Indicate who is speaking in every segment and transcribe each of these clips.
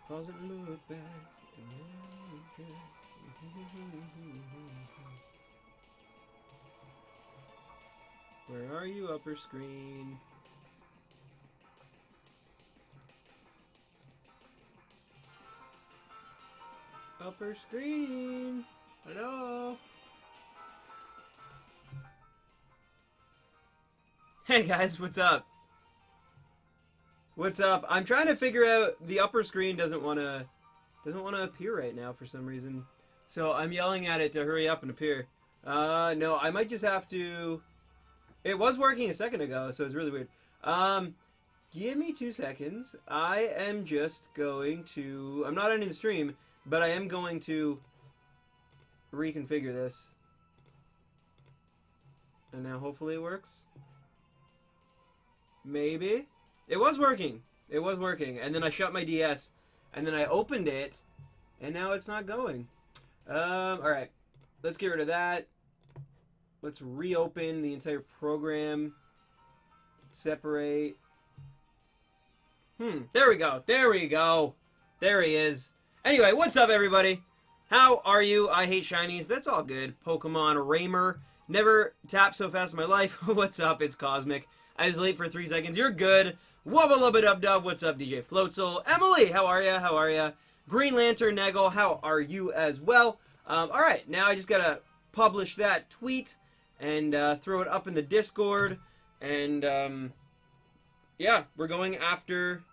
Speaker 1: Doesn't look back. Where are you, upper screen? Upper screen. Hello. Hey guys, what's up? What's up? I'm trying to figure out the upper screen doesn't want to appear right now for some reason. So I'm yelling at it to hurry up and appear. No, I might just have to. It was working a second ago, so it's really weird. Give me 2 seconds. I am just going to. I'm not ending the stream, but I am going to reconfigure this. And now hopefully it works. Maybe. It was working. It was working. And then I shut my DS. And then I opened it. And now it's not going. Alright. Let's get rid of that. Let's reopen the entire program. Separate. There we go. There we go. There he is. Anyway, what's up, everybody? How are you? I hate shinies. That's all good. Pokemon Raymer. Never tapped so fast in my life. What's up? It's Cosmic. I was late for 3 seconds. You're good. Wubba lubba dub dub. What's up, DJ Floatzel? Emily, how are ya? How are ya? Green Lantern Nagel, how are you as well? Alright, now I just gotta publish that tweet and throw it up in the Discord. And, yeah, we're going after...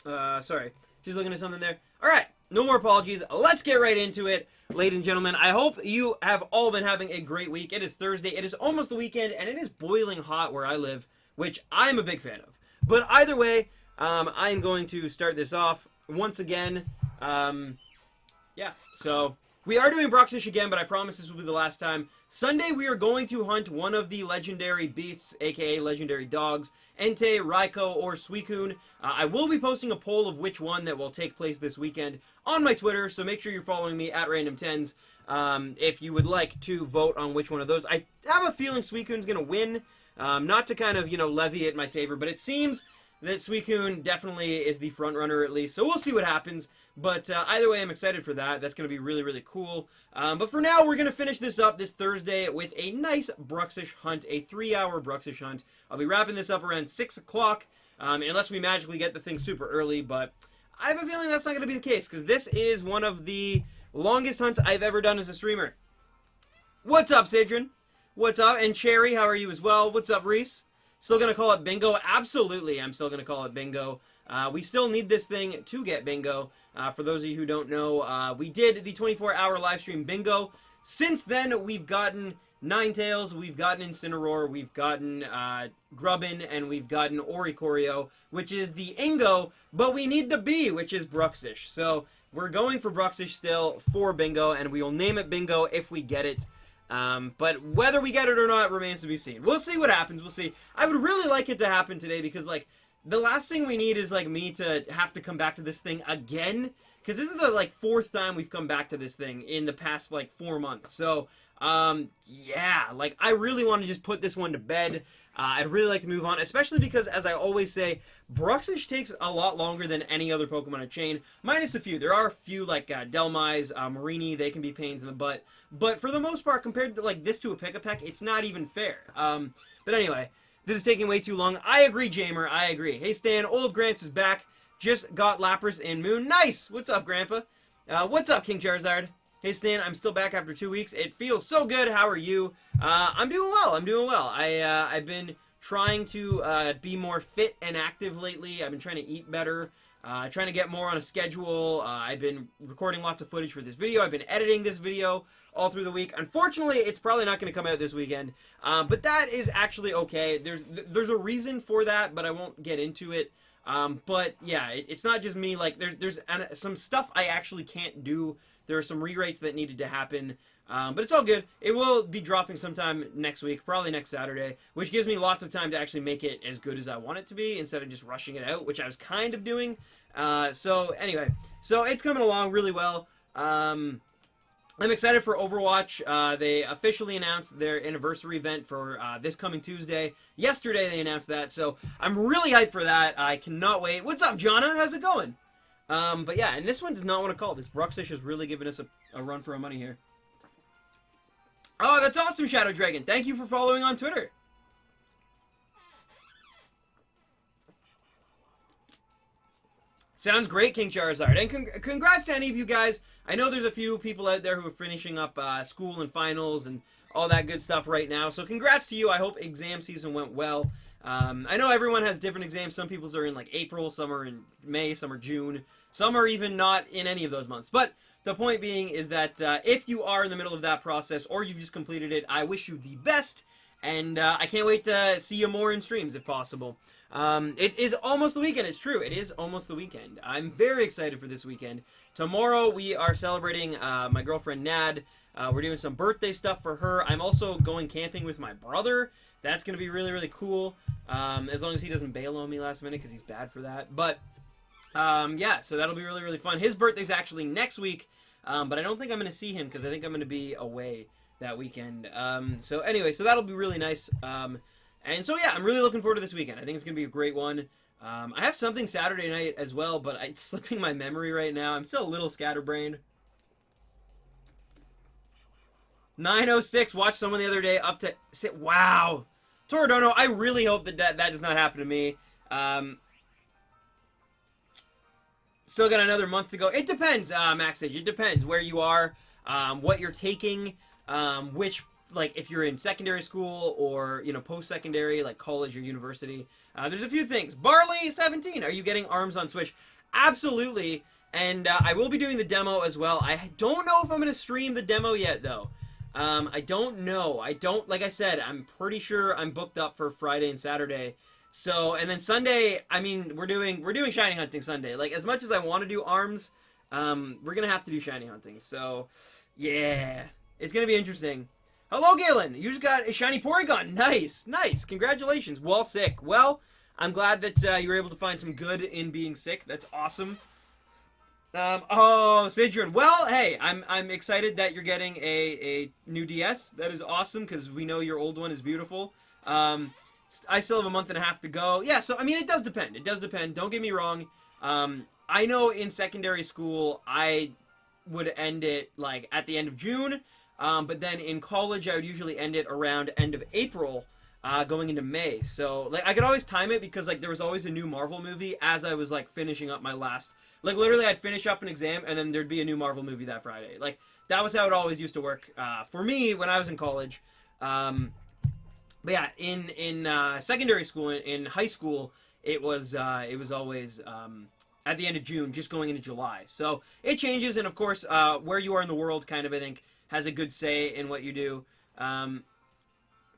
Speaker 1: sorry. Just looking at something there. Alright, no more apologies. Let's get right into it. Ladies and gentlemen, I hope you have all been having a great week. It is Thursday, it is almost the weekend, and it is boiling hot where I live, which I'm a big fan of. But either way, I am going to start this off once again. Yeah, so we are doing Bruxish again, but I promise this will be the last time. Sunday, we are going to hunt one of the legendary beasts, aka legendary dogs, Entei, Raikou, or Suicune. I will be posting a poll of which one that will take place this weekend on my Twitter, so make sure you're following me at Random10s if you would like to vote on which one of those. I have a feeling Suicune's going to win, not to kind of, you know, levy it in my favor, but it seems that Suicune definitely is the front runner at least, so we'll see what happens. But either way, I'm excited for that. That's going to be really, really cool. But for now, we're going to finish this up this Thursday with a nice Bruxish hunt, a 3-hour Bruxish hunt. I'll be wrapping this up around 6 o'clock, unless we magically get the thing super early. But I have a feeling that's not going to be the case, because this is one of the longest hunts I've ever done as a streamer. What's up, Sidron? What's up? And Cherry, how are you as well? What's up, Reese? Still going to call it bingo? Absolutely, I'm still going to call it bingo. We still need this thing to get bingo. For those of you who don't know, we did the 24-hour live stream bingo. Since then, we've gotten Ninetales, we've gotten Incineroar, we've gotten Grubbin, and we've gotten Oricorio, which is the Ingo, but we need the B, which is Bruxish. So we're going for Bruxish still for bingo, and we will name it bingo if we get it. But whether we get it or not remains to be seen. We'll see what happens. We'll see. I would really like it to happen today because, like, the last thing we need is, like, me to have to come back to this thing again. Because this is the, like, 4th time we've come back to this thing in the past, like, 4 months. So, yeah. Like, I really want to just put this one to bed. I'd really like to move on. Especially because, as I always say, Bruxish takes a lot longer than any other Pokemon in chain. Minus a few. There are a few, like, Delmise, Marini. They can be pains in the butt. But for the most part, compared to, like, this to a Pikipek, it's not even fair. But anyway... This is taking way too long. I agree, Jamer. I agree. Hey, Stan. Old Gramps is back. Just got Lapras and Moon. Nice! What's up, Grandpa? What's up, King Charizard? Hey, Stan. I'm still back after 2 weeks. It feels so good. How are you? I'm doing well. I'm doing well. I've been trying to be more fit and active lately. I've been trying to eat better. Trying to get more on a schedule. I've been recording lots of footage for this video. I've been editing this video all through the week. Unfortunately, it's probably not going to come out this weekend, but that is actually okay. There's a reason for that, but I won't get into it. But yeah, it's not just me. Like there's some stuff I actually can't do. There are some re-rates that needed to happen. But it's all good. It will be dropping sometime next week, probably next Saturday, which gives me lots of time to actually make it as good as I want it to be instead of just rushing it out, which I was kind of doing. So anyway, so it's coming along really well. I'm excited for Overwatch. They officially announced their anniversary event for this coming Tuesday. Yesterday they announced that, so I'm really hyped for that. I cannot wait. What's up, Jonna? How's it going? But yeah, and this one does not want to call. This Bruxish is really giving us a run for our money here. Oh, that's awesome, Shadow Dragon. Thank you for following on Twitter. Sounds great, King Charizard. And congrats to any of you guys. I know there's a few people out there who are finishing up school and finals and all that good stuff right now. So congrats to you. I hope exam season went well. I know everyone has different exams. Some people's are in like April, some are in May, some are June. Some are even not in any of those months. But the point being is that if you are in the middle of that process or you've just completed it, I wish you the best. And I can't wait to see you more in streams if possible. It is almost the weekend. It's true. It is almost the weekend. I'm very excited for this weekend. Tomorrow we are celebrating my girlfriend Nad. We're doing some birthday stuff for her. I'm also going camping with my brother. That's going to be really, really cool. As long as he doesn't bail on me last minute because he's bad for that. But yeah, so that'll be really, really fun. His birthday's actually next week. But I don't think I'm going to see him because I think I'm going to be away that weekend. So anyway, so that'll be really nice. And so yeah, I'm really looking forward to this weekend. I think it's going to be a great one. I have something Saturday night as well, but it's slipping my memory right now. I'm still a little scatterbrained. 9:06, watched someone the other day up to... Wow! Toradono, I really hope that does not happen to me. Still got another month to go. It depends, Maxage. It depends where you are, what you're taking, which... like if you're in secondary school or, you know, post-secondary, like college or university. There's a few things. Barley17, are you getting ARMS on Switch? Absolutely. And I will be doing the demo as well. I don't know if I'm going to stream the demo yet, though. I don't know. Like I said, I'm pretty sure I'm booked up for Friday and Saturday. So, and then Sunday, I mean, we're doing shiny hunting Sunday. Like, as much as I want to do ARMS, we're going to have to do shiny hunting. So, yeah. It's going to be interesting. Hello, Galen. You just got a shiny Porygon. Nice, nice. Congratulations. Well, sick. Well, I'm glad that you were able to find some good in being sick. That's awesome. Oh, Sidron. Well, hey, I'm excited that you're getting a new DS. That is awesome because we know your old one is beautiful. I still have a month and a half to go. Yeah, so I mean, it does depend. It does depend. Don't get me wrong. I know in secondary school I would end it like at the end of June. But then in college, I would usually end it around end of April, going into May. So, like, I could always time it because, like, there was always a new Marvel movie as I was, like, finishing up my last... Like, literally, I'd finish up an exam, and then there'd be a new Marvel movie that Friday. Like, that was how it always used to work for me when I was in college. But yeah, in secondary school, in high school, it was always... at the end of June, just going into July. So, it changes, and of course, where you are in the world, kind of, I think... has a good say in what you do.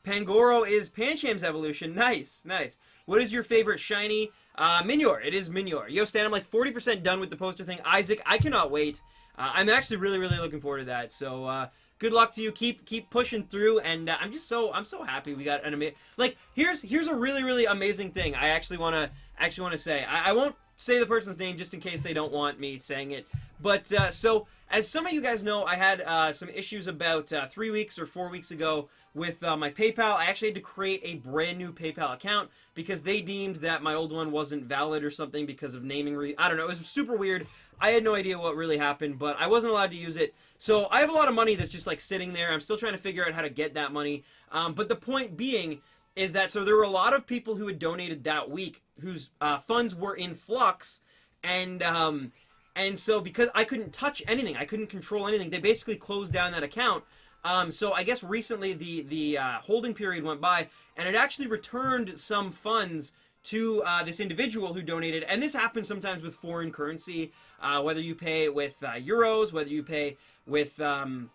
Speaker 1: Pangoro is Pancham's evolution. Nice, nice. What is your favorite shiny? Minior. It is Minior. Yo, Stan, I'm like 40% done with the poster thing. Isaac, I cannot wait. I'm actually really, really looking forward to that. So, good luck to you. Keep pushing through. And I'm so happy we got an amazing... Like, here's a really, really amazing thing I actually want to say. I won't say the person's name just in case they don't want me saying it. But, so... As some of you guys know, I had some issues about 3 weeks or 4 weeks ago with my PayPal. I actually had to create a brand new PayPal account because they deemed that my old one wasn't valid or something because of naming I don't know. It was super weird. I had no idea what really happened, but I wasn't allowed to use it. So I have a lot of money that's just like sitting there. I'm still trying to figure out how to get that money. But the point being is that so there were a lot of people who had donated that week whose funds were in flux, and so because I couldn't touch anything, I couldn't control anything, they basically closed down that account. So I guess recently the holding period went by, and it actually returned some funds to this individual who donated. And this happens sometimes with foreign currency, whether you pay with euros, whether you pay with yen,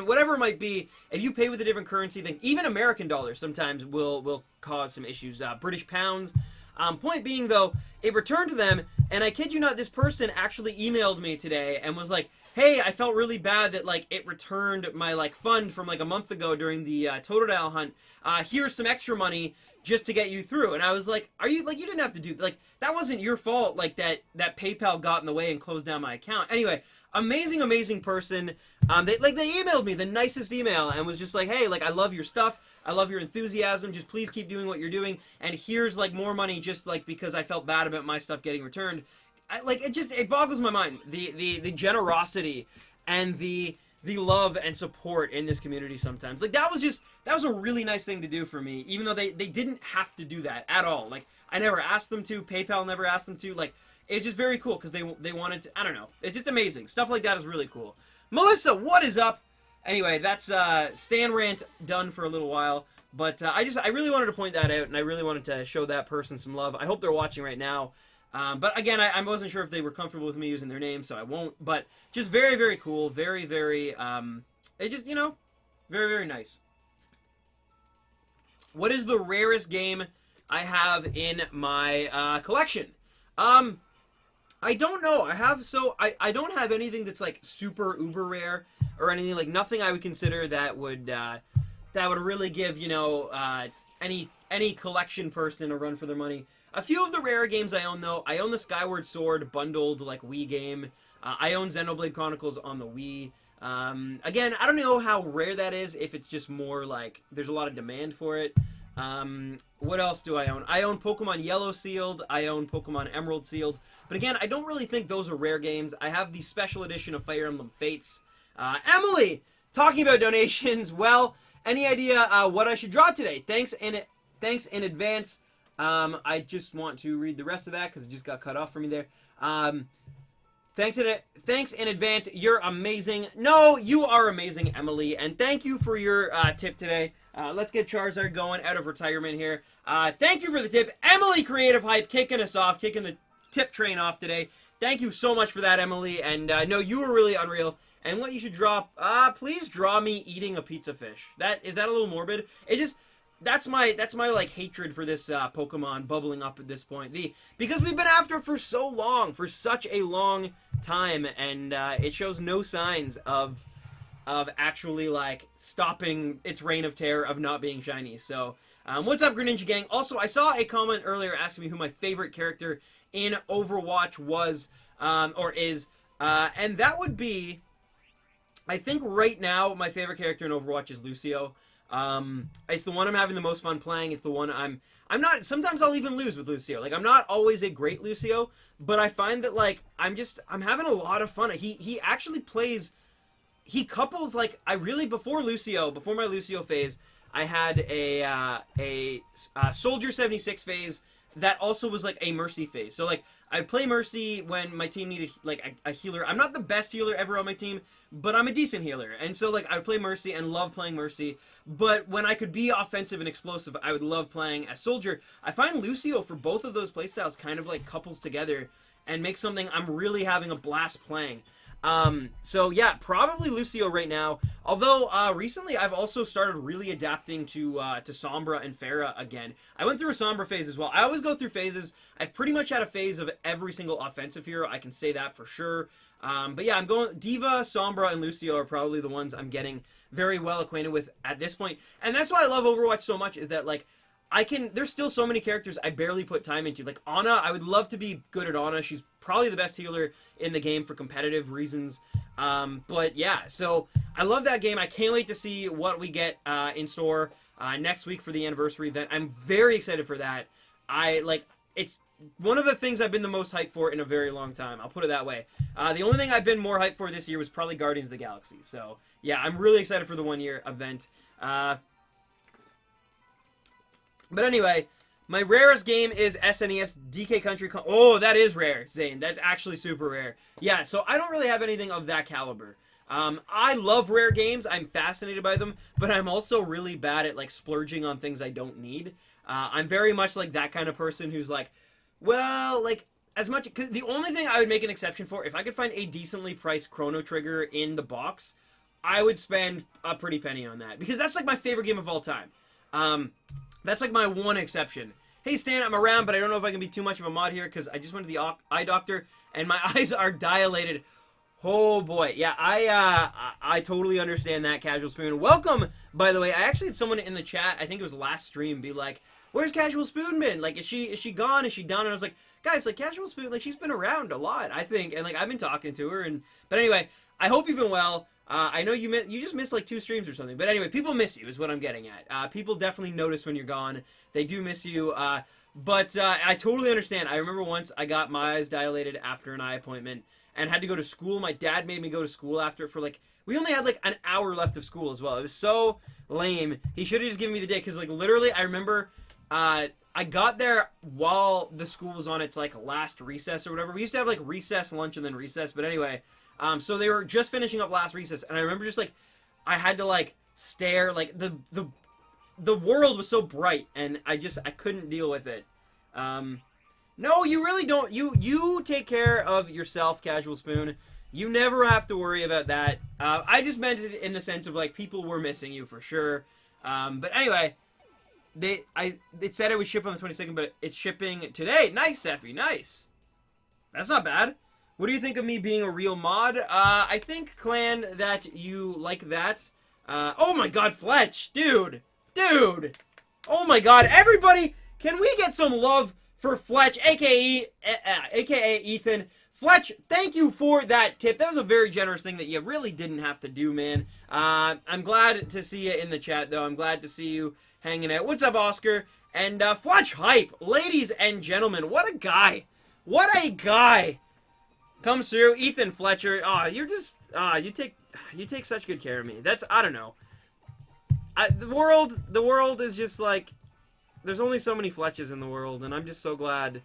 Speaker 1: whatever it might be. If you pay with a different currency, then even American dollars sometimes will cause some issues. British pounds. Point being, though, it returned to them, and I kid you not, this person actually emailed me today and was like, hey, I felt really bad that, like, it returned my, like, fund from, like, a month ago during the Totodile hunt. Here's some extra money just to get you through. And I was like, are you, like, you didn't have to do, like, that wasn't your fault, like, that PayPal got in the way and closed down my account. Anyway, amazing, amazing person. They emailed me the nicest email and was just like, hey, like, I love your stuff. I love your enthusiasm. Just please keep doing what you're doing. And here's like more money just like because I felt bad about my stuff getting returned. It boggles my mind. The generosity and the love and support in this community sometimes. Like that was a really nice thing to do for me, even though they didn't have to do that at all. Like I never asked them to, PayPal never asked them to. Like it's just very cool because they wanted to. I don't know. It's just amazing. Stuff like that is really cool. Melissa, what is up? Anyway, that's Stan rant done for a little while, but I really wanted to point that out, and I really wanted to show that person some love. I hope they're watching right now. But again, I wasn't sure if they were comfortable with me using their name, so I won't. But just very, very cool, very, very, it just, very, very nice. What is the rarest game I have in my collection? I don't know. I don't have anything that's like super uber rare or anything, like nothing I would consider that would really give, any collection person a run for their money. A few of the rare games I own, though. I own the Skyward Sword bundled, like, Wii game. I own Xenoblade Chronicles on the Wii. Again, I don't know how rare that is, if it's just more, like, there's a lot of demand for it. What else do I own? I own Pokemon Yellow Sealed. I own Pokemon Emerald Sealed. But again, I don't really think those are rare games. I have the special edition of Fire Emblem Fates. Emily, talking about donations, well, any idea what I should draw today? Thanks in advance. I just want to read the rest of that because it just got cut off for me there. Thanks in advance. You're amazing. No, you are amazing, Emily. And thank you for your tip today. Let's get Charizard going out of retirement here. Thank you for the tip. Emily Creative Hype kicking us off, kicking the tip train off today. Thank you so much for that, Emily. And no, you were really unreal. And what you should draw, please draw me eating a pizza fish. Is that a little morbid? That's my like hatred for this Pokemon bubbling up at this point. Because we've been after it for so long, for such a long time, and it shows no signs of actually like stopping its reign of terror of not being shiny. So what's up, Greninja Gang? Also, I saw a comment earlier asking me who my favorite character in Overwatch was or is, and that would be, I think right now my favorite character in Overwatch is Lucio. It's the one I'm having the most fun playing. It's the one I'm not, sometimes I'll even lose with Lucio. Like, I'm not always a great Lucio, but I find that, like, I'm having a lot of fun. He actually plays, he couples, like, before my Lucio phase, I had a Soldier 76 phase that also was, like, a Mercy phase. So, like, I'd play Mercy when my team needed, like, a healer. I'm not the best healer ever on my team, but I'm a decent healer. And so, like, I would play Mercy and love playing Mercy. But when I could be offensive and explosive, I would love playing as Soldier. I find Lucio, for both of those playstyles, kind of, like, couples together and makes something I'm really having a blast playing. So, yeah, probably Lucio right now. Although, recently I've also started really adapting to Sombra and Farah again. I went through a Sombra phase as well. I always go through phases. I've pretty much had a phase of every single offensive hero. I can say that for sure. But yeah, I'm going, Diva, Sombra, and Lucio are probably the ones I'm getting very well acquainted with at this point. And that's why I love Overwatch so much, is that, like, there's still so many characters I barely put time into. Like, Ana, I would love to be good at Ana. She's probably the best healer in the game for competitive reasons. But yeah, so I love that game. I can't wait to see what we get in store next week for the anniversary event. I'm very excited for that. It's one of the things I've been the most hyped for in a very long time. I'll put it that way. The only thing I've been more hyped for this year was probably Guardians of the Galaxy. So yeah, I'm really excited for the one-year event. But anyway, my rarest game is SNES DK Country. Oh, that is rare, Zane. That's actually super rare. Yeah, so I don't really have anything of that caliber. I love rare games. I'm fascinated by them, but I'm also really bad at, like, splurging on things I don't need. I'm very much like that kind of person who's like, well, like, as much, cause the only thing I would make an exception for, if I could find a decently priced Chrono Trigger in the box, I would spend a pretty penny on that, because that's, like, my favorite game of all time. That's, like, my one exception. Hey, Stan, I'm around, but I don't know if I can be too much of a mod here, because I just went to the eye doctor, and my eyes are dilated. Oh boy, yeah, I totally understand that, Casual Spoon. Welcome, by the way. I actually had someone in the chat, I think it was last stream, be like, "Where's Casual Spoon been? Like, is she gone? Is she done?" And I was like, guys, like Casual Spoon, like she's been around a lot, I think, and like I've been talking to her, and but anyway, I hope you've been well. I know you just missed like 2 streams or something, but anyway, people miss you is what I'm getting at. People definitely notice when you're gone. They do miss you. But I totally understand. I remember once I got my eyes dilated after an eye appointment and had to go to school. My dad made me go to school after for like, we only had like an hour left of school as well. It was so lame. He should have just given me the day because like literally I remember I got there while the school was on its like last recess or whatever. We used to have like recess, lunch, and then recess. But anyway, so they were just finishing up last recess, and I remember just like I had to like stare, like the world was so bright, and I couldn't deal with it. No, you really don't. You take care of yourself, Casual Spoon. You never have to worry about that. I just meant it in the sense of like people were missing you for sure. But anyway, it said it would ship on the 22nd, but it's shipping today. Nice, Seffi, nice. That's not bad. What do you think of me being a real mod? I think, Clan, that you like that. Oh my god, Fletch, dude. Oh my god, everybody, can we get some love for Fletch, aka Ethan? Fletch, thank you for that tip. That was a very generous thing that you really didn't have to do, man. I'm glad to see you in the chat, though. I'm glad to see you hanging out. What's up, Oscar? And Fletch Hype, ladies and gentlemen, what a guy. What a guy. Comes through, Ethan Fletcher. You're just, you take such good care of me. That's, I don't know. The world is just like, there's only so many Fletches in the world, and I'm just so glad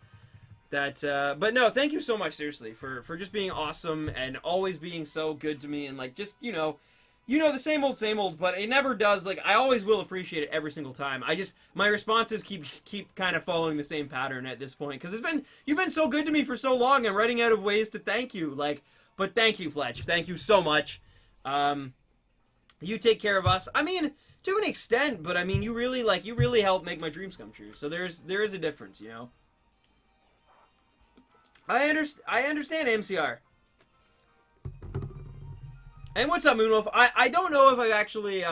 Speaker 1: that, but no, thank you so much, seriously, for just being awesome and always being so good to me, and like, just, you know, the same old, but it never does, like, I always will appreciate it every single time. My responses keep kind of following the same pattern at this point, because you've been so good to me for so long, I'm running out of ways to thank you, like, but thank you, Fletch, thank you so much. You take care of us, I mean, to an extent, but I mean, you really help make my dreams come true. So there is a difference, you know. I understand, MCR. And what's up, Moonwolf? I don't know if I've actually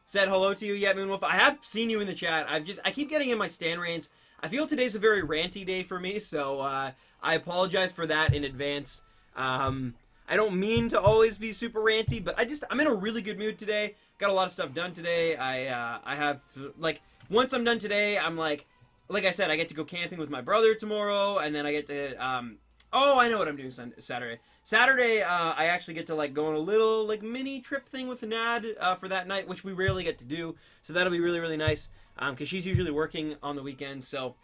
Speaker 1: said hello to you yet, Moonwolf. I have seen you in the chat. I keep getting in my stan rants. I feel today's a very ranty day for me, so I apologize for that in advance. I don't mean to always be super ranty, but I'm in a really good mood today. Got a lot of stuff done today. I have, like, once I'm done today, I'm like I said, I get to go camping with my brother tomorrow, and then I get to, oh, I know what I'm doing Saturday. Saturday, I actually get to, like, go on a little, like, mini trip thing with Nad, for that night, which we rarely get to do, so that'll be really, really nice, because she's usually working on the weekends, so,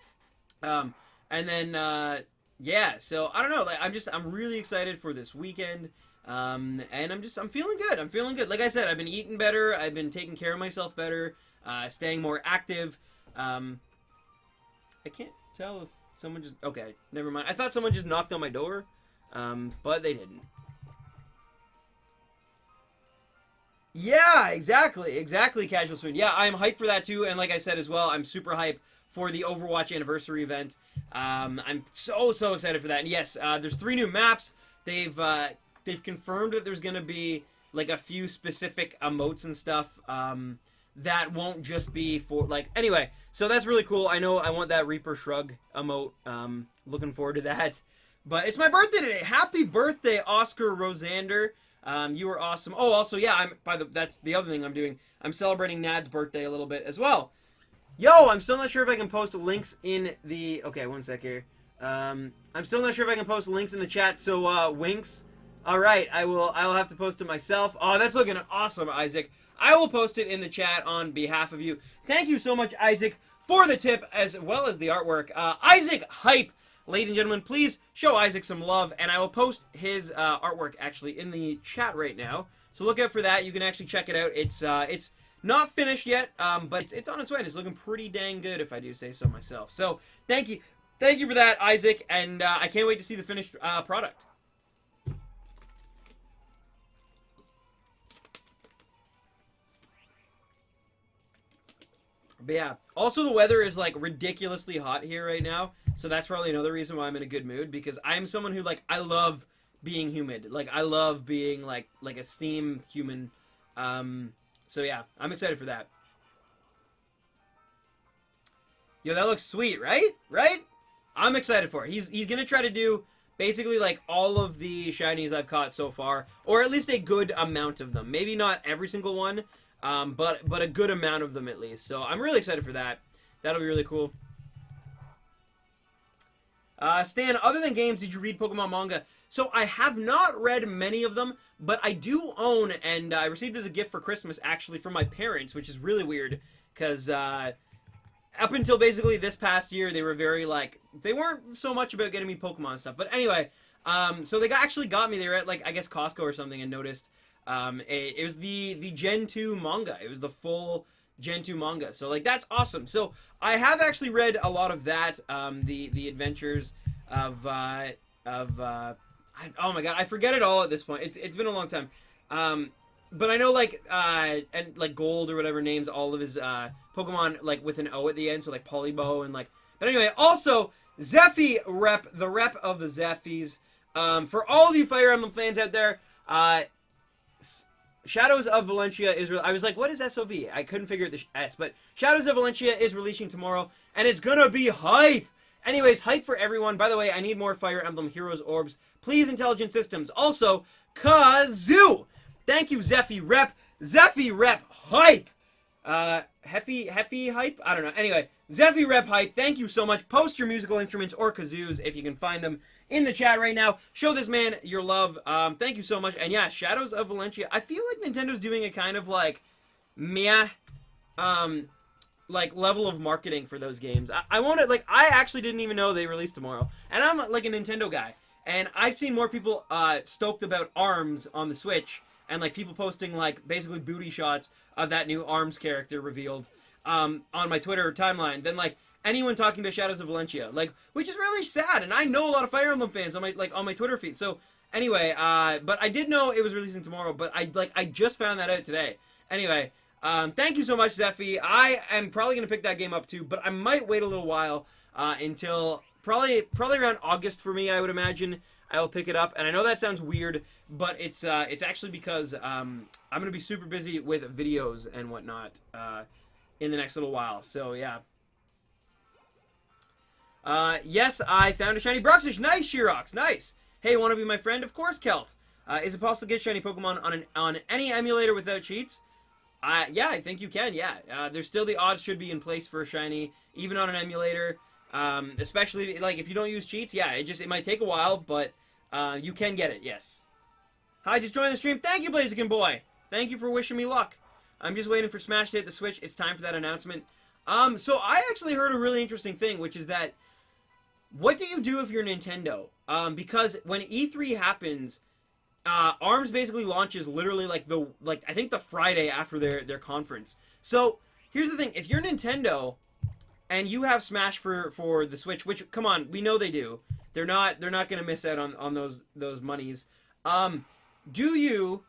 Speaker 1: and then, yeah, so, I don't know, like, I'm really excited for this weekend. And I'm feeling good. I'm feeling good. Like I said, I've been eating better. I've been taking care of myself better. Staying more active. I can't tell if someone just... Okay, never mind. I thought someone just knocked on my door. But they didn't. Yeah, exactly. Exactly, Casual Spoon. Yeah, I'm hyped for that too. And like I said as well, I'm super hyped for the Overwatch anniversary event. I'm so excited for that. And yes, there's 3 new maps. They've confirmed that there's going to be, like, a few specific emotes and stuff, that won't just be for, like, anyway, so that's really cool. I know I want that Reaper Shrug emote, looking forward to that, but it's my birthday today. Happy birthday, Oscar Rosander. You were awesome. Oh, also, yeah, that's the other thing I'm doing. I'm celebrating Nad's birthday a little bit as well. Yo, I'm still not sure if I can post links in the, okay, one sec here. I'm still not sure if I can post links in the chat, so, Winks. Alright, I'll have to post it myself. Oh, that's looking awesome, Isaac. I will post it in the chat on behalf of you. Thank you so much, Isaac, for the tip as well as the artwork. Isaac Hype, ladies and gentlemen, please show Isaac some love, and I will post his artwork actually in the chat right now. So look out for that. You can actually check it out. It's not finished yet, but it's on its way, and it's looking pretty dang good, if I do say so myself. So thank you for that, Isaac, and I can't wait to see the finished product. But yeah, also the weather is like ridiculously hot here right now, so that's probably another reason why I'm in a good mood, because I'm someone who, like, I love being humid. Like, I love being like a steam human. So yeah, I'm excited for that. Yo, that looks sweet, right? Right? I'm excited for it. He's gonna try to do basically like all of the shinies I've caught so far, or at least a good amount of them. Maybe not every single one, but a good amount of them at least. So I'm really excited for that. That'll be really cool. Stan, other than games, did you read Pokemon manga? So I have not read many of them, but I do own, and I received as a gift for Christmas, actually, from my parents, which is really weird, because up until basically this past year, they were very, like, they weren't so much about getting me Pokemon stuff. But anyway, so they actually got me, they were at, like, I guess Costco or something, and noticed, it was the Gen 2 manga. It was the full Gen 2 manga. So, like, that's awesome. So, I have actually read a lot of that, the adventures of oh my god, I forget it all at this point. It's been a long time. But I know, like, and, like, Gold or whatever names all of his, Pokemon, like, with an O at the end, so, like, Polybo and, like... But anyway, also, Zephy rep, the rep of the Zephies. For all of you Fire Emblem fans out there, Shadows of Valencia is... I was like, what is SOV? I couldn't figure out the S, but Shadows of Valencia is releasing tomorrow, and it's gonna be hype! Anyways, hype for everyone. By the way, I need more Fire Emblem Heroes Orbs. Please, Intelligent Systems. Also, Kazoo! Thank you, Zephy Rep. Zephy Rep Hype! Heffy Hype? I don't know. Anyway, Zephy Rep Hype, thank you so much. Post your musical instruments or kazoos if you can find them in the chat right now. Show this man your love. Thank you so much. And yeah, Shadows of Valencia. I feel like Nintendo's doing a kind of like meh, like level of marketing for those games. I want to, like, I actually didn't even know they released tomorrow. And I'm like a Nintendo guy. And I've seen more people stoked about ARMS on the Switch. And, like, people posting, like, basically booty shots of that new ARMS character revealed on my Twitter timeline than, like, anyone talking about Shadows of Valencia. Like, which is really sad. And I know a lot of Fire Emblem fans on my Twitter feed. So, anyway, but I did know it was releasing tomorrow. But, I just found that out today. Anyway, thank you so much, Zephy. I am probably going to pick that game up, too. But I might wait a little while until probably around August for me, I would imagine. I will pick it up, and I know that sounds weird, but it's actually because I'm gonna be super busy with videos and whatnot in the next little while. So yeah. Yes, I found a shiny Bruxish. Nice, Shirox. Nice. Hey, want to be my friend? Of course, Kelt. Is it possible to get shiny Pokemon on any emulator without cheats? Yeah, I think you can. Yeah. There's still the odds should be in place for a shiny, even on an emulator. Especially, like, if you don't use cheats, yeah, it might take a while, but, you can get it, yes. Hi, just joined the stream. Thank you, Blaziken Boy. Thank you for wishing me luck. I'm just waiting for Smash to hit the Switch. It's time for that announcement. So I actually heard a really interesting thing, which is that, what do you do if you're Nintendo? Because when E3 happens, ARMS basically launches literally, I think the Friday after their conference. So, here's the thing. If you're Nintendo... and you have Smash for the Switch, which, come on, we know they do. They're not going to miss out on those monies. Do you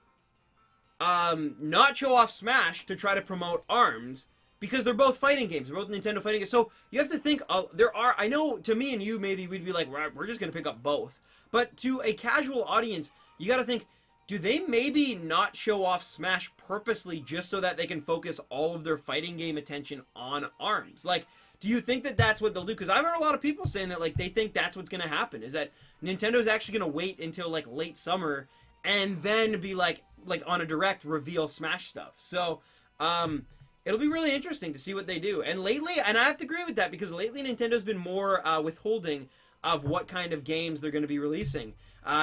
Speaker 1: not show off Smash to try to promote ARMS? Because they're both fighting games. They're both Nintendo fighting games. So you have to think, I know to me and you maybe we'd be like, we're just going to pick up both. But to a casual audience, you got to think, do they maybe not show off Smash purposely just so that they can focus all of their fighting game attention on ARMS? Like, do you think that that's what they'll do? Because I've heard a lot of people saying that, like, they think that's what's going to happen, is that Nintendo's actually going to wait until, like, late summer and then be, like on a direct reveal Smash stuff. So, it'll be really interesting to see what they do. And lately, and I have to agree with that, because lately Nintendo's been more withholding of what kind of games they're going to be releasing.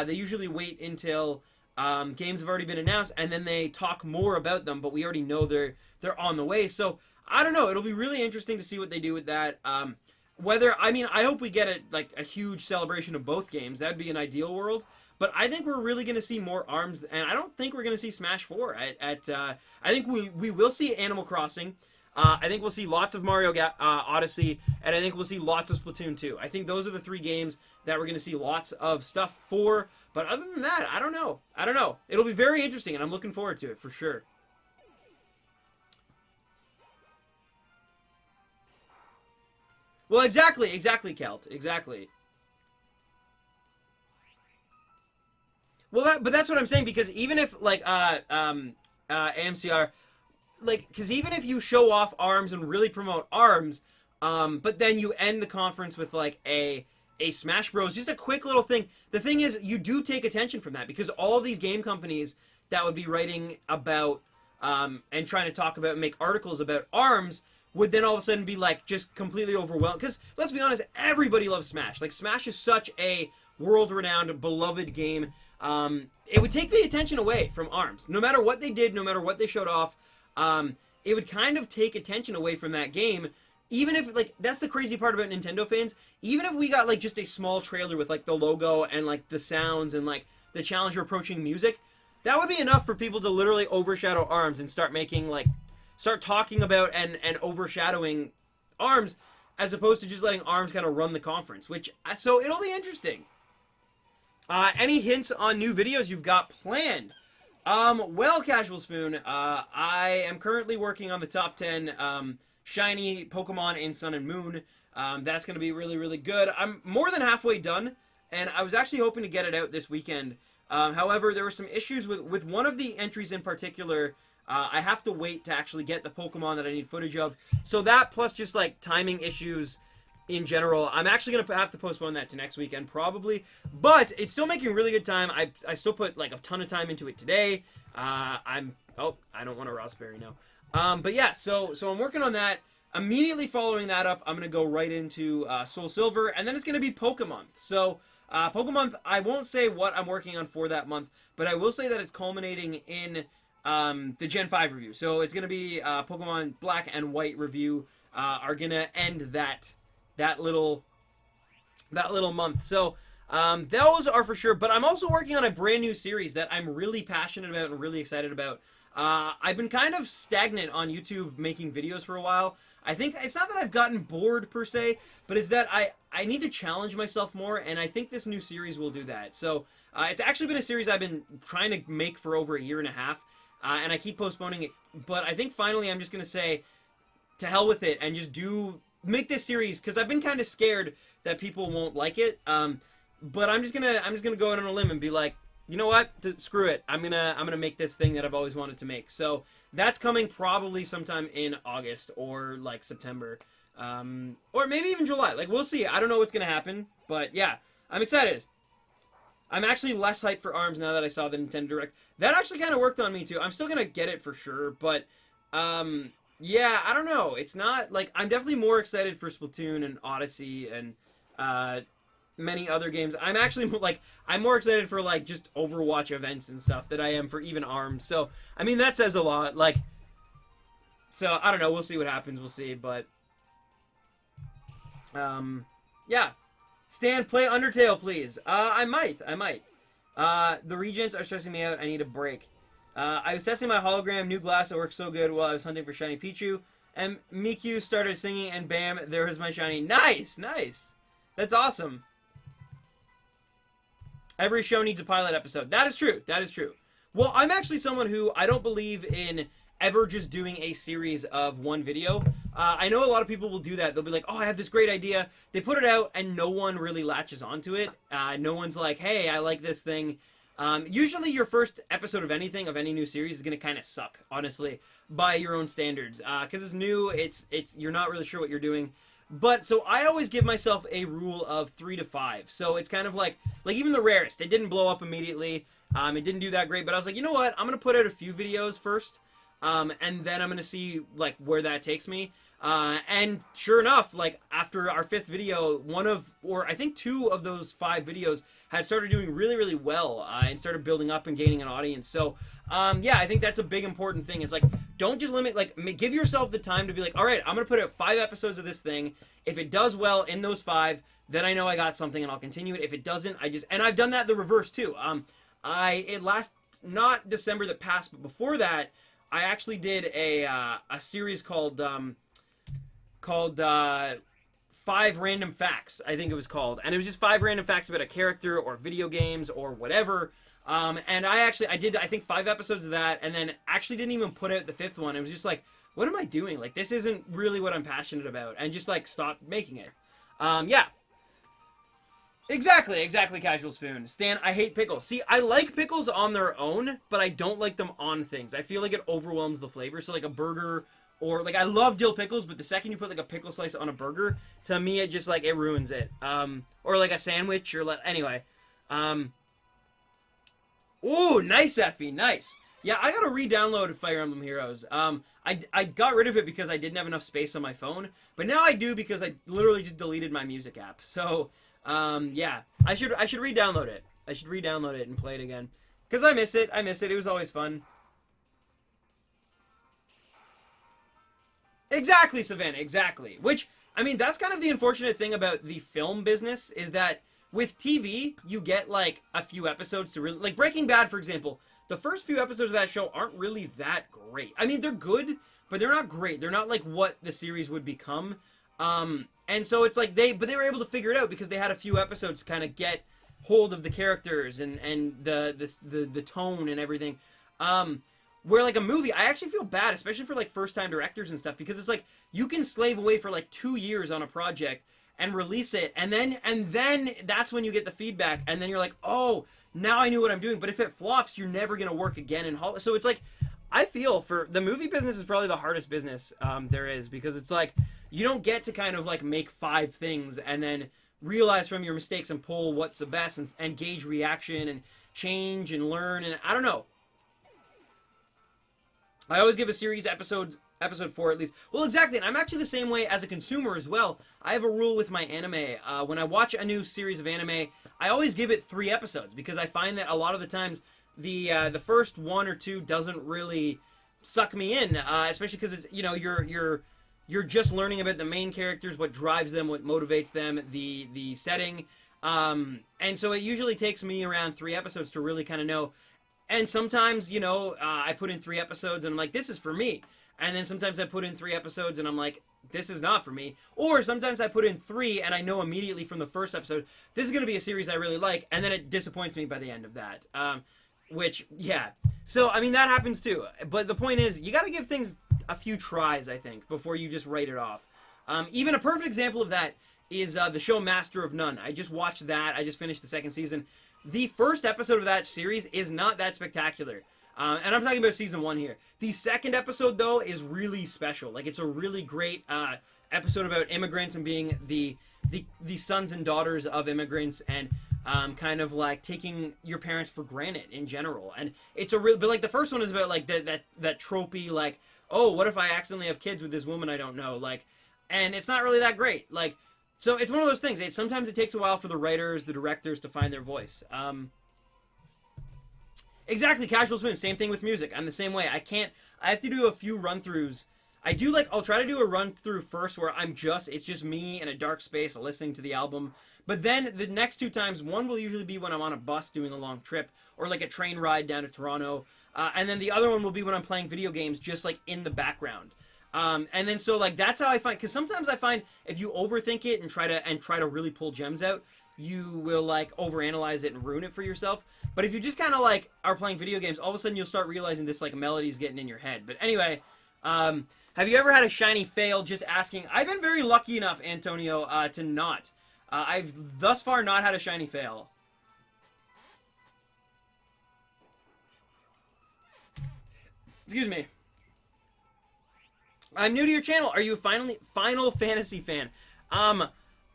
Speaker 1: They usually wait until games have already been announced, and then they talk more about them, but we already know they're on the way. So, I don't know. It'll be really interesting to see what they do with that. I hope we get a huge celebration of both games. That'd be an ideal world. But I think we're really going to see more ARMS, and I don't think we're going to see Smash 4. I think we will see Animal Crossing. I think we'll see lots of Mario Odyssey, and I think we'll see lots of Splatoon 2. I think those are the three games that we're going to see lots of stuff for. But other than that, I don't know. It'll be very interesting, and I'm looking forward to it for sure. Well, exactly, Kelt. Exactly. Well, but that's what I'm saying, because even if, like, AMCR, like, because even if you show off ARMS and really promote ARMS, but then you end the conference with, like, a Smash Bros, just a quick little thing. The thing is, you do take attention from that, because all these game companies that would be writing about, and trying to talk about and make articles about ARMS would then all of a sudden be, like, just completely overwhelmed. Because, let's be honest, everybody loves Smash. Like, Smash is such a world-renowned, beloved game. It would take the attention away from ARMS. No matter what they did, no matter what they showed off, it would kind of take attention away from that game. Even if, like, that's the crazy part about Nintendo fans. Even if we got, like, just a small trailer with, like, the logo and, like, the sounds and, like, the challenger approaching music, that would be enough for people to literally overshadow ARMS and start making, like, start talking about and overshadowing ARMS, as opposed to just letting ARMS kind of run the conference, which, so it'll be interesting. Any hints on new videos you've got planned? Well, Casual Spoon, I am currently working on the top 10, shiny Pokemon in Sun and Moon. That's going to be really, really good. I'm more than halfway done, and I was actually hoping to get it out this weekend. However, there were some issues with one of the entries in particular. I have to wait to actually get the Pokemon that I need footage of. So that, plus just, like, timing issues in general, I'm actually going to have to postpone that to next weekend, probably. But it's still making really good time. I still put, like, a ton of time into it today. Oh, I don't want a Raspberry now. But yeah, so I'm working on that. Immediately following that up, I'm going to go right into Soul Silver, and then it's going to be Pokemonth. So, Pokemonth, I won't say what I'm working on for that month, but I will say that it's culminating in the Gen 5 review. So it's going to be Pokemon Black and White review are going to end that little month. So those are for sure, but I'm also working on a brand new series that I'm really passionate about and really excited about. I've been kind of stagnant on YouTube making videos for a while. I think it's not that I've gotten bored per se, but it's that I need to challenge myself more, and I think this new series will do that. So it's actually been a series I've been trying to make for over a year and a half, and I keep postponing it. But I think finally I'm just going to say, to hell with it, and just make this series, because I've been kind of scared that people won't like it. But I'm just gonna go out on a limb and be like, you know what? Screw it. I'm gonna make this thing that I've always wanted to make. So that's coming probably sometime in August or like September, or maybe even July. Like, we'll see. I don't know what's gonna happen, but yeah, I'm excited. I'm actually less hyped for ARMS now that I saw the Nintendo Direct. That actually kind of worked on me too. I'm still gonna get it for sure, but yeah, I don't know. It's not like, I'm definitely more excited for Splatoon and Odyssey and many other games. I'm actually like, I'm more excited for like just Overwatch events and stuff than I am for even ARMS. So I mean, that says a lot. Like, so I don't know. We'll see what happens. We'll see. But yeah. Stan, play Undertale, please. I might. The Regents are stressing me out. I need a break. I was testing my hologram, new glass that works so good while I was hunting for shiny Pichu, and Mimikyu started singing, and bam, there was my shiny. Nice, nice. That's awesome. Every show needs a pilot episode. That is true. That is true. Well, I'm actually someone who, I don't believe in ever just doing a series of one video. I know a lot of people will do that. They'll be like, oh, I have this great idea. They put it out, and no one really latches onto it. No one's like, hey, I like this thing. Usually your first episode of anything, of any new series, is going to kind of suck, honestly, by your own standards. Because it's new, you're not really sure what you're doing. But, so I always give myself a rule of 3 to 5. So it's kind of like even the rarest, it didn't blow up immediately. It didn't do that great, but I was like, you know what, I'm going to put out a few videos first. And then I'm going to see, like, where that takes me. And sure enough, like, after our 5th video, I think 2 of those 5 videos had started doing really, really well, and started building up and gaining an audience. So, yeah, I think that's a big important thing. Is like, don't just limit, like, give yourself the time to be like, all right, I'm going to put out 5 episodes of this thing. If it does well in those 5, then I know I got something and I'll continue it. If it doesn't, and I've done that the reverse too. Not December that passed, but before that, I actually did a series called 5 Random Facts, I think it was called. And it was just 5 random facts about a character or video games or whatever. And I did, I think, 5 episodes of that, and then actually didn't even put out the 5th one. It was just like, what am I doing? Like, this isn't really what I'm passionate about. And just, like, stopped making it. Yeah. Exactly, Casual Spoon. Stan, I hate pickles. See, I like pickles on their own, but I don't like them on things. I feel like it overwhelms the flavor. So like a burger, or like I love dill pickles, but the second you put like a pickle slice on a burger, to me it just like it ruins it. Or like a sandwich, or anyway. Ooh, nice Effie, nice. Yeah, I gotta re-download Fire Emblem Heroes. I got rid of it because I didn't have enough space on my phone, but now I do because I literally just deleted my music app. So, yeah, I should re-download it. I should re-download it and play it again because I miss it. I miss it. It was always fun. Exactly, Savannah. Exactly. Which, I mean, that's kind of the unfortunate thing about the film business is that with TV, you get like a few episodes to really like Breaking Bad, for example. The first few episodes of that show aren't really that great. I mean, they're good, but they're not great. They're not like what the series would become. And so it's like but they were able to figure it out because they had a few episodes to kind of get hold of the characters and the tone and everything. Where like a movie, I actually feel bad, especially for like first time directors and stuff, because it's like you can slave away for like 2 years on a project and release it, and then that's when you get the feedback, and then you're like, oh, now I knew what I'm doing. But if it flops, you're never gonna work again in Hollywood. So it's like, I feel for the movie business is probably the hardest business there is, because it's like you don't get to kind of like make 5 things and then realize from your mistakes and pull what's the best and gauge reaction and change and learn, and I don't know. I always give a series episode 4 at least. Well, exactly, and I'm actually the same way as a consumer as well. I have a rule with my anime. When I watch a new series of anime, I always give it 3 episodes, because I find that a lot of the times the first 1 or 2 doesn't really suck me in, especially because it's, you know, you're just learning about the main characters, what drives them, what motivates them, the setting, and so it usually takes me around 3 episodes to really kind of know. And sometimes, you know, I put in 3 episodes and I'm like, this is for me. And then sometimes I put in 3 episodes and I'm like, this is not for me. Or sometimes I put in 3 and I know immediately from the first episode, this is going to be a series I really like. And then it disappoints me by the end of that. Which, yeah. So, I mean, that happens too. But the point is, you got to give things a few tries, I think, before you just write it off. Even a perfect example of that is the show Master of None. I just watched that. I just finished the 2nd season. The first episode of that series is not that spectacular. And I'm talking about season 1 here. The 2nd episode, though, is really special. Like, it's a really great episode about immigrants and being the sons and daughters of immigrants, and kind of like taking your parents for granted in general. And it's a real, but like the first one is about like that tropey, like, oh, what if I accidentally have kids with this woman I don't know? Like, and it's not really that great. Like, so it's one of those things. Sometimes it takes a while for the writers, the directors to find their voice. Exactly, Casual Spoon. Same thing with music. I'm the same way. I have to do a few run-throughs. I'll try to do a run-through first where it's just me in a dark space listening to the album. But then the next 2 times, one will usually be when I'm on a bus doing a long trip, or like a train ride down to Toronto. And then the other one will be when I'm playing video games, just like in the background. And then so like that's how I find, because sometimes I find if you overthink it and try to really pull gems out, you will like overanalyze it and ruin it for yourself. But if you just kind of like are playing video games, all of a sudden you'll start realizing this like melody's getting in your head. But anyway, have you ever had a shiny fail? Just asking. I've been very lucky enough, Antonio, to not. I've thus far not had a shiny fail. Excuse me. I'm new to your channel. Are you a Final Fantasy fan?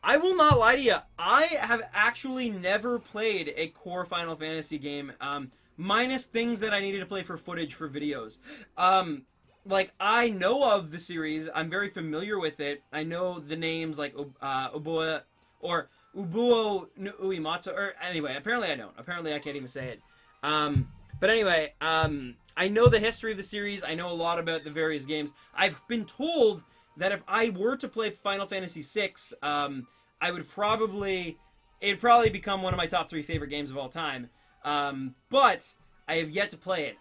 Speaker 1: I will not lie to you. I have actually never played a core Final Fantasy game, minus things that I needed to play for footage for videos. Like, I know of the series. I'm very familiar with it. I know the names like Ubua or Ubuo no Uematsu. Or anyway, apparently I don't. Apparently I can't even say it. But anyway, I know the history of the series. I know a lot about the various games. I've been told that if I were to play Final Fantasy VI, it'd probably become one of my top 3 favorite games of all time. But I have yet to play it.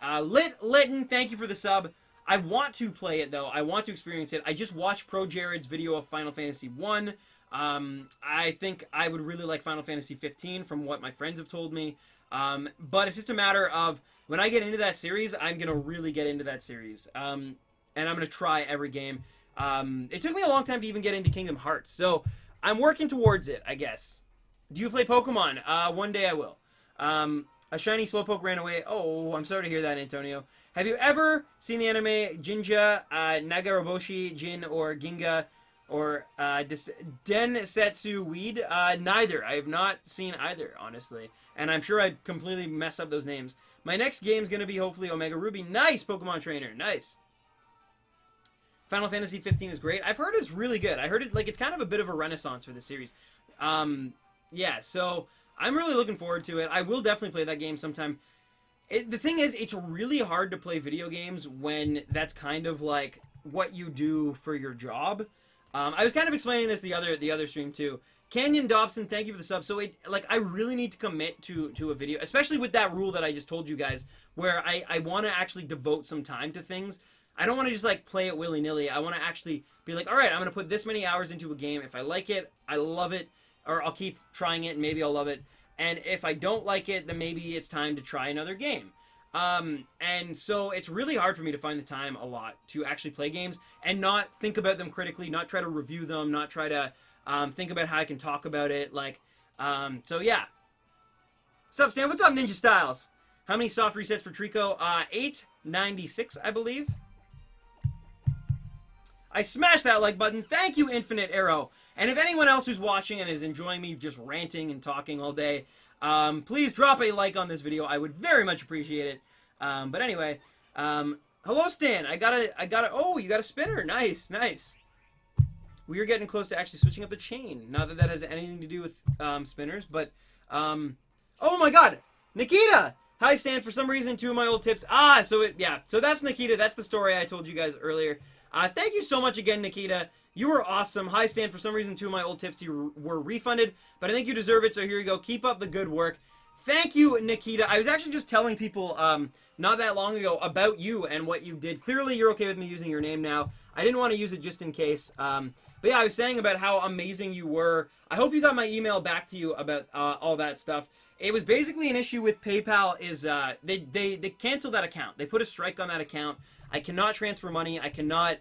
Speaker 1: Litten, thank you for the sub. I want to play it, though. I want to experience it. I just watched Pro Jared's video of Final Fantasy 1. I think I would really like Final Fantasy 15 from what my friends have told me. But it's just a matter of when I get into that series, I'm going to really get into that series. And I'm going to try every game. It took me a long time to even get into Kingdom Hearts. So I'm working towards it, I guess. Do you play Pokemon? One day I will. A shiny Slowpoke ran away. Oh, I'm sorry to hear that, Antonio. Have you ever seen the anime Jinja, Nagaraboshi, Jin, or Ginga, or Densetsu Weed? Neither. I have not seen either, honestly. And I'm sure I'd completely mess up those names. My next game's going to be hopefully Omega Ruby. Nice, Pokemon Trainer. Nice. Final Fantasy 15 is great. I've heard it's really good. I heard it, like, it's kind of a bit of a renaissance for the series. Yeah, so I'm really looking forward to it. I will definitely play that game sometime. The thing is, it's really hard to play video games when that's kind of like what you do for your job. I was kind of explaining this the other stream too. Canyon Dobson, thank you for the sub. So I really need to commit to a video, especially with that rule that I just told you guys, where I want to actually devote some time to things. I don't want to just like play it willy-nilly. I want to actually be like, all right, I'm going to put this many hours into a game. If I like it, I love it, or I'll keep trying it and maybe I'll love it. And if I don't like it, then maybe it's time to try another game. And so it's really hard for me to find the time a lot to actually play games and not think about them critically, not try to review them, not try to think about how I can talk about it. Like, so yeah. What's up, Stan? What's up, Ninja Styles? How many soft resets for Trico? 896, I believe. I smashed that like button. Thank you, Infinite Arrow. And if anyone else who's watching and is enjoying me just ranting and talking all day, please drop a like on this video. I would very much appreciate it. But anyway, hello, Stan. I got a, oh, you got a spinner. Nice, nice. We are getting close to actually switching up the chain. Not that that has anything to do with spinners, but, oh my god, Nikita! Hi, Stan. For some reason, 2 of my old tips. Yeah. So that's Nikita. That's the story I told you guys earlier. Thank you so much again, Nikita. You were awesome. Hi, Stan. For some reason, 2 of my old tips were refunded, but I think you deserve it, so here you go. Keep up the good work. Thank you, Nikita. I was actually just telling people not that long ago about you and what you did. Clearly, you're okay with me using your name now. I didn't want to use it just in case. But yeah, I was saying about how amazing you were. I hope you got my email back to you about all that stuff. It was basically an issue with PayPal. They canceled that account. They put a strike on that account. I cannot transfer money. I cannot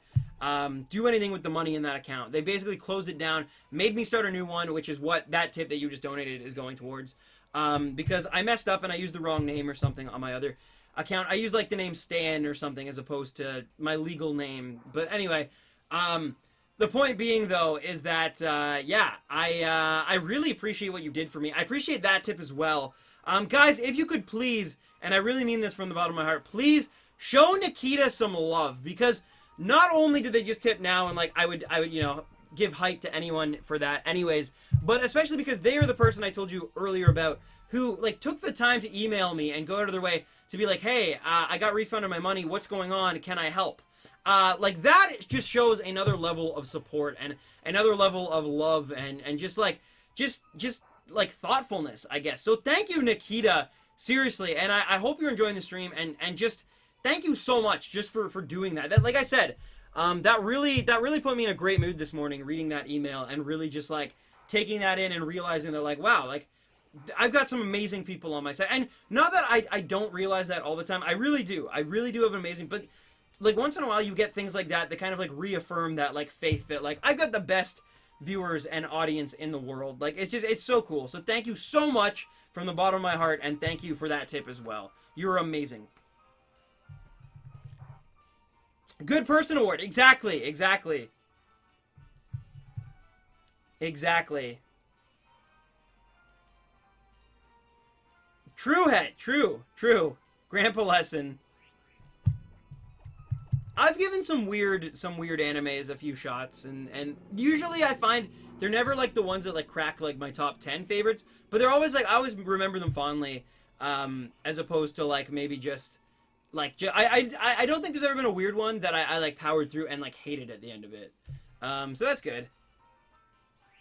Speaker 1: do anything with the money in that account. They basically closed it down, made me start a new one, which is what that tip that you just donated is going towards. Because I messed up and I used the wrong name or something on my other account. I used like the name Stan or something as opposed to my legal name. But anyway, the point being though is that yeah, I really appreciate what you did for me. I appreciate that tip as well. Guys, if you could please, and I really mean this from the bottom of my heart, please show Nikita some love, because not only did they just tip now, and like I would you know give hype to anyone for that anyways, but especially because they are the person I told you earlier about who like took the time to email me and go out of their way to be like, hey, I got refunded my money, what's going on, can I help? Like that just shows another level of support and another level of love and just like thoughtfulness, I guess. So thank you, Nikita, seriously, and I hope you're enjoying the stream and just thank you so much just for doing that. That, like I said, that really put me in a great mood this morning reading that email and really just like taking that in and realizing that like, wow, like I've got some amazing people on my side. And not that I don't realize that all the time. I really do. I really do have amazing, but like once in a while you get things like that kind of like reaffirm that like faith that like I've got the best viewers and audience in the world. Like it's so cool. So thank you so much from the bottom of my heart, and thank you for that tip as well. You're amazing. Good person award. Exactly. True, Het. True. Grandpa lesson. I've given some weird animes a few shots, and usually I find they're never like the ones that like crack like my top 10 favorites, but they're always like I always remember them fondly, as opposed to like maybe just like I don't think there's ever been a weird one that I like powered through and like hated at the end of it. So that's good.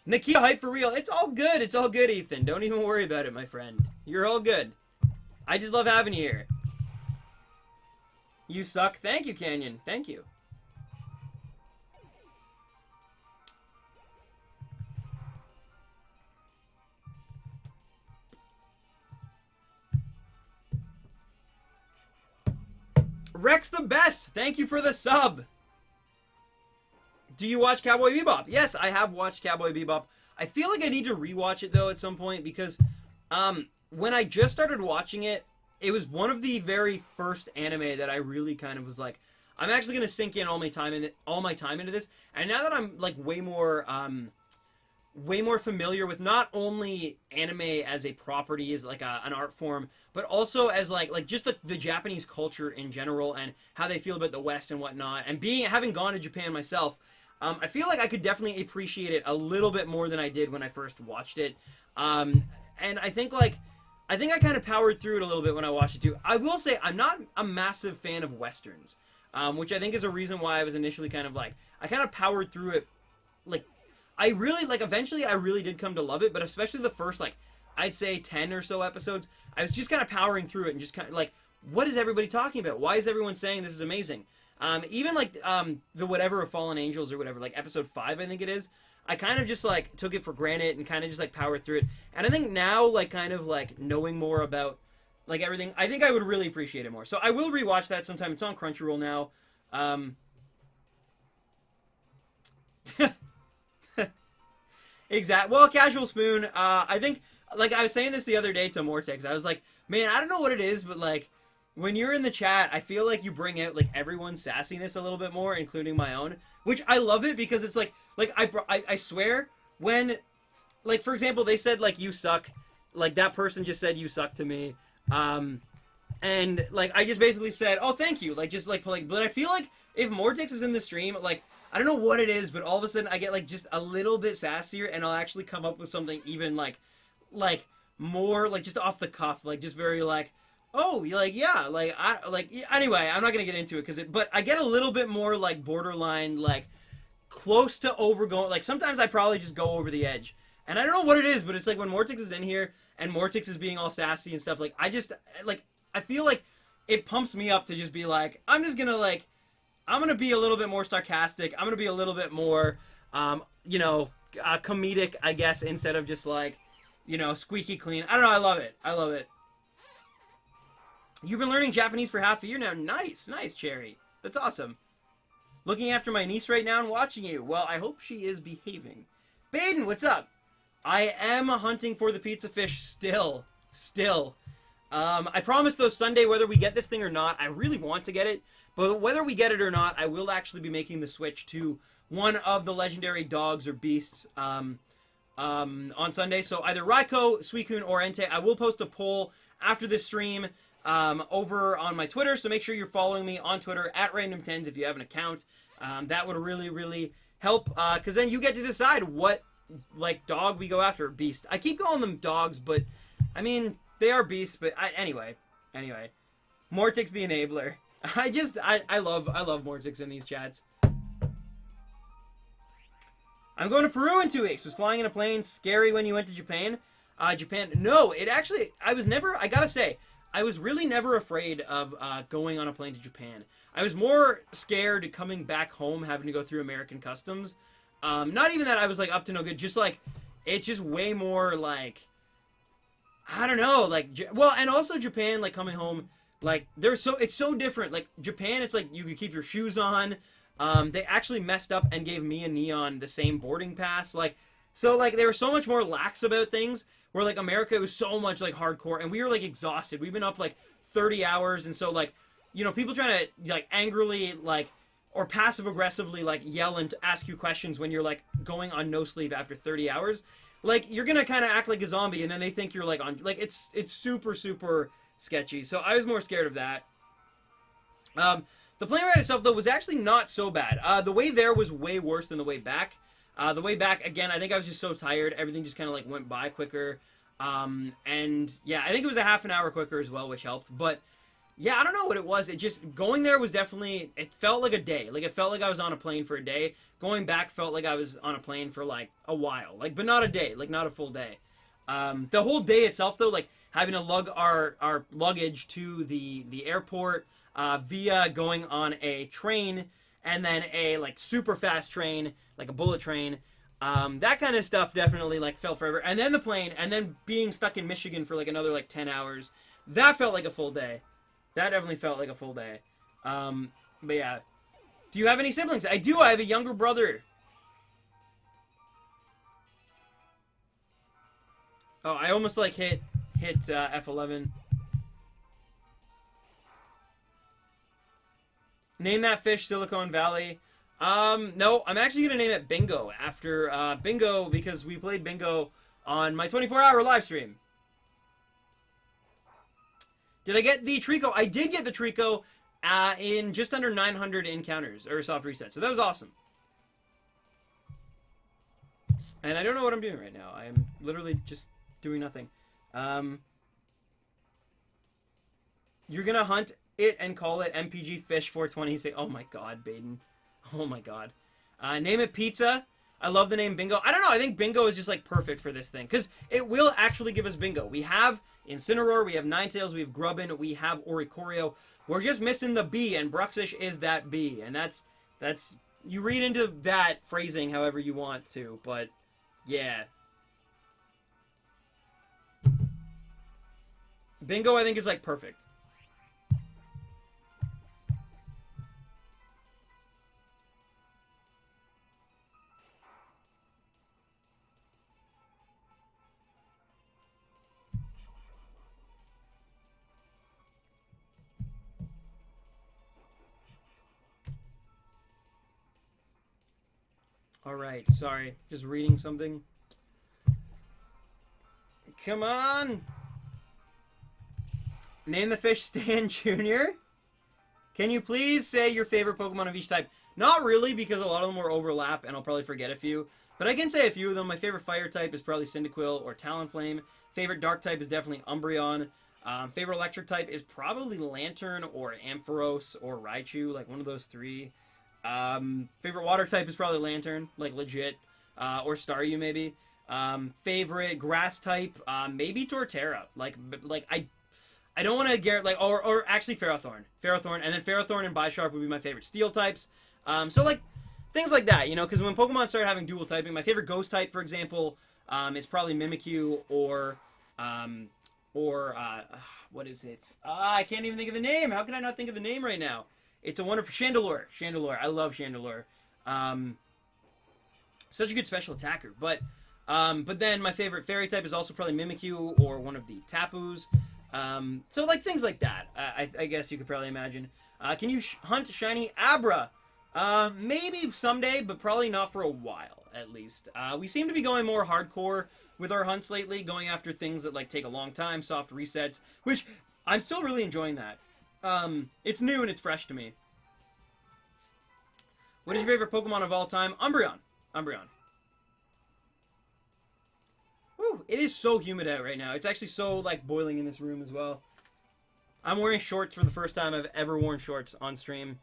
Speaker 1: Nikita hype for real. It's all good, Ethan. Don't even worry about it, my friend. You're all good. I just love having you here. You suck. Thank you, Canyon. Thank you. Rex the best. Thank you for the sub. Do you watch Cowboy Bebop? Yes, I have watched Cowboy Bebop. I feel like I need to rewatch it though at some point because when I just started watching it, it was one of the very first anime that I really kind of was like, I'm actually gonna sink in all my time into this. And now that I'm like way more familiar with not only anime as a property, as like an art form, but also as like just the Japanese culture in general and how they feel about the West and whatnot. And having gone to Japan myself, I feel like I could definitely appreciate it a little bit more than I did when I first watched it. And I think I kind of powered through it a little bit when I watched it too. I will say I'm not a massive fan of Westerns, which I think is a reason why I was initially kind of like, I kind of powered through it. Like, I really, like, eventually I really did come to love it, but especially the first, like, I'd say 10 or so episodes, I was just kind of powering through it and just kind of like, what is everybody talking about? Why is everyone saying this is amazing? Even like the whatever of Fallen Angels or whatever, like episode 5 I think it is, I kind of just like took it for granted and kind of just like powered through it. And I think now, like, kind of like knowing more about like everything, I think I would really appreciate it more. So I will rewatch that sometime. It's on Crunchyroll now. Exactly. Well, Casual Spoon, I think, like, I was saying this the other day to Mortex. I was like, man, I don't know what it is, but, like, when you're in the chat, I feel like you bring out, like, everyone's sassiness a little bit more, including my own, which I love it because it's like I swear, when, like, for example, they said, like, you suck, like, that person just said you suck to me, and, like, I just basically said, oh, thank you, like, just, like, but I feel like if Mortex is in the stream, like, I don't know what it is, but all of a sudden I get, like, just a little bit sassier, and I'll actually come up with something even, like, more, like, just off the cuff, like, just very, like, oh, like, yeah, like, anyway, I'm not gonna get into it, but I get a little bit more, like, borderline, like, close to overgoing, like, sometimes I probably just go over the edge, and I don't know what it is, but it's like, when Mortex is in here, and Mortex is being all sassy and stuff, like, I feel like it pumps me up to just be like, I'm gonna be a little bit more sarcastic. I'm gonna be a little bit more, comedic, I guess, instead of just like, squeaky clean. I don't know. I love it. I love it. You've been learning Japanese for half a year now. Nice, nice, Cherry. That's awesome. Looking after my niece right now and watching you. Well, I hope she is behaving. Baden, what's up? I am hunting for the pizza fish still. I promise though, Sunday, whether we get this thing or not, I really want to get it. But whether we get it or not, I will actually be making the switch to one of the legendary dogs or beasts on Sunday. So either Raikou, Suicune, or Entei. I will post a poll after this stream over on my Twitter. So make sure you're following me on Twitter at Random10s if you have an account. That would really, really help. Because then you get to decide what dog we go after. Beast. I keep calling them dogs, but I mean, they are beasts. But anyway. Mortix the Enabler. I love Mortix in these chats. I'm going to Peru in 2 weeks. Was flying in a plane scary when you went to Japan? Japan, no, it actually, I gotta say, I was really never afraid of going on a plane to Japan. I was more scared coming back home, having to go through American customs. Not even that I was, like, up to no good, just, like, it's just way more, like, I don't know, like, well, and also Japan, like, coming home, like, it's so different. Like, Japan, it's like, you could keep your shoes on. They actually messed up and gave me and Neon the same boarding pass. Like, so, like, they were so much more lax about things, where, like, America was so much, like, hardcore, and we were, like, exhausted. We've been up, like, 30 hours, and so, like, people trying to, like, angrily, like, or passive-aggressively, like, yell and ask you questions when you're, like, going on no sleep after 30 hours. Like, you're gonna kind of act like a zombie, and then they think you're, like, on, like, it's super, super sketchy. So I was more scared of that. The plane ride itself, though, was actually not so bad. The way there was way worse than the way back. The way back, again, I think I was just so tired. Everything just kind of, like, went by quicker. And, yeah, I think it was a half an hour quicker as well, which helped. But, yeah, I don't know what it was. It just, going there was definitely, it felt like a day. Like, it felt like I was on a plane for a day. Going back felt like I was on a plane for, like, a while. Like, but not a day. Like, not a full day. The whole day itself, though, like, having to lug our luggage to the airport via going on a train and then a, like, super fast train, like a bullet train. That kind of stuff definitely, like, felt forever. And then the plane, and then being stuck in Michigan for, like, another, like, 10 hours. That felt like a full day. That definitely felt like a full day. But yeah. Do you have any siblings? I do. I have a younger brother. Oh, I almost like hit F11. Name that fish Silicon Valley. No, I'm actually gonna name it Bingo after Bingo because we played Bingo on my 24-hour live stream. Did I get the Trico? I did get the Trico in just under 900 encounters or soft reset, so that was awesome. And I don't know what I'm doing right now. I am literally just doing nothing. You're gonna hunt it and call it MPG Fish 426. Oh my god, Baden. Oh my god. Name it Pizza. I love the name Bingo. I don't know. I think Bingo is just like perfect for this thing because it will actually give us Bingo. We have Incineroar, we have Ninetales, we have Grubbin, we have Oricorio. We're just missing the B, and Bruxish is that B, and that's you read into that phrasing however you want to, but yeah. Bingo, I think, is like perfect. Alright, sorry. Just reading something. Come on! Name the fish Stan Jr.? Can you please say your favorite Pokemon of each type? Not really, because a lot of them will overlap, and I'll probably forget a few. But I can say a few of them. My favorite fire type is probably Cyndaquil or Talonflame. Favorite dark type is definitely Umbreon. Favorite electric type is probably Lantern or Ampharos or Raichu, like one of those three. Favorite water type is probably Lantern, like legit, or Staryu maybe. Favorite grass type, maybe Torterra. Like I don't want to get like or actually Ferrothorn, and then Ferrothorn and Bisharp would be my favorite steel types. So like things like that, you know, because when Pokemon started having dual typing, my favorite ghost type, for example, is probably Mimikyu or what is it? I can't even think of the name. How can I not think of the name right now? It's a wonderful Chandelure. Chandelure. I love Chandelure. Such a good special attacker. But then my favorite fairy type is also probably Mimikyu or one of the Tapus. So like things like that. I guess you could probably imagine. Can you hunt shiny Abra? Maybe someday, but probably not for a while at least. We seem to be going more hardcore with our hunts lately, going after things that like take a long time, soft resets, which I'm still really enjoying that. It's new and it's fresh to me. What is your favorite Pokemon of all time? Umbreon. Umbreon. Whew, it is so humid out right now. It's actually so, like, boiling in this room as well. I'm wearing shorts for the first time I've ever worn shorts on stream.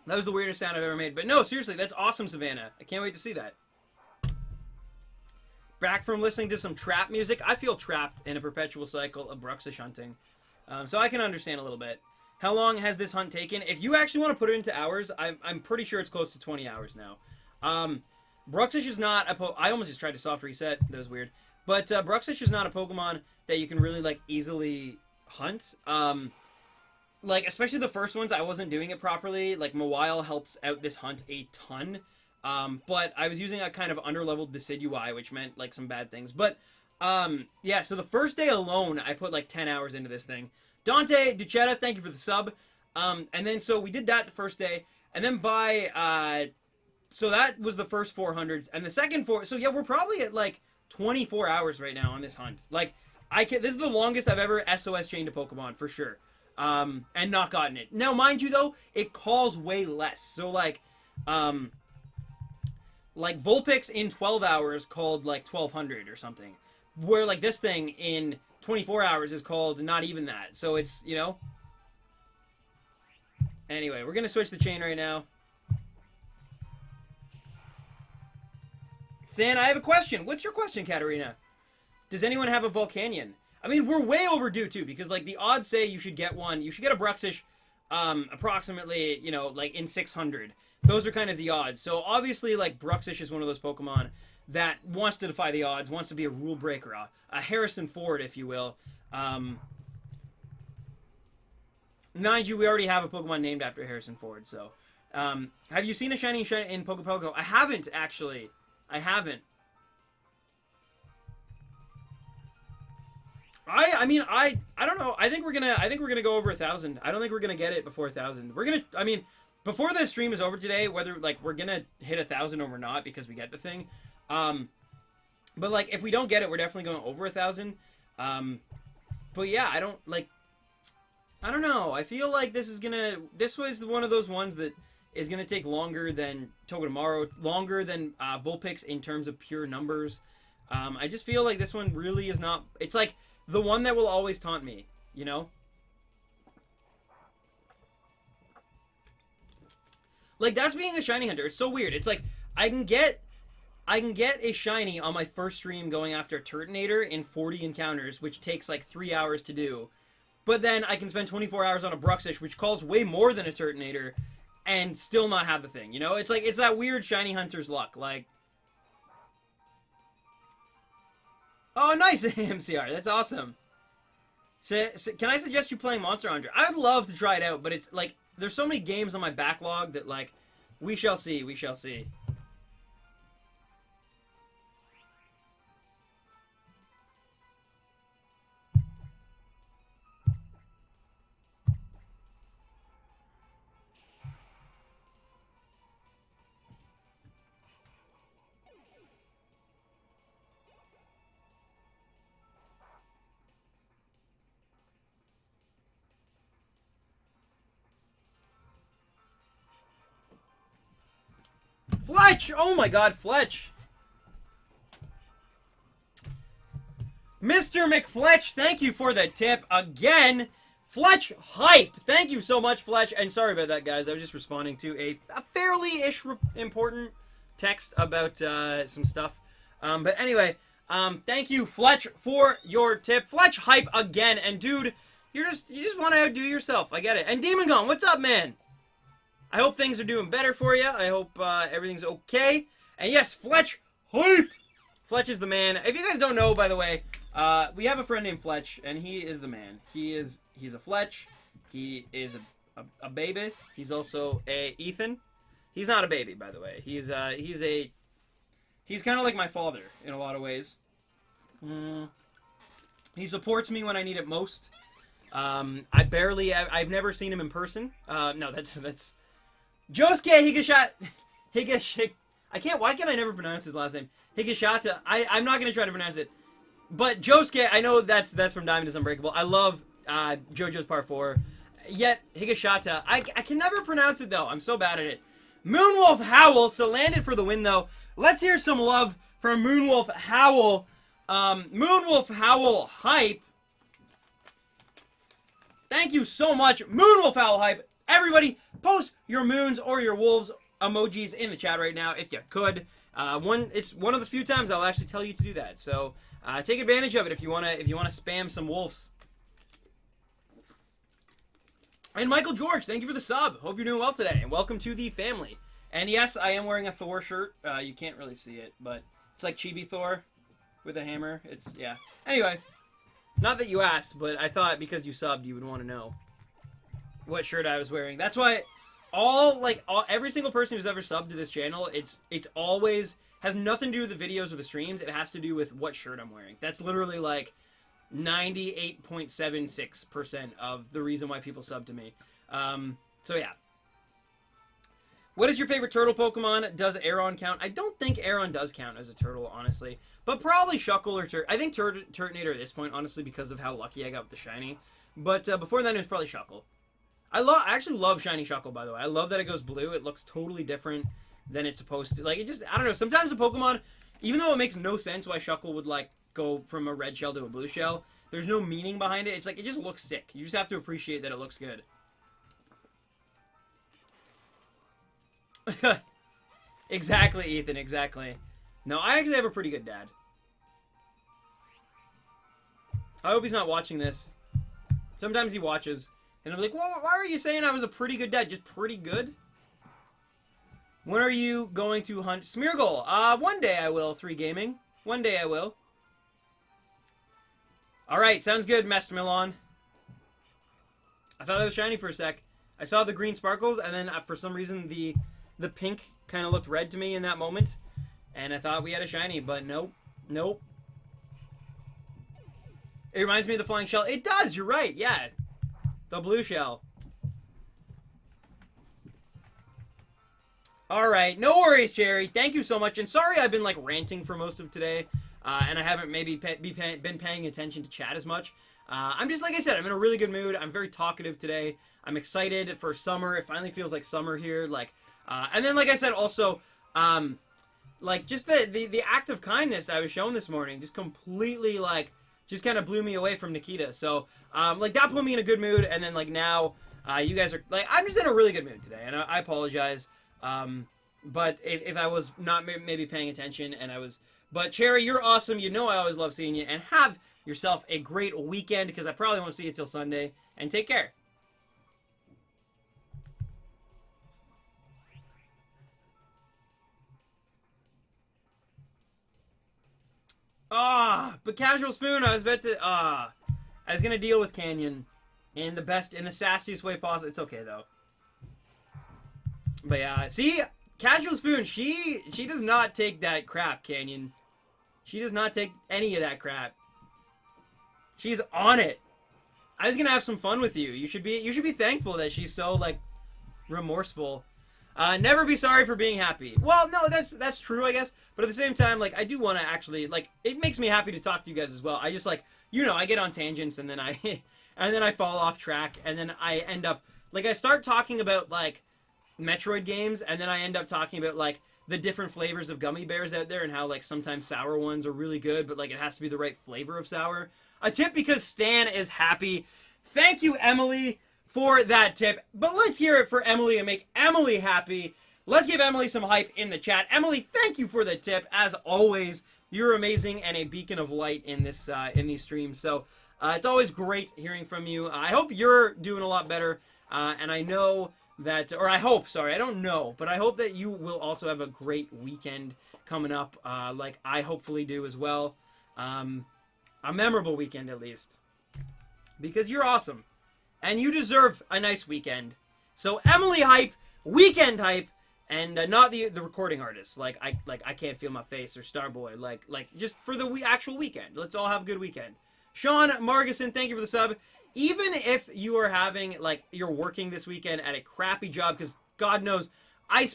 Speaker 1: That was the weirdest sound I've ever made. But no, seriously, that's awesome, Savannah. I can't wait to see that. Back from listening to some trap music, I feel trapped in a perpetual cycle of Bruxish hunting. So I can understand a little bit. How long has this hunt taken? If you actually want to put it into hours, I'm pretty sure it's close to 20 hours now. Bruxish is not a I almost just tried to soft reset. That was weird. But Bruxish is not a Pokemon that you can really, like, easily hunt. Like, especially the first ones, I wasn't doing it properly. Like, Mawile helps out this hunt a ton. But I was using a kind of underleveled Decidueye, which meant, like, some bad things. But, yeah, so the first day alone, I put, like, 10 hours into this thing. Dante Duchetta, thank you for the sub. And then, so we did that the first day. And then by, so that was the first 400. And the second so yeah, we're probably at, like, 24 hours right now on this hunt. Like, this is the longest I've ever SOS chained a Pokemon, for sure. And not gotten it. Now, mind you, though, it calls way less. So, like Vulpix in 12 hours called, like, 1200 or something. Where, like, this thing in 24 hours is called not even that. So it's, you know. Anyway, we're going to switch the chain right now. Stan, I have a question. What's your question, Katarina? Does anyone have a Volcanion? I mean, we're way overdue, too, because, like, the odds say you should get one. You should get a Bruxish approximately, you know, like, in 600. Those are kind of the odds. So, obviously, like, Bruxish is one of those Pokemon that wants to defy the odds, wants to be a rule breaker, a Harrison Ford, if you will. Mind you, we already have a Pokemon named after Harrison Ford, so. Have you seen a shiny in Pokepogo? I haven't, actually. I haven't. I mean, I don't know. I think we're gonna go over 1,000. I don't think we're gonna get it before 1,000. I mean, before the stream is over today, whether, like, we're gonna hit 1,000 or we're not because we get the thing. But, like, if we don't get it, we're definitely going over 1,000. But yeah, I don't know. I feel like this was one of those ones that is gonna take longer than Togedemaru, longer than Vulpix in terms of pure numbers. I just feel like this one really is not. It's like the one that will always taunt me, you know? Like, that's being a shiny hunter. It's so weird. It's like I can get a shiny on my first stream going after a Turtonator in 40 encounters, which takes like 3 hours to do. But then I can spend 24 hours on a Bruxish, which calls way more than a Turtonator, and still not have the thing, you know? It's like, it's that weird shiny hunter's luck, like. Oh, nice, MCR. That's awesome. So, can I suggest you playing Monster Hunter? I'd love to try it out, but it's like, there's so many games on my backlog that, like, we shall see, we shall see. Fletch! Oh my god, Fletch! Mr. McFletch, thank you for the tip again. Fletch hype! Thank you so much, Fletch. And sorry about that, guys. I was just responding to a fairly-ish important text about some stuff. But anyway, thank you, Fletch, for your tip. Fletch hype again. And dude, you just want to outdo yourself. I get it. And Demon Gone, what's up, man? I hope things are doing better for you. I hope everything's okay. And yes, Fletch, hype! Fletch is the man. If you guys don't know, by the way, we have a friend named Fletch, and he is the man. He's a Fletch. He is a baby. He's also a Ethan. He's not a baby, by the way. He's kind of like my father in a lot of ways. He supports me when I need it most. I've never seen him in person. No, that's. Josuke why can't I never pronounce his last name? Higashata. I'm not going to try to pronounce it. But Josuke, I know that's from Diamond is Unbreakable. I love JoJo's Part 4. Yet, Higashata, I can never pronounce it, though. I'm so bad at it. Moonwolf Howl, Salandit for the win, though. Let's hear some love for Moonwolf Howl. Moonwolf Howl hype. Thank you so much, Moonwolf Howl hype. Everybody, post your moons or your wolves emojis in the chat right now if you could. It's one of the few times I'll actually tell you to do that. So take advantage of it if you wanna spam some wolves. And Michael George, thank you for the sub. Hope you're doing well today, and welcome to the family. And yes, I am wearing a Thor shirt. You can't really see it, but it's like Chibi Thor with a hammer. It's yeah. Anyway, not that you asked, but I thought because you subbed, you would want to know what shirt I was wearing. That's why every single person who's ever subbed to this channel, it's always has nothing to do with the videos or the streams. It has to do with what shirt I'm wearing. That's literally like 98.76% of the reason why people sub to me. So yeah. What is your favorite turtle Pokemon? Does Aeron count? I don't think Aeron does count as a turtle, honestly. But probably Shuckle or I think Turtonator at this point, honestly, because of how lucky I got with the shiny. But before then, it was probably Shuckle. I actually love shiny Shuckle, by the way. I love that it goes blue. It looks totally different than it's supposed to. Like, it just, I don't know. Sometimes a Pokemon, even though it makes no sense why Shuckle would, like, go from a red shell to a blue shell, there's no meaning behind it. It's like, it just looks sick. You just have to appreciate that it looks good. Exactly, Ethan, exactly. No, I actually have a pretty good dad. I hope he's not watching this. Sometimes he watches. And I'm like, well, why are you saying I was a pretty good dad? Just pretty good? When are you going to hunt Smeargle? One day I will, 3 Gaming. One day I will. Alright, sounds good, Mest Milan. I thought it was shiny for a sec. I saw the green sparkles, and then for some reason the pink kind of looked red to me in that moment, and I thought we had a shiny, but nope, nope. It reminds me of the flying shell. It does. You're right. Yeah, the blue shell. All right, no worries, Cherry. Thank you so much, and sorry I've been like ranting for most of today, and I haven't maybe been paying attention to chat as much. I'm just, like I said, I'm in a really good mood. I'm very talkative today. I'm excited for summer. It finally feels like summer here. Like, and then, like I said, also, like, just the act of kindness I was shown this morning just completely, like, just kind of blew me away from Nikita. So, like, that put me in a good mood. And then, like, now, you guys are, like, I'm just in a really good mood today. And I apologize. But if I was not maybe paying attention and I was... But, Cherry, you're awesome. You know I always love seeing you. And have yourself a great weekend, because I probably won't see you till Sunday. And take care. But Casual Spoon, I was about to... I was going to deal with Canyon in the sassiest way possible. It's okay, though. But yeah, see? Casual Spoon, she does not take that crap, Canyon. She does not take any of that crap. She's on it. I was gonna have some fun with you. You should be thankful that she's so, like, remorseful. Never be sorry for being happy. Well, no, that's true, I guess. But at the same time, like, I do want to actually, like, it makes me happy to talk to you guys as well. I just, like, you know, I get on tangents and then I fall off track, and then I end up, like, I start talking about, like, Metroid games, and then I end up talking about, like, the different flavors of gummy bears out there and how, like, sometimes sour ones are really good, but, like, it has to be the right flavor of sour. A tip because Stan is happy. Thank you, Emily, for that tip. But let's hear it for Emily and make Emily happy. Let's give Emily some hype in the chat. Emily, thank you for the tip. As always, you're amazing and a beacon of light in this in these streams. So it's always great hearing from you. I hope you're doing a lot better, and I know that, or I hope, sorry, I don't know, but I hope that you will also have a great weekend coming up, like I hopefully do as well. A memorable weekend, at least. Because you're awesome. And you deserve a nice weekend. So, Emily hype, weekend hype, and not the recording artist. Like I Can't Feel My Face or Starboy. Like just for the actual weekend. Let's all have a good weekend. Sean Margison, thank you for the sub. Even if you are having, like, you're working this weekend at a crappy job, because God knows, I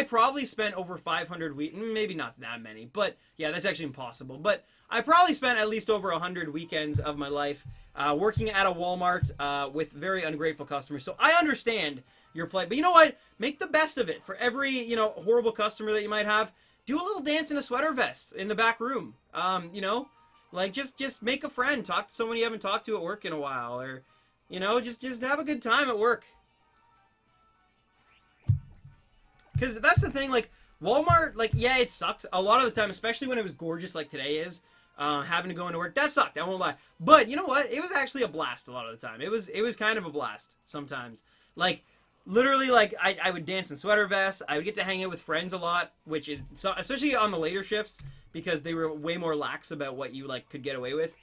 Speaker 1: probably spent over 500 maybe not that many, but yeah, that's actually impossible. But I probably spent at least over 100 weekends of my life working at a Walmart with very ungrateful customers. So I understand your plight, but you know what? Make the best of it. For every, you know, horrible customer that you might have, do a little dance in a sweater vest in the back room. You know, like just make a friend, talk to someone you haven't talked to at work in a while, or, you know, just have a good time at work. Because that's the thing, like, Walmart, like, yeah, it sucked a lot of the time, especially when it was gorgeous like today is, having to go into work. That sucked, I won't lie. But, you know what? It was actually a blast a lot of the time. It was kind of a blast sometimes. Like, literally, like, I would dance in sweater vests. I would get to hang out with friends a lot, which is, especially on the later shifts, because they were way more lax about what you, like, could get away with.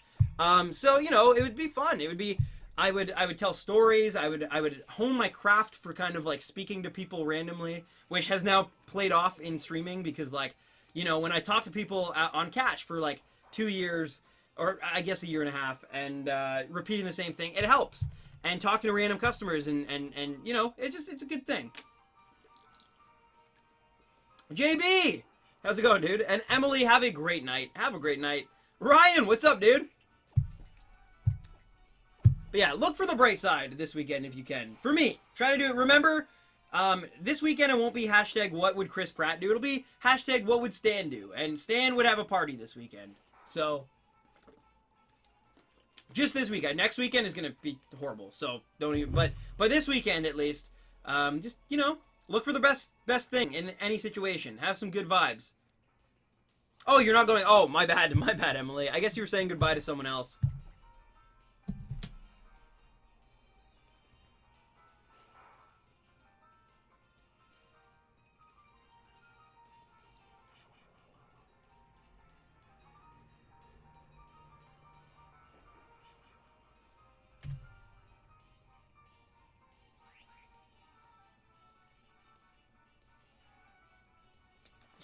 Speaker 1: So, you know, it would be fun. It would be... I would tell stories. I would hone my craft for kind of like speaking to people randomly, which has now played off in streaming because, like, you know, when I talk to people on Catch for like 2 years, or I guess a year and a half, and repeating the same thing, it helps. And talking to random customers and you know, it's a good thing. JB, how's it going, dude? And Emily, have a great night. Have a great night. Ryan, what's up, dude? But yeah, look for the bright side this weekend if you can. For me, try to do it. Remember, this weekend it won't be hashtag what would Chris Pratt do. It'll be hashtag what would Stan do. And Stan would have a party this weekend. So, just this weekend. Next weekend is going to be horrible. So, don't even, but this weekend at least, just, you know, look for the best thing in any situation. Have some good vibes. Oh, you're not going, oh, my bad, Emily. I guess you were saying goodbye to someone else.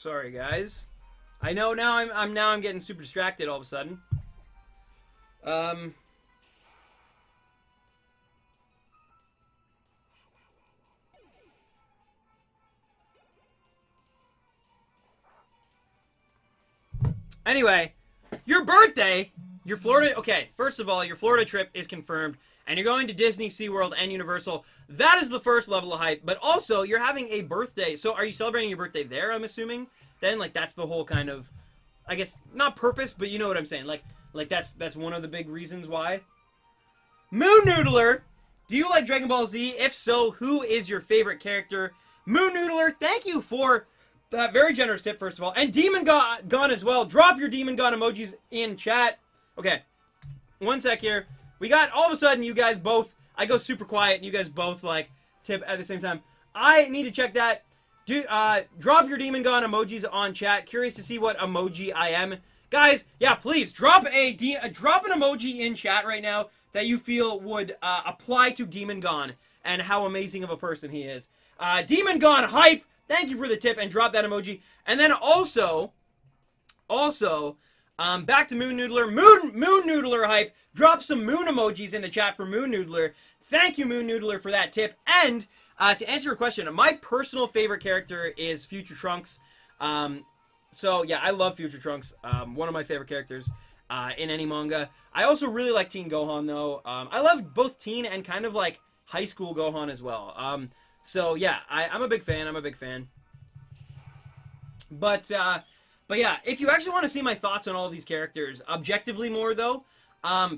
Speaker 1: Sorry, guys. I know now I'm getting super distracted all of a sudden. Anyway, your birthday, your Florida... Okay, first of all, your Florida trip is confirmed, and you're going to Disney, SeaWorld, and Universal. That is the first level of hype, but also, you're having a birthday. So, are you celebrating your birthday there, I'm assuming? Then, like, that's the whole kind of... I guess, not purpose, but you know what I'm saying. Like that's one of the big reasons why. Moon Noodler! Do you like Dragon Ball Z? If so, who is your favorite character? Moon Noodler, thank you for... that very generous tip, first of all. And Demon Gone as well. Drop your Demon Gone emojis in chat. Okay. One sec here. We got, all of a sudden, you guys both... I go super quiet, and you guys both, like, tip at the same time. I need to check that. Dude, drop your Demon Gone emojis on chat. Curious to see what emoji I am. Guys, yeah, please, drop an emoji in chat right now that you feel would apply to Demon Gone and how amazing of a person he is. Demon Gone hype! Thank you for the tip, and drop that emoji. And then also, back to Moon Noodler. Moon Noodler hype. Drop some moon emojis in the chat for Moon Noodler. Thank you, Moon Noodler, for that tip. And to answer your question, my personal favorite character is Future Trunks. So yeah, I love Future Trunks. One of my favorite characters in any manga. I also really like Teen Gohan, though. I love both teen and kind of like high school Gohan as well. So yeah, I'm a big fan. But yeah, if you actually want to see my thoughts on all of these characters, objectively more though,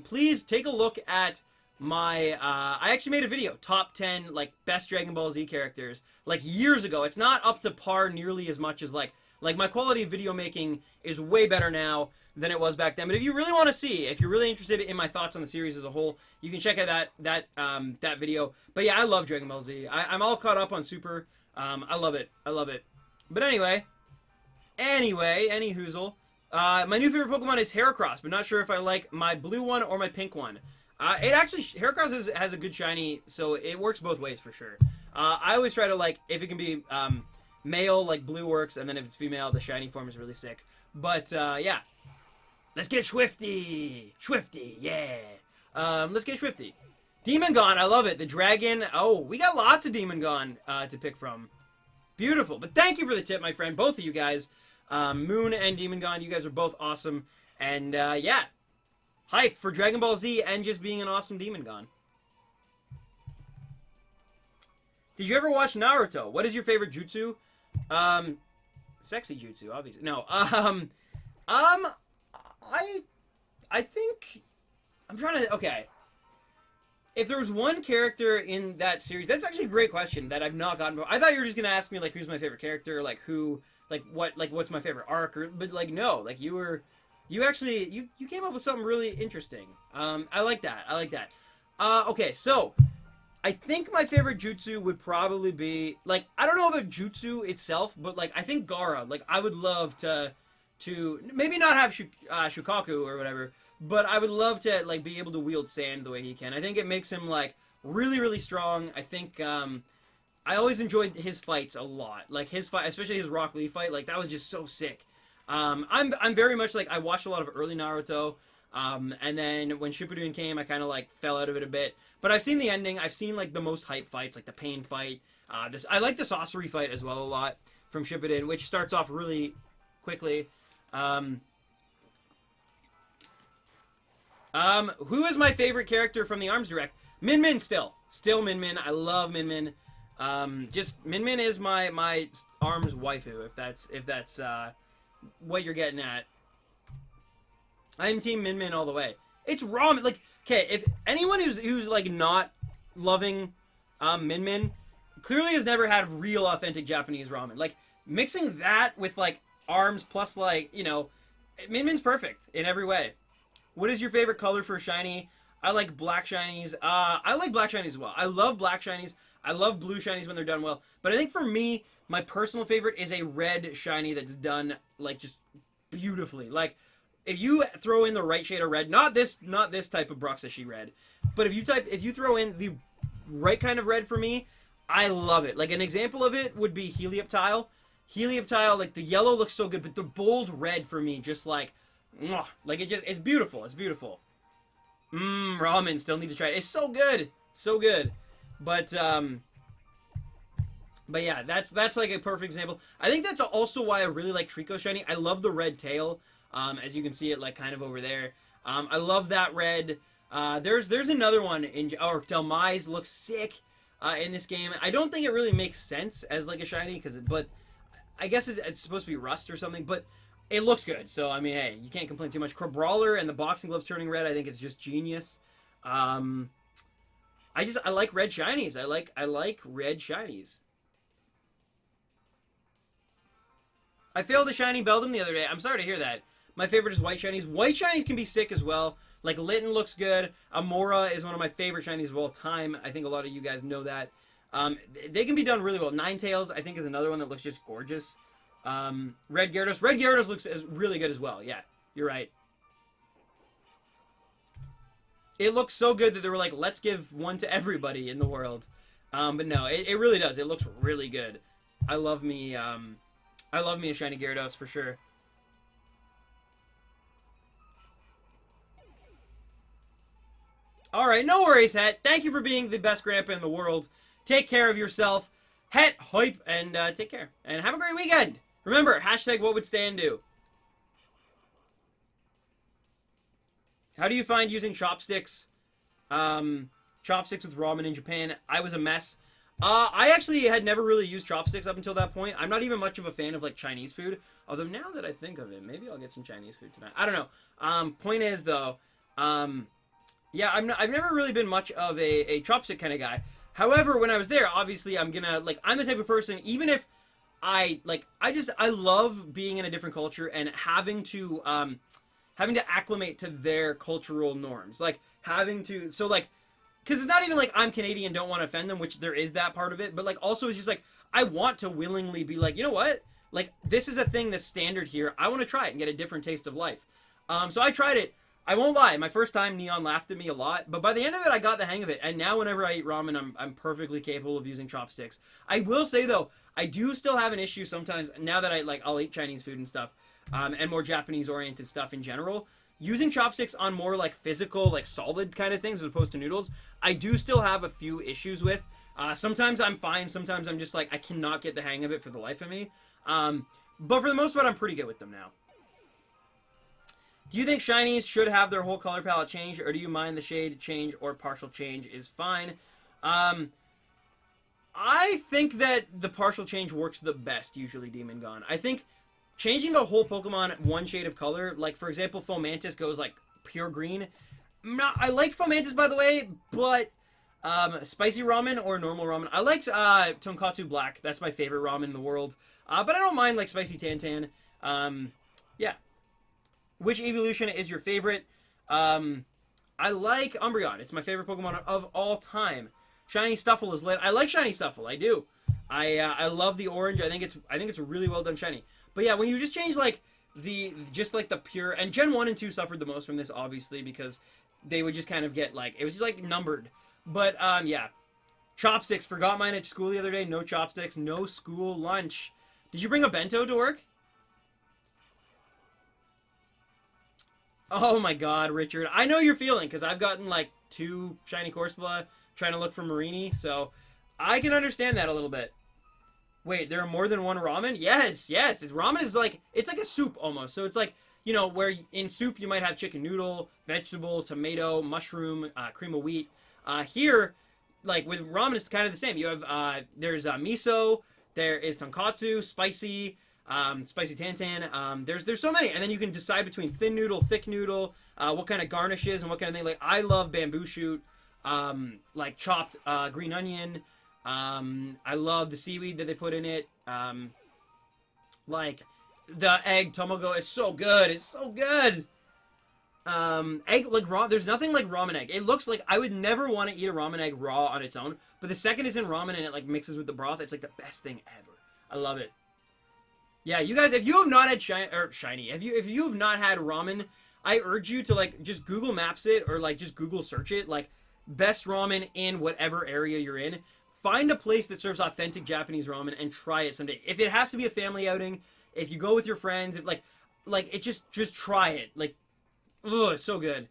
Speaker 1: please take a look at my, I actually made a video, top 10, like, best Dragon Ball Z characters, like, years ago. It's not up to par nearly as much as, like, my quality of video making is way better now than it was back then. But if you really want to see, if you're really interested in my thoughts on the series as a whole, you can check out that video. But yeah, I love Dragon Ball Z. I'm all caught up on Super. I love it. But anyway, any hoozle. My new favorite Pokemon is Heracross, but not sure if I like my blue one or my pink one. Heracross has a good shiny, so it works both ways for sure. I always try to, like, if it can be male, like, blue works, and then if it's female, the shiny form is really sick. But, yeah. Let's get Swifty! Swifty, yeah! Let's get Swifty. Demon Gone, I love it. The dragon, oh, we got lots of Demon Gone to pick from. Beautiful. But thank you for the tip, my friend, both of you guys. Moon and Demon Gone, you guys are both awesome. And, yeah. Hype for Dragon Ball Z and just being an awesome Demon Gone. Did you ever watch Naruto? What is your favorite jutsu? Sexy jutsu, obviously. No, I think... I'm trying to... Okay. If there was one character in that series... That's actually a great question that I've not gotten... I thought you were just going to ask me, like, who's my favorite character, like, who... Like, what's my favorite arc, or... But, like, no. Like, you were... You actually... You came up with something really interesting. I like that. Okay, so... I think my favorite jutsu would probably be... Like, I don't know about jutsu itself, but, like, I think Gaara. Like, I would love to maybe not have Shukaku or whatever, but I would love to, like, be able to wield sand the way he can. I think it makes him, like, really, really strong. I think, I always enjoyed his fights a lot. Like, his fight, especially his Rock Lee fight, like, that was just so sick. I'm very much, like, I watched a lot of early Naruto, and then when Shippuden came, I kind of, like, fell out of it a bit. But I've seen the ending. I've seen, like, the most hype fights, like the Pain fight. I like the Sorcery fight as well a lot from Shippuden, which starts off really quickly. Who is my favorite character from the Arms Direct? Min Min still. Still Min Min. I love Min Min. Just Min Min is my Arms waifu, if that's what you're getting at. I'm team Min Min all the way. It's ramen. Like, okay, if anyone who's like not loving Min Min clearly has never had real authentic Japanese ramen. Like, mixing that with like Arms plus, like, you know, Min Min's perfect in every way. What is your favorite color for shiny? I like black shinies. I like black shinies as well. I love black shinies. I love blue shinies when they're done well. But I think for me, my personal favorite is a red shiny that's done, like, just beautifully. Like, if you throw in the right shade of red, not this type of Bruxishy red, but if you throw in the right kind of red for me, I love it. Like, an example of it would be Helioptile. Helioptile, like the yellow looks so good, but the bold red for me, just like, mwah, like it's beautiful. It's beautiful. Ramen, still need to try it. It's so good, so good. But yeah, that's like a perfect example. I think that's also why I really like Trico Shiny. I love the red tail, as you can see it like kind of over there. I love that red. There's another one Delmise looks sick in this game. I don't think it really makes sense as like a shiny but I guess it's supposed to be rust or something, but it looks good. So I mean, hey, you can't complain too much. Crabrawler and the boxing gloves turning red, I think is just genius. I like red shinies. I like red shinies. I failed a shiny Beldum the other day. I'm sorry to hear that. My favorite is white shinies. White shinies can be sick as well. Like Litten looks good. Amora is one of my favorite shinies of all time. I think a lot of you guys know that. They can be done really well. Ninetales, I think, is another one that looks just gorgeous. Red Gyarados. Red Gyarados looks really good as well. Yeah, you're right. It looks so good that they were like, let's give one to everybody in the world. But no, it really does. It looks really good. I love me a shiny Gyarados for sure. Alright, no worries, Het. Thank you for being the best grandpa in the world. Take care of yourself. Het, hype, and take care. And have a great weekend. Remember, hashtag what would Stan do? How do you find using chopsticks? Chopsticks with ramen in Japan. I was a mess. I actually had never really used chopsticks up until that point. I'm not even much of a fan of like Chinese food. Although now that I think of it, maybe I'll get some Chinese food tonight. I don't know. Point is though, yeah, I've never really been much of a chopstick kind of guy. However, when I was there, obviously I'm gonna like I'm the type of person, even if I love being in a different culture and having to acclimate to their cultural norms. Like because it's not even like I'm Canadian, don't want to offend them, which there is that part of it, but like also it's just like I want to willingly be like, you know what? Like this is a thing that's standard here. I want to try it and get a different taste of life. So I tried it. I won't lie, my first time Neon laughed at me a lot, but by the end of it I got the hang of it, and now whenever I eat ramen I'm perfectly capable of using chopsticks. I will say though, I do still have an issue sometimes now that I'll eat Chinese food and stuff, and more Japanese oriented stuff in general. Using chopsticks on more like physical, like solid kind of things as opposed to noodles, I do still have a few issues with. Sometimes I'm fine, sometimes I'm just like, I cannot get the hang of it for the life of me. But for the most part, I'm pretty good with them now. Do you think shinies should have their whole color palette changed, or do you mind the shade change or partial change is fine? I think that the partial change works the best, usually, Demon Gone. I think changing the whole Pokemon one shade of color, like, for example, Fomantis goes, like, pure green. I like Fomantis, by the way, but spicy ramen or normal ramen. I like Tonkatsu Black. That's my favorite ramen in the world. But I don't mind, like, spicy Tantan. Yeah. Which evolution is your favorite? I like Umbreon. It's my favorite Pokemon of all time. Shiny Stufful is lit. I like Shiny Stufful. I do. I love the orange. I think it's a really well done shiny. But yeah, when you just change like the pure, and Gen 1 and 2 suffered the most from this, obviously, because they would just kind of get like, it was just like numbered. But yeah. Chopsticks. Forgot mine at school the other day. No chopsticks. No school lunch. Did you bring a bento to work? Oh my god, Richard. I know you're feeling, because I've gotten like 2 shiny Corsola trying to look for Marini, so I can understand that a little bit. Wait, there are more than one ramen? Yes. Ramen is like, it's like a soup almost. So it's like, you know, where in soup you might have chicken noodle, vegetable, tomato, mushroom, cream of wheat. Here, like with ramen, it's kind of the same. You have, there's miso, there is tonkatsu, spicy Tantan. There's so many, and then you can decide between thin noodle, thick noodle, what kind of garnishes and what kind of thing. Like I love bamboo shoot, like chopped green onion. I love the seaweed that they put in it. Like the egg tomogo is so good. It's so good. Egg like raw. There's nothing like ramen egg. It looks like I would never want to eat a ramen egg raw on its own, but the second it's in ramen and it like mixes with the broth, it's like the best thing ever. I love it. Yeah, you guys, if you have not had shiny, if you have not had ramen, I urge you to like just Google Maps it or like just Google search it, like best ramen in whatever area you're in. find a place that serves authentic Japanese ramen and try it someday. If it has to be a family outing, if you go with your friends, if it just try it. Like, ugh, it's so good.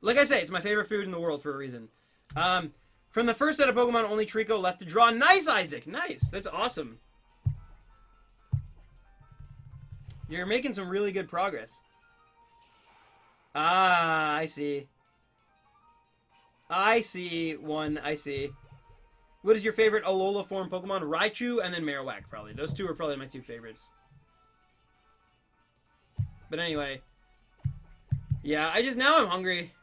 Speaker 1: Like I say, it's my favorite food in the world for a reason. From the first set of Pokemon, only Trico left to draw. Nice, Isaac! Nice! That's awesome. You're making some really good progress. Ah, I see. I see. I see. What is your favorite Alola form Pokemon? Raichu and then Marowak, probably. Those two are probably my two favorites. But anyway. Yeah, now I'm hungry.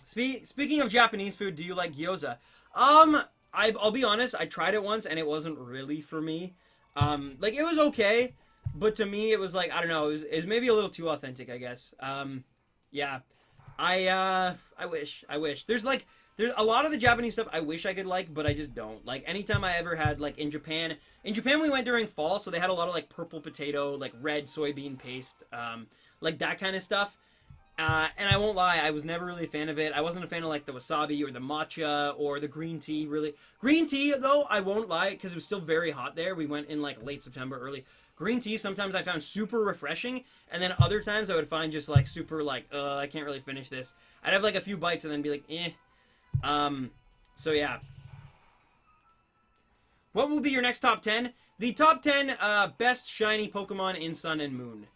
Speaker 1: Speaking of Japanese food, do you like gyoza? I'll be honest, I tried it once and it wasn't really for me. Like, it was okay, but to me it was like, I don't know, it was maybe a little too authentic, I guess. Yeah. I wish. There's a lot of the Japanese stuff I wish I could like, but I just don't. Like, anytime I ever had, like, in Japan we went during fall, so they had a lot of, like, purple potato, like, red soybean paste, like, that kind of stuff. And I won't lie, I was never really a fan of it. I wasn't a fan of, like, the wasabi or the matcha or the green tea, really. Green tea, though, I won't lie, because it was still very hot there. We went in, like, late September, early. Green tea, sometimes I found super refreshing, and then other times I would find just, like, super, like, I can't really finish this. I'd have, like, a few bites and then be like, eh. So, yeah. What will be your next top 10? The top 10 best shiny Pokemon in Sun and Moon.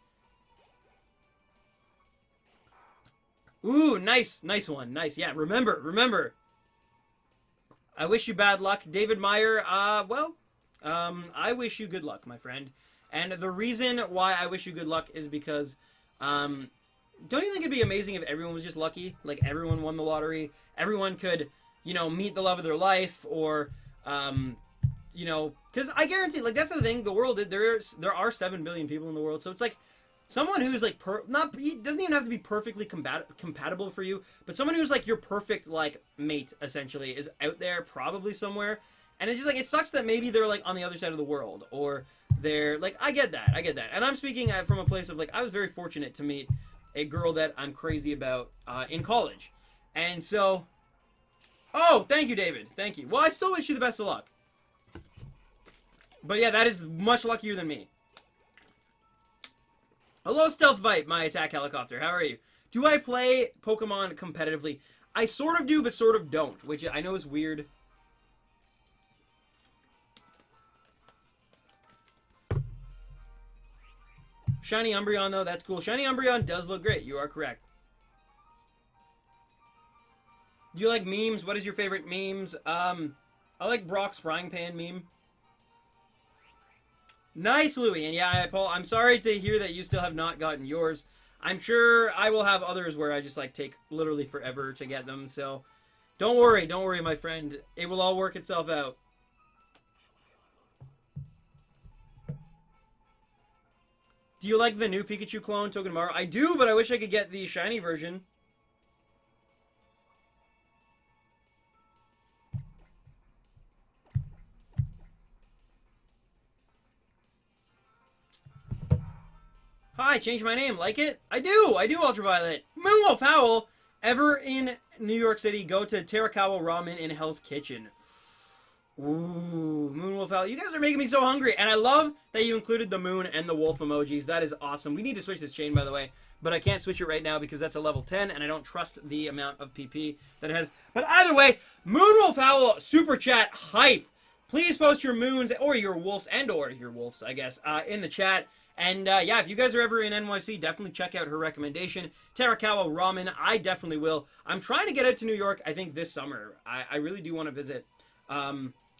Speaker 1: Ooh, nice one. Nice. Yeah, remember. I wish you bad luck. David Meyer, I wish you good luck, my friend. And the reason why I wish you good luck is because, don't you think it'd be amazing if everyone was just lucky? Like, everyone won the lottery. Everyone could, meet the love of their life, or, because I guarantee, like, that's the thing, the world, there are 7 billion people in the world, so it's like, someone who's, like, doesn't even have to be perfectly compatible for you, but someone who's, like, your perfect, like, mate, essentially, is out there, probably somewhere, and it's just, like, it sucks that maybe they're, like, on the other side of the world, or they're, like, I get that, and I'm speaking from a place of, like, I was very fortunate to meet a girl that I'm crazy about, in college, and so, oh, thank you, David, thank you. Well, I still wish you the best of luck, but yeah, that is much luckier than me. Hello, Stealth Bite, my attack helicopter. How are you? Do I play Pokemon competitively? I sort of do, but sort of don't, which I know is weird. Shiny Umbreon, though, that's cool. Shiny Umbreon does look great. You are correct. Do you like memes? What is your favorite memes? I like Brock's frying pan meme. Nice, Louie. And yeah, Paul, I'm sorry to hear that you still have not gotten yours. I'm sure I will have others where I just, like, take literally forever to get them. So, don't worry, my friend. It will all work itself out. Do you like the new Pikachu clone, Togedemaru? I do, but I wish I could get the shiny version. Hi, changed my name. Like it? I do, Ultraviolet. Moonwolf Howl. Ever in New York City, go to Terakawa Ramen in Hell's Kitchen. Ooh, Moonwolf Howl. You guys are making me so hungry. And I love that you included the moon and the wolf emojis. That is awesome. We need to switch this chain, by the way. But I can't switch it right now because that's a level 10, and I don't trust the amount of PP that it has. But either way, Moonwolf Howl, Super Chat, hype. Please post your moons, or your wolves, or your wolves, I guess, in the chat. And, yeah, if you guys are ever in NYC, definitely check out her recommendation. Terakawa Ramen, I definitely will. I'm trying to get out to New York, I think, this summer. I really do want to visit.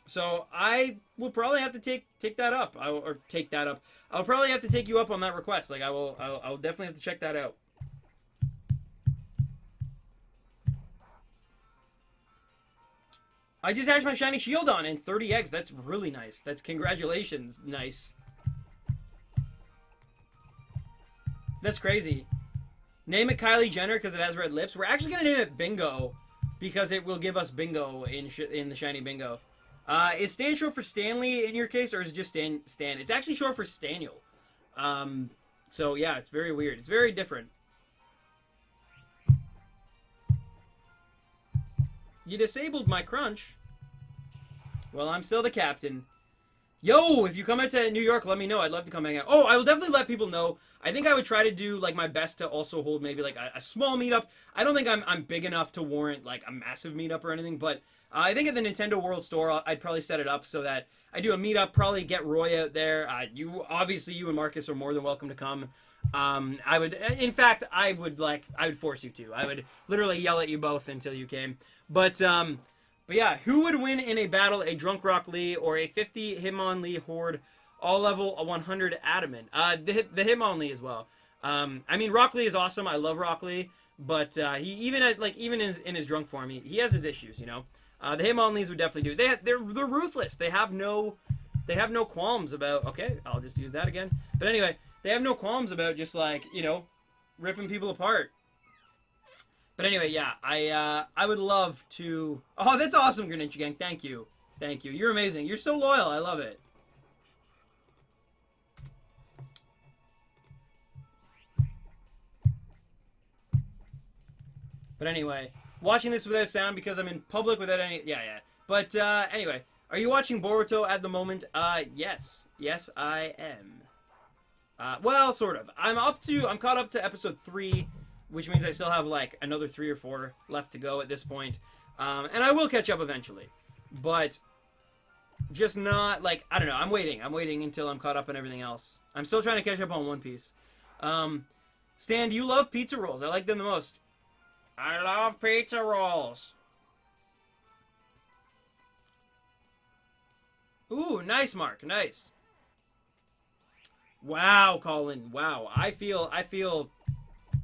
Speaker 1: So I will probably have to take that up. I'll probably have to take you up on that request. Like, I'll definitely have to check that out. I just hatched my shiny Shieldon and 30 eggs. That's really nice. That's congratulations. Nice. That's crazy. Name it Kylie Jenner because it has red lips. We're actually going to name it Bingo because it will give us Bingo in the shiny Bingo. Is Stan short for Stanley in your case, or is it just Stan? It's actually short for Staniel. So yeah, it's very weird. It's very different. You disabled my crunch. Well, I'm still the captain. Yo, if you come out to New York, let me know. I'd love to come hang out. Oh, I will definitely let people know. I think I would try to do like my best to also hold maybe like a small meetup. I don't think I'm big enough to warrant like a massive meetup or anything, but I think at the Nintendo World Store, I'd probably set it up so that I do a meetup, probably get Roy out there. Obviously, you and Marcus are more than welcome to come. I would, in fact, I would force you to. I would literally yell at you both until you came. But yeah, who would win in a battle, a Drunk Rock Lee or a 50 Hitmonlee Horde, all level a 100 Adamant? The Hitmonlee as well. I mean, Rock Lee is awesome. I love Rock Lee, but he even in his drunk form, he has his issues, you know. The Hitmonlees would definitely do. They're ruthless. They have no qualms about. Okay, I'll just use that again. But anyway, they have no qualms about just like, you know, ripping people apart. But anyway, yeah, I would love to. Oh, that's awesome, Greninja Gang. Thank you, thank you. You're amazing. You're so loyal. I love it. But anyway, watching this without sound because I'm in public without any. Yeah. But anyway, are you watching Boruto at the moment? Yes, I am. Well, sort of. I'm caught up to episode 3. Which means I still have like another 3 or 4 left to go at this point. And I will catch up eventually. But just not like, I don't know, I'm waiting until I'm caught up on everything else. I'm still trying to catch up on One Piece. Stan, do you love pizza rolls? I like them the most. I love pizza rolls. Ooh, nice, Mark, nice. Wow, Colin, wow. I feel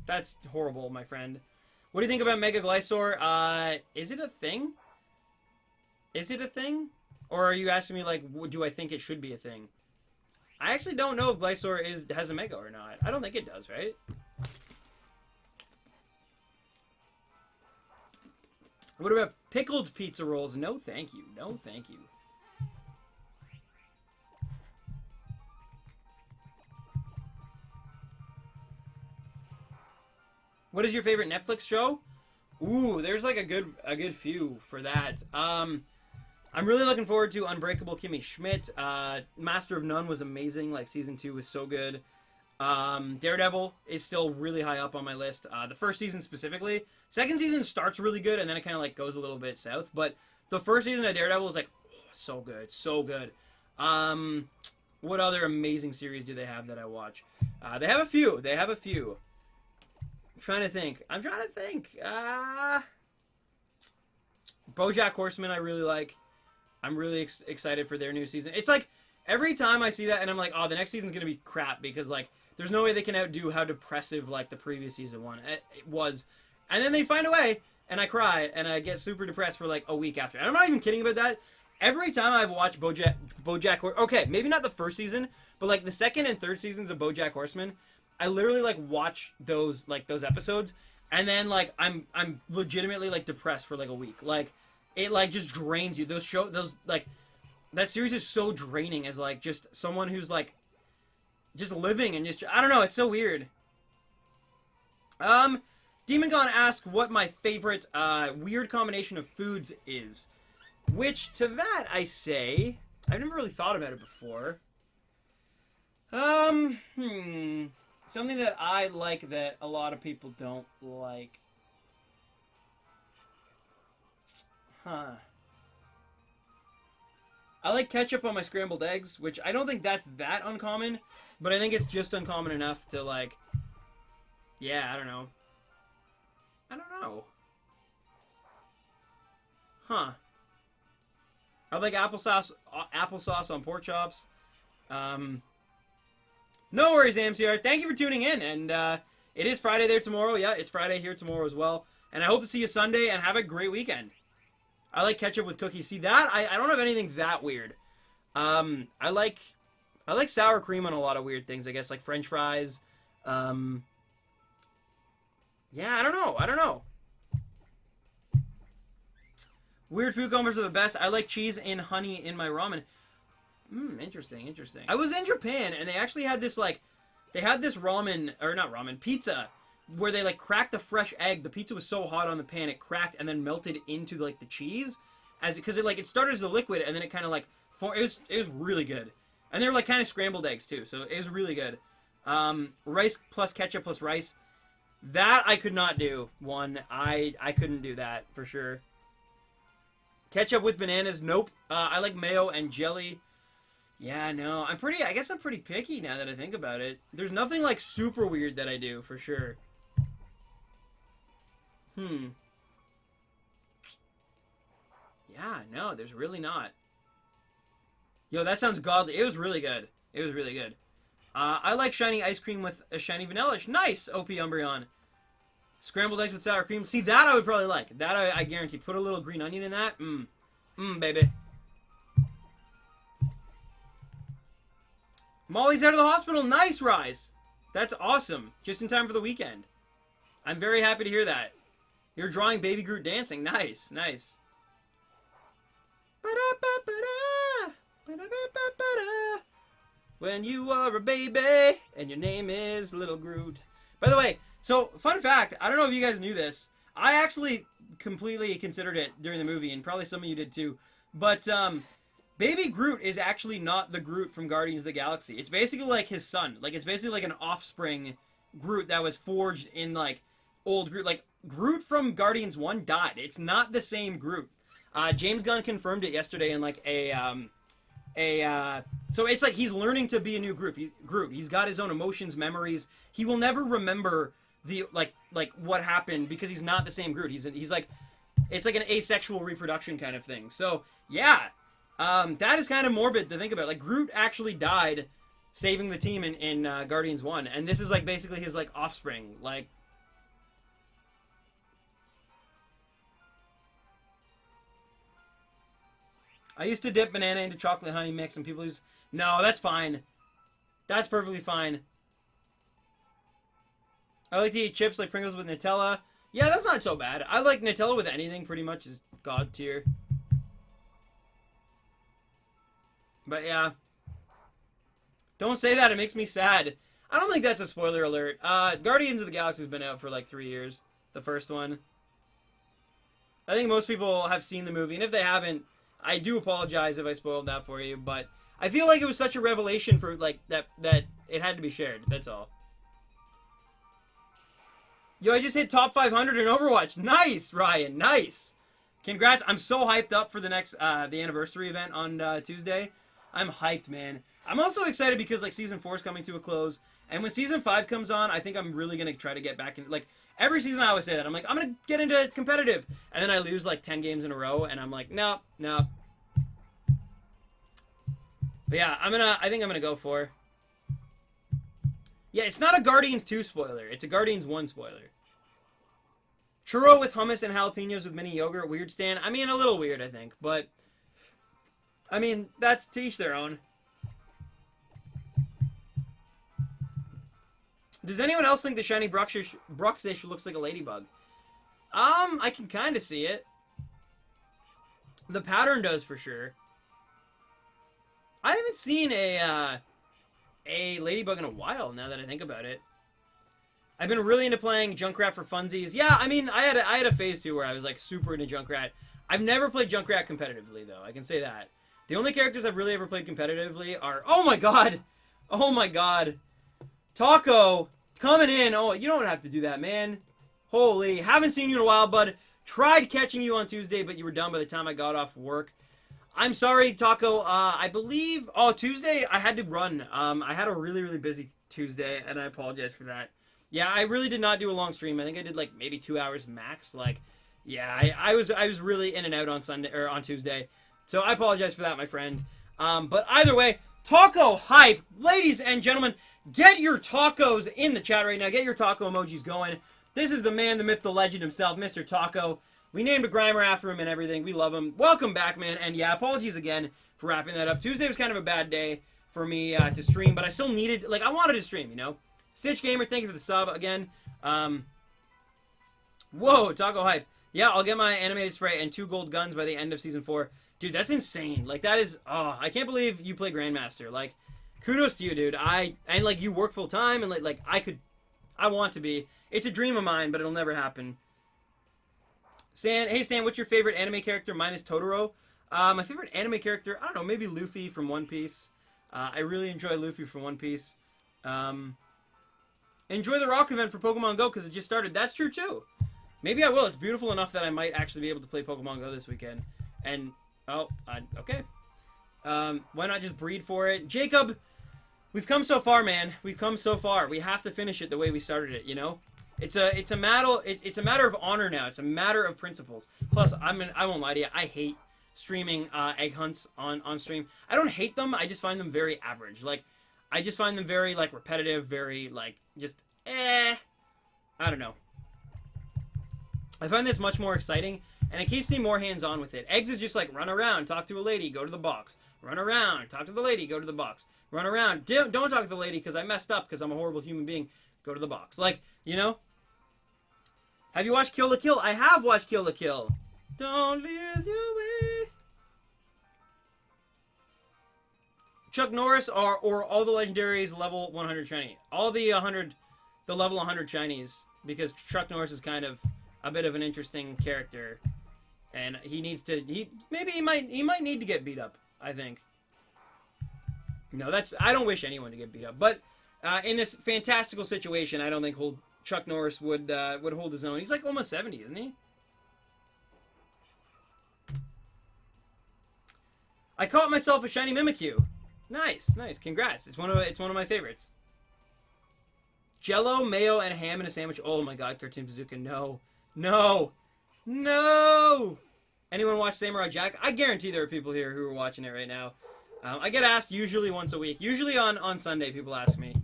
Speaker 1: that's horrible, my friend. What do you think about Mega Glysaur? Is it a thing? Is it a thing? Or are you asking me, like, do I think it should be a thing? I actually don't know if Glysaur has a Mega or not. I don't think it does, right? What about pickled pizza rolls? No, thank you. No, thank you. What is your favorite Netflix show? Ooh, there's like a good few for that. I'm really looking forward to Unbreakable Kimmy Schmidt. Master of None was amazing. Like season 2 was so good. Daredevil is still really high up on my list. The first season specifically. Second season starts really good and then it kind of like goes a little bit south. But the first season of Daredevil is like so good, so good. What other amazing series do they have that I watch? They have a few. I'm trying to think. BoJack Horseman I really like. I'm really excited for their new season. It's like every time I see that and I'm like, oh, the next season's gonna be crap because like there's no way they can outdo how depressive like the previous season one it was. And then they find a way and I cry and I get super depressed for like a week after. And I'm not even kidding about that. Every time I've watched BoJack okay, maybe not the first season, but like the second and third seasons of BoJack Horseman, I literally like watch those episodes and then like I'm legitimately like depressed for like a week. Like it like just drains you. Those like that series is so draining as like just someone who's like just living and just I don't know, it's so weird. Demon Gone asked what my favorite weird combination of foods is. Which to that I say I've never really thought about it before. Something that I like that a lot of people don't like. Huh. I like ketchup on my scrambled eggs, which I don't think that's that uncommon, but I think it's just uncommon enough to like, yeah, I don't know. Huh. I like applesauce on pork chops. No worries, AMCR. Thank you for tuning in. And it is Friday there tomorrow. Yeah, it's Friday here tomorrow as well. And I hope to see you Sunday and have a great weekend. I like ketchup with cookies. See that? I don't have anything that weird. I like sour cream on a lot of weird things, I guess, like French fries. Yeah, I don't know. Weird food combos are the best. I like cheese and honey in my ramen. Interesting. I was in Japan, and they actually had this, like, They had this ramen, or not ramen, pizza, where they like cracked a fresh egg. The pizza was so hot on the pan, it cracked and then melted into like the cheese, because it started as a liquid and then it kind of like it was really good. And they were like kind of scrambled eggs too, so it was really good. Rice plus ketchup plus rice. That I could not do. I couldn't do that for sure. Ketchup with bananas, nope. I like mayo and jelly. Yeah, no. I guess I'm pretty picky now that I think about it. There's nothing like super weird that I do for sure. Yeah, no, there's really not. Yo, that sounds godly. It was really good. It was really good. I like shiny ice cream with a shiny vanilla. Nice, OP Umbreon. Scrambled eggs with sour cream. See, that I would probably like. That I guarantee. Put a little green onion in that. Baby. Molly's out of the hospital. Nice, Rise. That's awesome. Just in time for the weekend. I'm very happy to hear that. You're drawing Baby Groot dancing. Nice, nice. When you are a baby and your name is Little Groot. By the way, so fun fact, I don't know if you guys knew this. I actually completely considered it during the movie, and probably some of you did too. But Baby Groot is actually not the Groot from Guardians of the Galaxy. It's basically like his son. Like, it's basically like an offspring Groot that was forged in like old Groot. Like, Groot from Guardians 1 died. It's not the same Groot. James Gunn confirmed it yesterday in like so it's like he's learning to be a new Groot. He's got his own emotions, memories. He will never remember the like what happened because he's not the same Groot. He's like, it's like an asexual reproduction kind of thing. So yeah, that is kind of morbid to think about. Like, Groot actually died saving the team in Guardians 1, and this is like basically his like offspring. Like, I used to dip banana into chocolate honey mix, and people use... No, that's fine. That's perfectly fine. I like to eat chips like Pringles with Nutella. Yeah, that's not so bad. I like Nutella with anything, pretty much, is god tier. But yeah. Don't say that, it makes me sad. I don't think that's a spoiler alert. Guardians of the Galaxy has been out for like 3 years. The first one. I think most people have seen the movie, and if they haven't, I do apologize if I spoiled that for you, but I feel like it was such a revelation for, like, that it had to be shared. That's all. Yo, I just hit top 500 in Overwatch. Nice, Ryan. Nice. Congrats. I'm so hyped up for the next, the anniversary event on Tuesday. I'm hyped, man. I'm also excited because, like, Season 4 is coming to a close, and when Season 5 comes on, I think I'm really going to try to get back in, like, every season I always say that. I'm like, I'm going to get into competitive. And then I lose like 10 games in a row. And I'm like, no. But yeah, I think I'm going to go for. Yeah, it's not a Guardians 2 spoiler. It's a Guardians 1 spoiler. Churro with hummus and jalapenos with mini yogurt. Weird stand. I mean, a little weird, I think. But, I mean, that's to each their own. Does anyone else think the shiny Bruxish looks like a ladybug? I can kind of see it. The pattern does for sure. I haven't seen a ladybug in a while now that I think about it. I've been really into playing Junkrat for funsies. Yeah, I mean, I had a phase too where I was like super into Junkrat. I've never played Junkrat competitively though. I can say that. The only characters I've really ever played competitively are... Oh my god! Oh my god! Taco! Coming in. Oh, you don't have to do that, man. Holy. Haven't seen you in a while, bud. Tried catching you on Tuesday, but you were done by the time I got off work. I'm sorry, Taco. I believe... Oh, Tuesday, I had to run. I had a really, really busy Tuesday, and I apologize for that. Yeah, I really did not do a long stream. I think I did, like, maybe 2 hours max. Like, yeah, I was really in and out on Sunday, or on Tuesday. So I apologize for that, my friend. But either way, Taco hype. Ladies and gentlemen, get your tacos in the chat right now. Get your taco emojis going. This is the man, the myth, the legend himself, Mr. Taco. We named a Grimer after him and everything. We love him. Welcome back, man. And yeah, apologies again for wrapping that up. Tuesday was kind of a bad day for me to stream, but I still needed, like, I wanted to stream, you know? Stitch Gamer, thank you for the sub again. Whoa, Taco hype. Yeah, I'll get my animated spray and 2 gold guns by the end of Season 4. Dude, that's insane. Like, that is... Oh, I can't believe you play Grandmaster. Like, Kudos to you, dude. And like you work full time, and like I want to be. It's a dream of mine, but it'll never happen. Stan, hey Stan, what's your favorite anime character minus Totoro? My favorite anime character, I don't know, maybe Luffy from One Piece. I really enjoy Luffy from One Piece. Enjoy the Rock event for Pokemon Go because it just started. That's true too. Maybe I will. It's beautiful enough that I might actually be able to play Pokemon Go this weekend. And okay. Why not just breed for it? Jacob, we've come so far, man. We've come so far. We have to finish it the way we started it, you know? It's a matter of honor now. It's a matter of principles. Plus, I won't lie to you. I hate streaming egg hunts on stream. I don't hate them. I just find them very average. Like, I just find them very, like, repetitive, very, like, just, I don't know. I find this much more exciting, and it keeps me more hands-on with it. Eggs is just like, run around, talk to a lady, go to the box. Run around, talk to the lady, go to the box. Run around, don't talk to the lady because I messed up because I'm a horrible human being. Go to the box. Like, you know? Have you watched Kill la Kill? I have watched Kill la Kill. Don't lose your way. Chuck Norris or all the legendaries level 100 shiny. All the level 100 shinies, because Chuck Norris is kind of a bit of an interesting character, and he might need to get beat up, I think. No, I don't wish anyone to get beat up, but in this fantastical situation, I don't think Chuck Norris would hold his own. He's like almost 70, isn't he? I caught myself a shiny Mimikyu. Nice. Congrats. It's one of my favorites. Jello, mayo, and ham in a sandwich. Oh my god, Cartoon Bazooka, no. Anyone watch Samurai Jack? I guarantee there are people here who are watching it right now. I get asked usually once a week. Usually on Sunday, people ask me.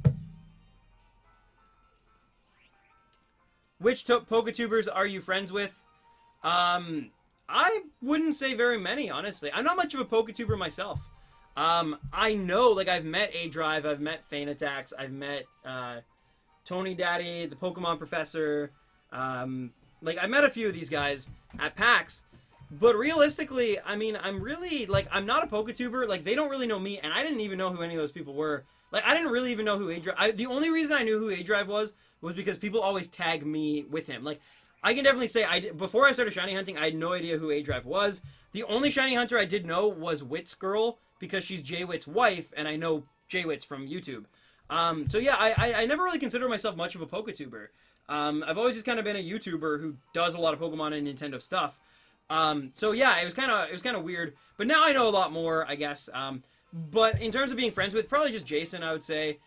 Speaker 1: Which Poketubers are you friends with? I wouldn't say very many, honestly. I'm not much of a Poketuber myself. I know, like, I've met A-Drive, I've met Fanatax, I've met Tony Daddy, the Pokemon Professor. Like, I met a few of these guys at PAX. But realistically, I mean, I'm really, like, I'm not a Poketuber. Like, they don't really know me, and I didn't even know who any of those people were. Like, I didn't really even know who A-Drive... The only reason I knew who A-Drive was because people always tag me with him. Like, I can definitely say, before I started shiny hunting, I had no idea who A-Drive was. The only shiny hunter I did know was Wit's girl, because she's Jay-Wit's wife, and I know Jay-Wit's from YouTube. So yeah, I never really consider myself much of a Poketuber. I've always just kind of been a YouTuber who does a lot of Pokemon and Nintendo stuff. So yeah, it was kind of weird, but now I know a lot more, I guess. But in terms of being friends with, probably just Jason, I would say.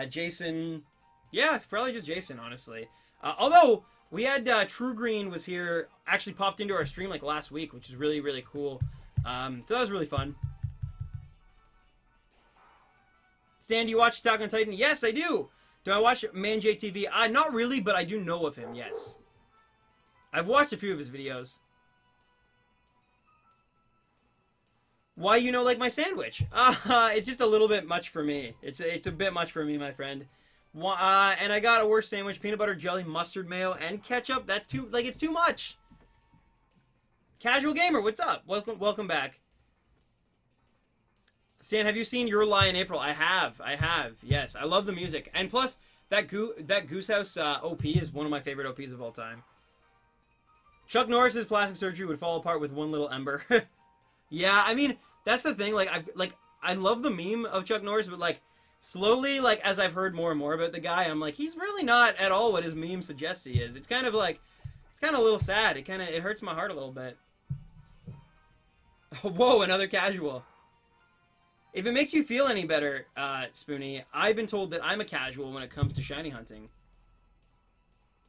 Speaker 1: Jason, yeah, probably just Jason, honestly. Although we had True Green was here, actually popped into our stream like last week, which is really, really cool. So that was really fun. Stan, do you watch Attack on Titan? Yes, I do. Do I watch ManJ TV? Not really, but I do know of him, yes. I've watched a few of his videos. Why like my sandwich? It's just a little bit much for me. It's a bit much for me, my friend. And I got a worse sandwich: peanut butter, jelly, mustard, mayo, and ketchup. That's it's too much. Casual Gamer, what's up? Welcome back. Stan, have you seen Your Lie in April? I have. Yes, I love the music, and plus that Goose House OP is one of my favorite OPs of all time. Chuck Norris's plastic surgery would fall apart with one little ember. Yeah, I mean, that's the thing. I love the meme of Chuck Norris, but slowly, as I've heard more and more about the guy, I'm like, he's really not at all what his meme suggests he is. It's kind of a little sad. It hurts my heart a little bit. Whoa, another casual. If it makes you feel any better, Spoonie, I've been told that I'm a casual when it comes to shiny hunting.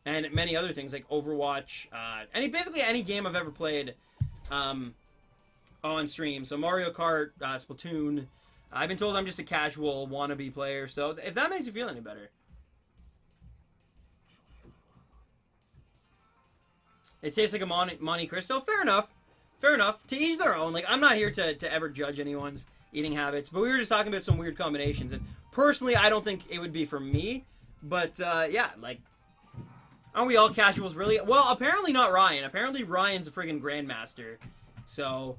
Speaker 1: And many other things like Overwatch, basically any game I've ever played on stream. So Mario Kart, Splatoon. I've been told I'm just a casual wannabe player. So if that makes you feel any better. It tastes like a Monte Cristo. Fair enough. To each their own. I'm not here to ever judge anyone's eating habits. But we were just talking about some weird combinations. And personally, I don't think it would be for me. But, yeah, aren't we all casuals, really? Well, apparently not Ryan. Apparently Ryan's a friggin' grandmaster. So...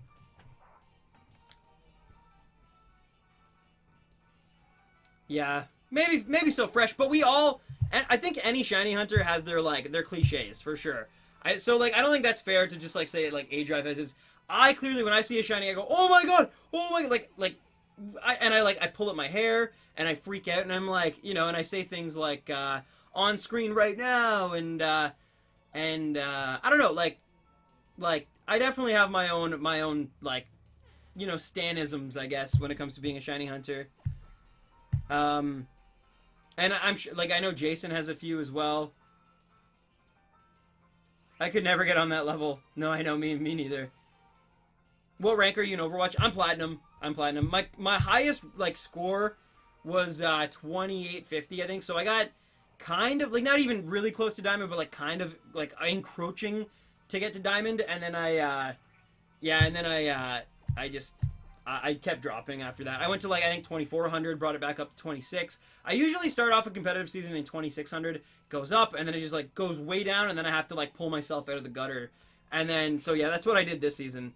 Speaker 1: Yeah, maybe so fresh, but we all, and I think any shiny hunter has their their cliches for sure. So I don't think that's fair to just say like A Drive has his. I clearly when I see a shiny, I go, oh my god, I pull up my hair and I freak out and I'm like, and I say things like on screen right now and I don't know, I definitely have my own stanisms, I guess, when it comes to being a shiny hunter. And I'm sure, I know Jason has a few as well. I could never get on that level. No, I know, me neither. What rank are you in Overwatch? I'm Platinum. My highest, score was 2850, I think, so I got kind of, not even really close to Diamond, but, kind of, encroaching to get to Diamond, and then I kept dropping after that. I went to I think 2400, brought it back up to 26. I usually start off a competitive season in 2600, goes up, and then it just goes way down, and then I have to pull myself out of the gutter. And then, so yeah, that's what I did this season.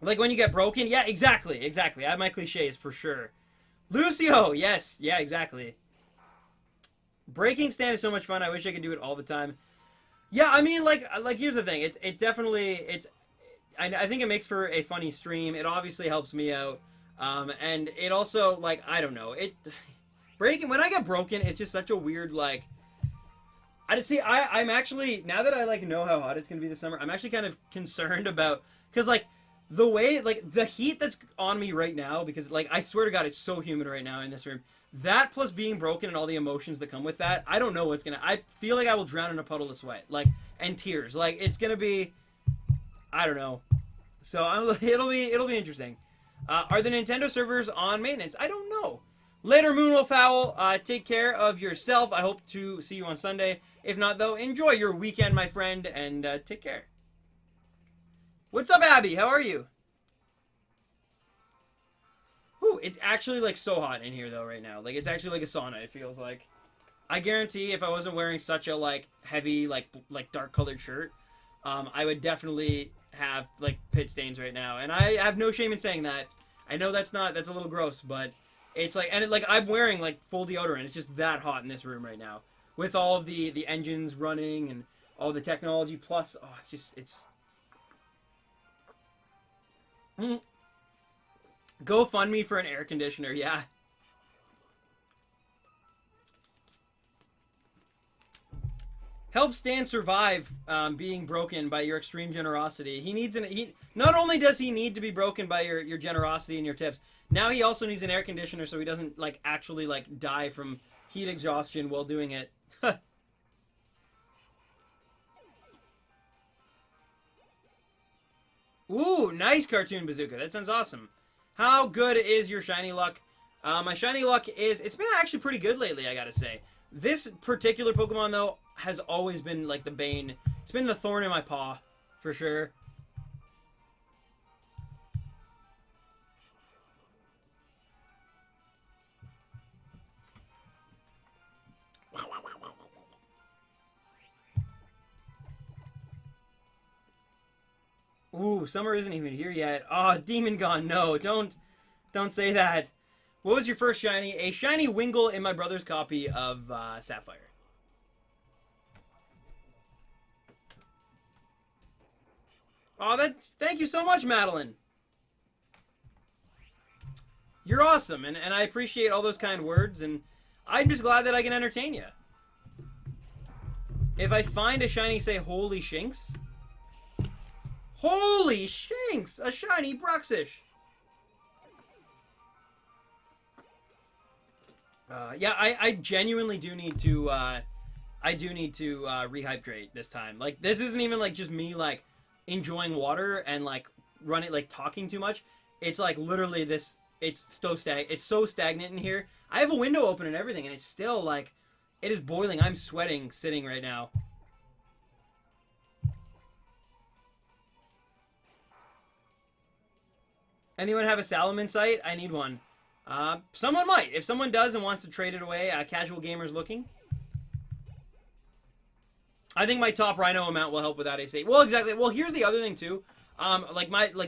Speaker 1: When you get broken, yeah, exactly. I have my cliches for sure. Lucio, yes, yeah, exactly. Breaking stand is so much fun. I wish I could do it all the time. Yeah, I mean, here's the thing. It's definitely I think it makes for a funny stream. It obviously helps me out, and it also I don't know. Breaking when I get broken, it's just such a weird I'm actually, now that I know how hot it's gonna be this summer, I'm actually kind of concerned about because the way the heat that's on me right now, because I swear to God it's so humid right now in this room. That plus being broken and all the emotions that come with that, I don't know what's gonna. I feel like I will drown in a puddle of sweat, and tears. It's gonna be, I don't know. So it'll be interesting. Are the Nintendo servers on maintenance? I don't know. Later, Moonwolf take care of yourself. I hope to see you on Sunday. If not, though, enjoy your weekend, my friend, and take care. What's up, Abby? How are you? Whew, it's actually so hot in here though right now. It's actually a sauna. It feels like. I guarantee if I wasn't wearing such a heavy dark colored shirt, I would definitely have pit stains right now. And I have no shame in saying that. I know that's a little gross, but it's I'm wearing full deodorant. It's just that hot in this room right now with all of the engines running and all the technology. Plus, oh, it's. Go fund me for an air conditioner, yeah. Help Stan survive being broken by your extreme generosity. Not only does he need to be broken by your generosity and your tips, now he also needs an air conditioner so he doesn't actually die from heat exhaustion while doing it. Ooh, nice cartoon bazooka. That sounds awesome. How good is your shiny luck? My shiny luck it's been actually pretty good lately, I gotta say. This particular Pokemon, though, has always been the bane. It's been the thorn in my paw, for sure. Ooh, summer isn't even here yet. Oh, Demon Gone, no, don't say that. What was your first shiny? A shiny Wingull in my brother's copy of Sapphire. Oh, thank you so much, Madeline. You're awesome, and I appreciate all those kind words, and I'm just glad that I can entertain you. If I find a shiny, say, holy shinks. Holy shinks! A shiny Bruxish! Yeah, I genuinely do need to, rehydrate this time. This isn't even, just me, enjoying water and, running, talking too much. It's, literally this, it's so stagnant in here. I have a window open and everything, and it's still, it is boiling. I'm sweating sitting right now. Anyone have a Salomon site? I need one. Someone might. If someone does and wants to trade it away, casual gamers looking. I think my top Rhino amount will help with that AC. Well, exactly. Well, here's the other thing too.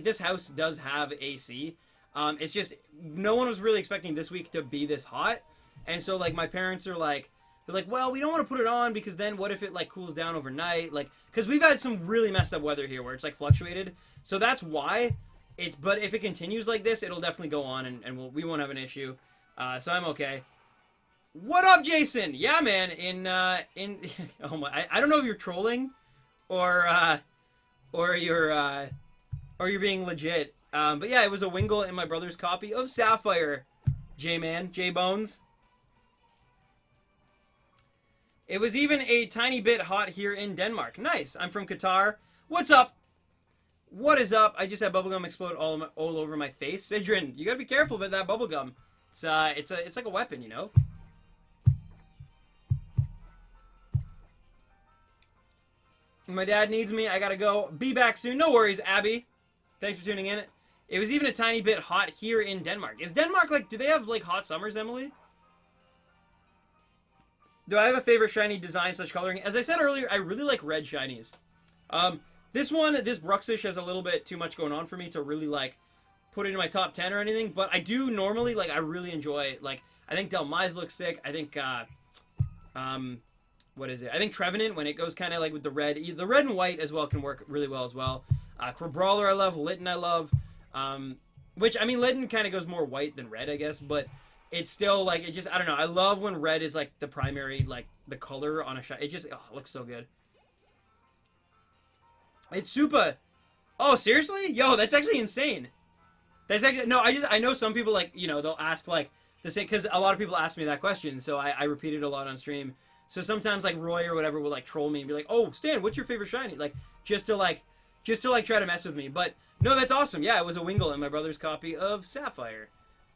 Speaker 1: This house does have AC. It's just no one was really expecting this week to be this hot, and so like my parents are like, they're like, well, we don't want to put it on because then what if it like cools down overnight? Like, because we've had some really messed up weather here where it's like fluctuated, so that's why. But if it continues like this, it'll definitely go on, and we won't have an issue. So I'm okay. What up, Jason? Yeah, man. Oh my, I don't know if you're trolling, or you're being legit. But yeah, it was a Wingull in my brother's copy of Sapphire. J-Man, J-Bones. It was even a tiny bit hot here in Denmark. Nice. I'm from Qatar. What's up? What is up? I just had bubblegum explode all over my face. Sidrin, you gotta be careful about that bubblegum. It's like a weapon, you know? My dad needs me. I gotta go. Be back soon. No worries, Abby. Thanks for tuning in. It was even a tiny bit hot here in Denmark. Is Denmark, like, do they have, like, hot summers, Emily? Do I have a favorite shiny design / coloring? As I said earlier, I really like red shinies. This Bruxish has a little bit too much going on for me to really, like, put it in my top 10 or anything. But I do normally, like, I really enjoy, like, I think Delmise looks sick. I think, what is it? I think Trevenant, when it goes kind of, like, with the red and white as well can work really well as well. Crabrawler I love. Litten I love. Which, I mean, Litten kind of goes more white than red, I guess. But it's still, like, it just, I don't know. I love when red is, like, the primary, like, the color on a shiny. It just, it looks so good. It's super. Oh, seriously? Yo, that's actually insane. That's actually, no, I know some people, like, you know, they'll ask, like, the same, because a lot of people ask me that question, so I repeat it a lot on stream. So sometimes, like, Roy or whatever will, like, troll me and be like, oh, Stan, what's your favorite shiny? Like, just to try to mess with me. But, no, that's awesome. Yeah, it was a Wingull in my brother's copy of Sapphire.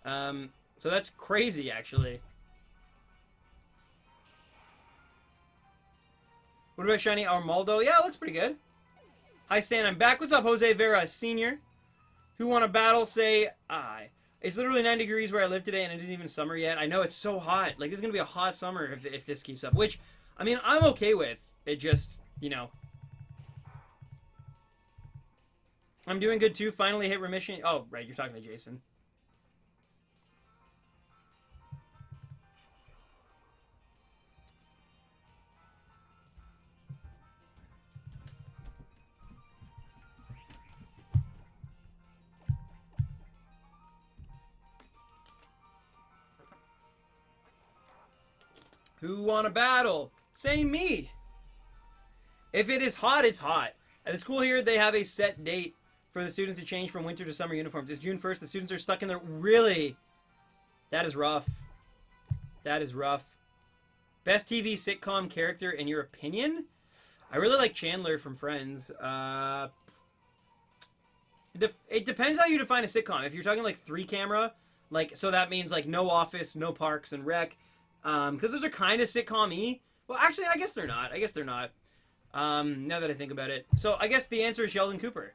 Speaker 1: So that's crazy, actually. What about shiny Armaldo? Yeah, it looks pretty good. Hi, Stan, I'm back. What's up, Jose Vera Sr.? Who want to battle? Say I. It's literally 9 degrees where I live today, and it isn't even summer yet. I know, it's so hot. Like, this is going to be a hot summer if this keeps up. Which, I mean, I'm okay with. It just, you know. I'm doing good, too. Finally hit remission. Oh, right, you're talking to Jason. Who want to battle? Say me. If it is hot, it's hot. At the school here, they have a set date for the students to change from winter to summer uniforms. It's June 1st. The students are stuck in there. Really? That is rough. That is rough. Best TV sitcom character in your opinion? I really like Chandler from Friends. It depends how you define a sitcom. If you're talking like 3-camera, like, so that means like no Office, no Parks and Rec. Because those are kind of sitcom-y. Well, actually, I guess they're not. Now that I think about it. So, I guess the answer is Sheldon Cooper.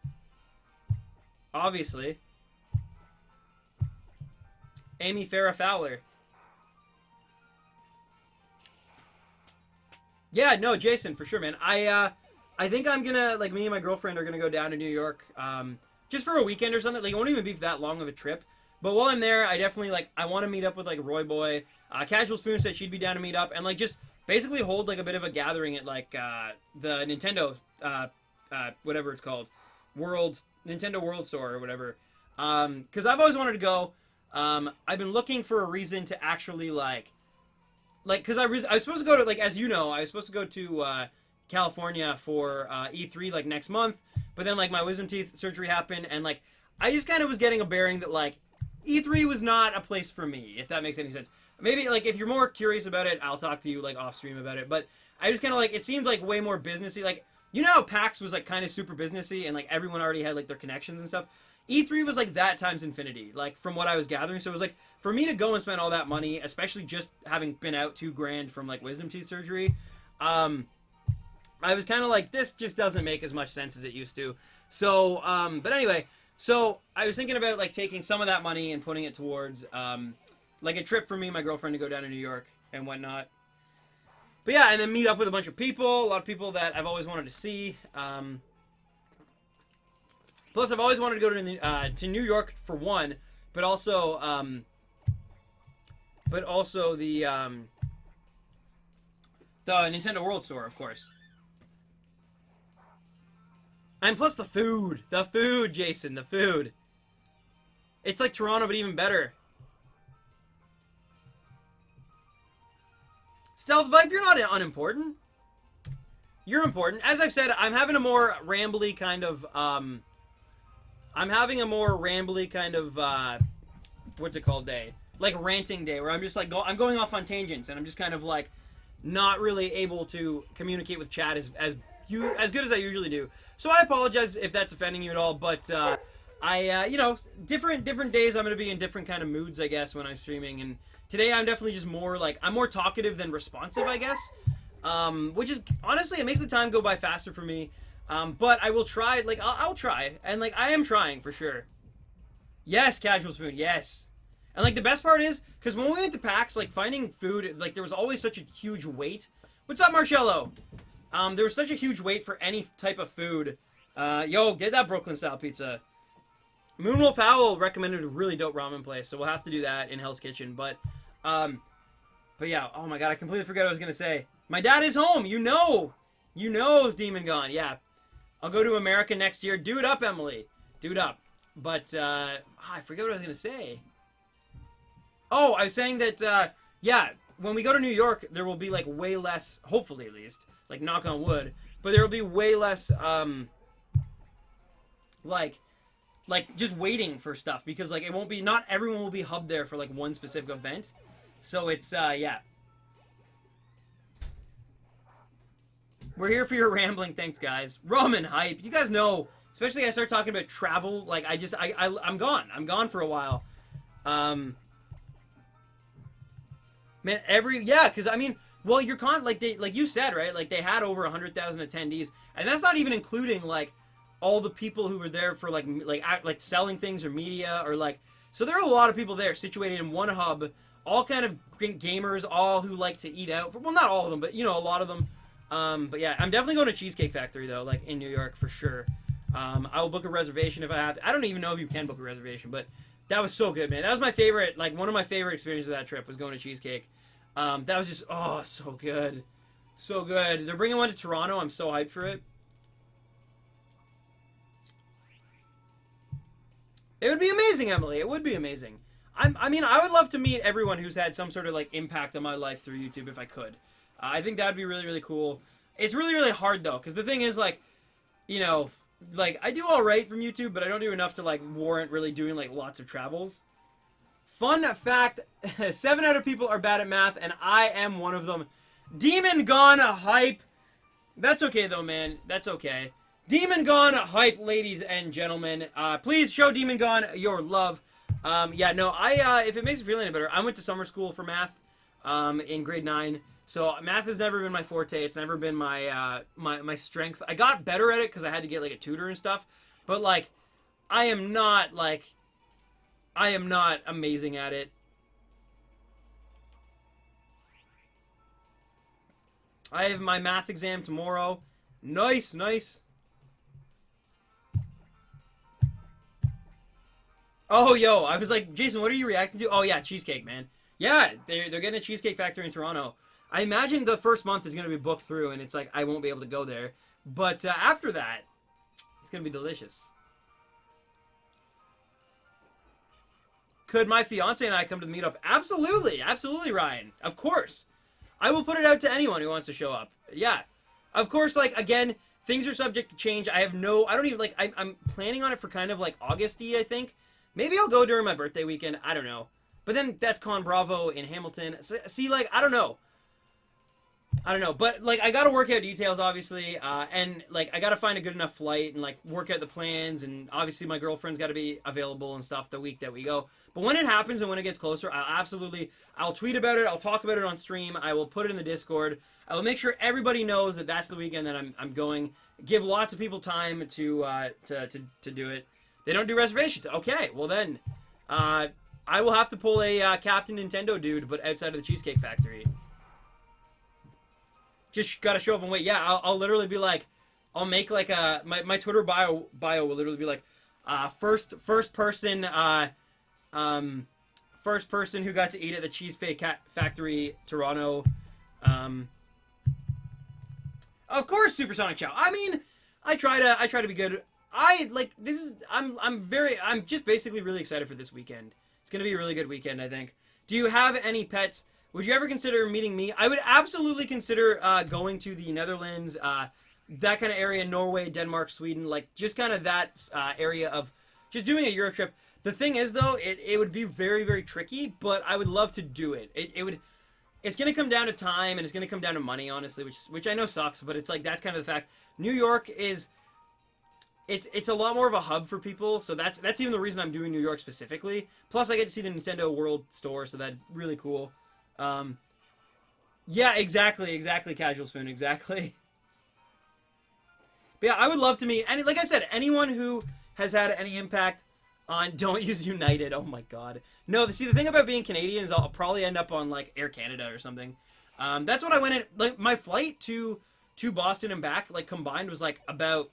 Speaker 1: Obviously. Amy Farrah Fowler. Yeah, no, Jason, for sure, man. I think I'm gonna, like, me and my girlfriend are gonna go down to New York, just for a weekend or something. Like, it won't even be that long of a trip. But while I'm there, I definitely, like, I want to meet up with, like, Roy Boy. Casual Spoon said she'd be down to meet up and, like, just basically hold, like, a bit of a gathering at, like, the Nintendo, whatever it's called, Nintendo World Store or whatever. Because I've always wanted to go. I've been looking for a reason to actually, like, because I was supposed to go to, like, as you know, I was supposed to go to California for E3, like, next month. But then, like, my wisdom teeth surgery happened, and, like, I just kind of was getting a bearing that, like, E3 was not a place for me, if that makes any sense. Maybe, like, if you're more curious about it, I'll talk to you, like, off-stream about it. But I just kind of, like, it seemed, like, way more businessy. Like, you know how PAX was, like, kind of super businessy and, like, everyone already had, like, their connections and stuff? E3 was, like, that times infinity, like, from what I was gathering. So it was, like, for me to go and spend all that money, especially just having been out $2,000 from, like, wisdom teeth surgery, I was kind of like, this just doesn't make as much sense as it used to. So, but anyway, so I was thinking about, like, taking some of that money and putting it towards, like, a trip for me and my girlfriend to go down to New York and whatnot. But yeah, and then meet up with a bunch of people, a lot of people that I've always wanted to see. Plus, I've always wanted to go to New York for one, but also the Nintendo World Store, of course. And plus the food, Jason, the food. It's like Toronto, but even better. Stealth Vipe, you're not unimportant. You're important. As I've said, I'm having a more rambly kind of, what's it called, day? Like ranting day, where I'm just like, I'm going off on tangents, and I'm just kind of like, not really able to communicate with chat as good as I usually do. So I apologize if that's offending you at all, but, you know, different days I'm going to be in different kind of moods, I guess, when I'm streaming, and today I'm definitely just more, like, I'm more talkative than responsive, I guess, which is, honestly, it makes the time go by faster for me, but I will try, like, I'll try, and, like, I am trying, for sure. Yes, Casual Spoon, yes. And, like, the best part is, because when we went to PAX, like, finding food, like, there was always such a huge wait. What's up, Marcello? There was such a huge wait for any type of food. Yo, get that Brooklyn-style pizza. Moonwolf Owl recommended a really dope ramen place, so we'll have to do that in Hell's Kitchen. But yeah, oh my god, I completely forgot what I was going to say. My dad is home, you know, Demon Gone, yeah. I'll go to America next year. Do it up, Emily. Do it up. But, I forget what I was going to say. Oh, I was saying that, yeah, when we go to New York, there will be, like, way less, hopefully at least, like, knock on wood, but there will be way less, like, just waiting for stuff, because, like, it won't be, not everyone will be hubbed there for, like, one specific event, so it's, yeah. We're here for your rambling, thanks, guys. Ramen hype, you guys know, especially I start talking about travel, like, I'm gone for a while, man, yeah, because, I mean, well, like you said, right, like, they had over 100,000 attendees, and that's not even including, like, all the people who were there for, like selling things or media, or, like, so there are a lot of people there situated in one hub, all kind of gamers, all who like to eat out, well, not all of them, but, you know, a lot of them, but yeah, I'm definitely going to Cheesecake Factory, though, like, in New York, for sure. I will book a reservation if I have to. I don't even know if you can book a reservation, but that was so good, man. That was my favorite, like, one of my favorite experiences of that trip was going to Cheesecake. That was just, oh, so good. So good. They're bringing one to Toronto. I'm so hyped for it. It would be amazing, Emily. It would be amazing. I mean, I would love to meet everyone who's had some sort of, like, impact on my life through YouTube if I could. I think that would be really, really cool. It's really, really hard, though, because the thing is, like, you know, like, I do all right from YouTube, but I don't do enough to, like, warrant really doing, like, lots of travels. Fun fact, 7 out of people are bad at math, and I am one of them. Demon Gone hype. That's okay, though, man. That's okay. Demon Gone hype, ladies and gentlemen. Please show Demon Gone your love. Yeah, no, if it makes you feel any better, I went to summer school for math in grade 9. So math has never been my forte. It's never been my my strength. I got better at it because I had to get, like, a tutor and stuff. But, like, I am not amazing at it. I have my math exam tomorrow. Nice, nice. Oh, yo, I was like, Jason, what are you reacting to? Oh, yeah, cheesecake, man. Yeah, they're getting a Cheesecake Factory in Toronto. I imagine the first month is going to be booked through, and it's like, I won't be able to go there. But after that, it's going to be delicious. Could my fiance and I come to the meetup? Absolutely. Absolutely, Ryan. Of course. I will put it out to anyone who wants to show up. Yeah. Of course, like, again, things are subject to change. I don't even, like, I'm planning on it for kind of, like, August-y, I think. Maybe I'll go during my birthday weekend. I don't know. But then that's Con Bravo in Hamilton. See, like, I don't know. But, like, I gotta work out details, obviously, and, like, I gotta find a good enough flight and, like, work out the plans, and obviously my girlfriend's gotta be available and stuff the week that we go. But when it happens and when it gets closer, I'll tweet about it, I'll talk about it on stream, I will put it in the Discord, I will make sure everybody knows that that's the weekend that I'm going, give lots of people time to do it. They don't do reservations. Okay, well then, I will have to pull a Captain Nintendo dude, but outside of the Cheesecake Factory. Just gotta show up and wait. Yeah, I'll literally be like, I'll make like my Twitter bio will literally be like, first person First person who got to eat at the Cheesecake Factory, Toronto. Of course, Supersonic Chow. I mean, I try to be good. I'm just basically really excited for this weekend. It's gonna be a really good weekend, I think. Do you have any pets? Would you ever consider meeting me? I would absolutely consider going to the Netherlands, that kind of area, Norway, Denmark, Sweden, like just kind of that area of just doing a Euro trip. The thing is, though, it would be very, very tricky, but I would love to do it. It's going to come down to time, and it's going to come down to money, honestly, which I know sucks, but it's like, that's kind of the fact. New York is, it's a lot more of a hub for people, so that's even the reason I'm doing New York specifically. Plus, I get to see the Nintendo World Store, so that's really cool. Yeah, exactly, Casual Spoon, exactly. But yeah, I would love to meet, and like I said, anyone who has had any impact on don't use United. Oh my god. No, see, the thing about being Canadian is I'll probably end up on, like, Air Canada or something. That's what I went in, like, my flight to Boston and back, like, combined was, like, about,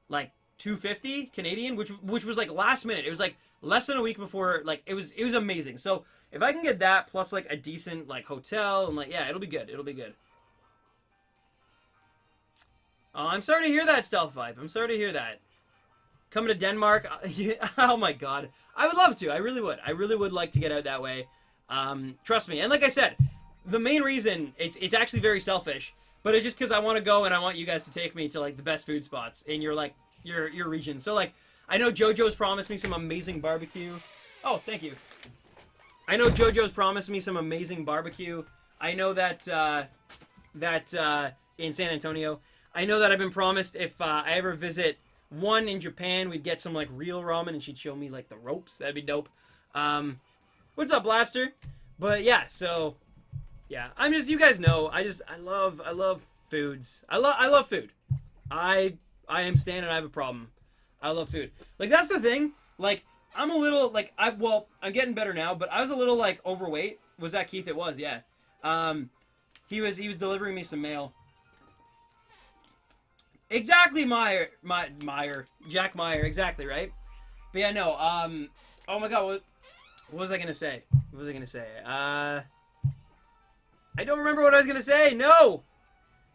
Speaker 1: like, $250 Canadian, which was, like, last minute. It was, like, less than a week before, like, it was amazing. So, if I can get that, plus, like, a decent, like, hotel, and, like, yeah, it'll be good. It'll be good. Oh, I'm sorry to hear that, Stealth Vibe. I'm sorry to hear that. Coming to Denmark, oh my god. I would love to, I really would. I really would like to get out that way. Trust me. And like I said, the main reason, it's actually very selfish, but it's just because I want to go and I want you guys to take me to, like, the best food spots in your, like, your region. So, like, I know JoJo's promised me some amazing barbecue. Oh, thank you. I know JoJo's promised me some amazing barbecue. I know that, in San Antonio, I know that I've been promised if I ever visit one in Japan, we'd get some, like, real ramen, and she'd show me, like, the ropes. That'd be dope. What's up, Blaster? But yeah, so yeah, I'm just, you guys know, I love foods. I love food. I am Stan, and I have a problem. I love food. Like, that's the thing. Like, I'm a little, like, I'm getting better now, but I was a little, like, overweight. Was that Keith? It was, yeah. He was delivering me some mail. Exactly, Jack Meyer, exactly, right? But yeah, no, oh my god, what was I gonna say? I don't remember what I was gonna say, no!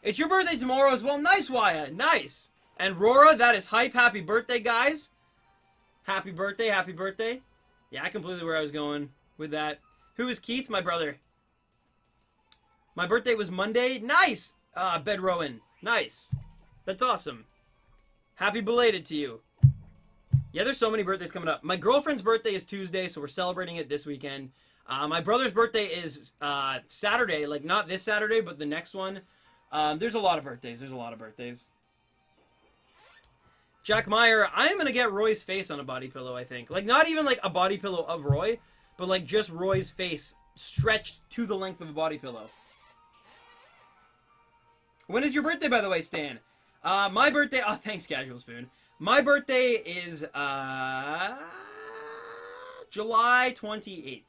Speaker 1: It's your birthday tomorrow as well, nice, Wyatt, nice! And Rora, that is hype, happy birthday, guys! Happy birthday, happy birthday. Yeah, I completely where I was going with that. Who is Keith? My brother. My birthday was Monday, nice! Bed Rowan, nice. That's awesome. Happy belated to you. Yeah, there's so many birthdays coming up. My girlfriend's birthday is Tuesday, so we're celebrating it this weekend. My brother's birthday is Saturday, like not this Saturday, but the next one. There's a lot of birthdays. Jack Meyer, I'm going to get Roy's face on a body pillow, I think. Like, not even like a body pillow of Roy, but like just Roy's face stretched to the length of a body pillow. When is your birthday, by the way, Stan? My birthday... Oh, thanks, Casual Spoon. My birthday is, July 28th.